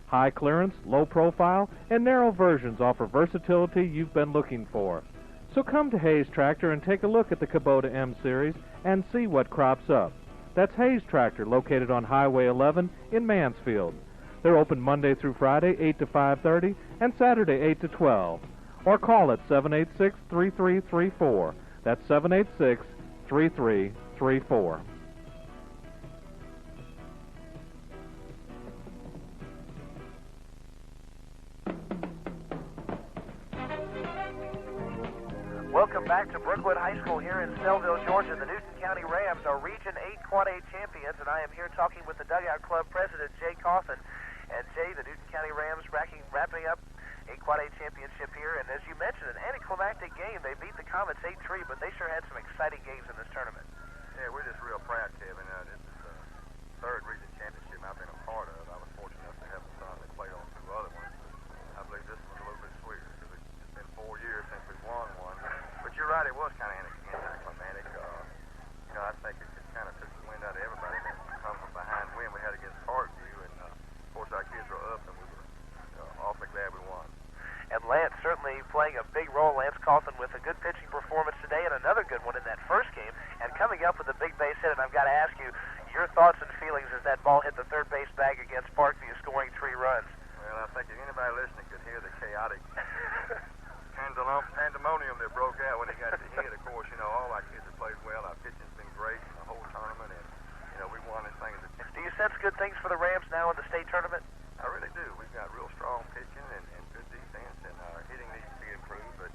High clearance, low profile, and narrow versions offer versatility you've been looking for. So come to Hayes Tractor and take a look at the Kubota M-Series and see what crops up. That's Hayes Tractor, located on Highway 11 in Mansfield. They're open Monday through Friday, 8 to 5:30, and Saturday, 8 to 12. Or call at 786-3334. That's 786-3334. Welcome back to Brookwood High School here in Snellville, Georgia. The Newton County Rams are Region 8 Quad A champions, and I am here talking with the Dugout Club President, Jay Coffin. And Jay, the Newton County Rams wrapping up a Quad A championship here, and as you mentioned, an anticlimactic game. They beat the Comets 8-3, but they sure had some exciting games in this tournament. Yeah, we're just real proud, Kevin. This is the third region championship I've been a part of. I was fortunate enough to have a son that played on 2 other ones. I believe this one's a little bit sweeter because it's been 4 years since we've won one. But you're right, it was kind of anticlimactic. I think it just kind of took the wind out of everybody that come from behind win we had against Parkview, and of course our kids were up, and we were awfully glad we won. And Lance certainly playing a big role. Lance Coffin with a good pitching performance today and another good one in that first game, and coming up with a big base hit. And I've got to ask you your thoughts and feelings as that ball hit the third base bag against Parkview, scoring 3 runs. Well, I think if anybody listening could hear the chaotic pandemonium that broke out when he got the hit. Of course, all our kids have played well. Our pitching's been great in the whole tournament, and we won this thing as a team. Do you sense good things for the Rams now in the state tournament? I really do. We've got real strong pitching and good defense, and our hitting needs to be improved, but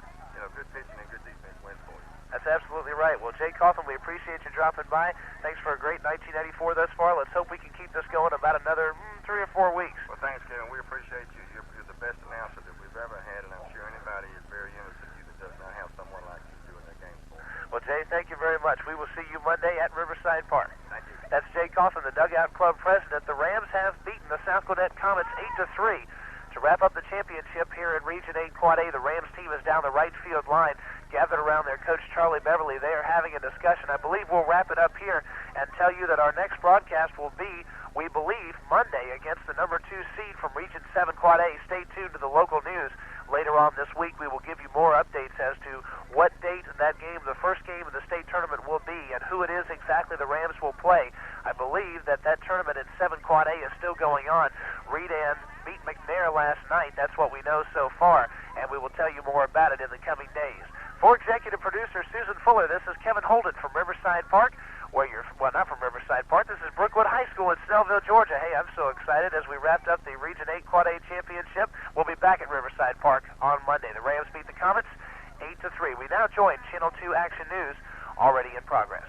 good pitching and good defense wins for you. That's absolutely right. Well, Jay Coffin, we appreciate you dropping by. Thanks for a great 1994 thus far. Let's hope we can keep this going about another 3 or 4 weeks. Well, thanks, Kevin. We appreciate you. You're the best announcer that we've ever had, and I'm sure anybody is very jealous of you that does not have someone like you doing their game for them. Well, Jay, thank you very much. We will see you Monday at Riverside Park. Thank you. That's Jay Coffin, the Dugout Club President. The Rams have beaten the South Gwinnett Comets 8-3 To wrap up the championship here in Region 8 Quad A, the Rams team is down the right field line, gathered around their coach Charlie Beverly. They are having a discussion. I believe we'll wrap it up here and tell you that our next broadcast will be, we believe, Monday against the number 2 seed from Region 7 Quad A. Stay tuned to the local news. Later on this week, we will give you more updates as to what date that game, the first game of the state tournament, will be and who it is exactly the Rams will play. I believe that tournament in 7 Quad A is still going on. Redan beat McNair last night. That's what we know so far, and we will tell you more about it in the coming days. For executive producer Susan Fuller, this is Kevin Holden from Riverside Park. Not from Riverside Park. This is Brookwood High School in Snellville, Georgia. Hey, I'm so excited as we wrapped up the Region 8 Quad A Championship. We'll be back at Riverside Park on Monday. The Rams beat the Comets 8-3. We now join Channel 2 Action News, already in progress.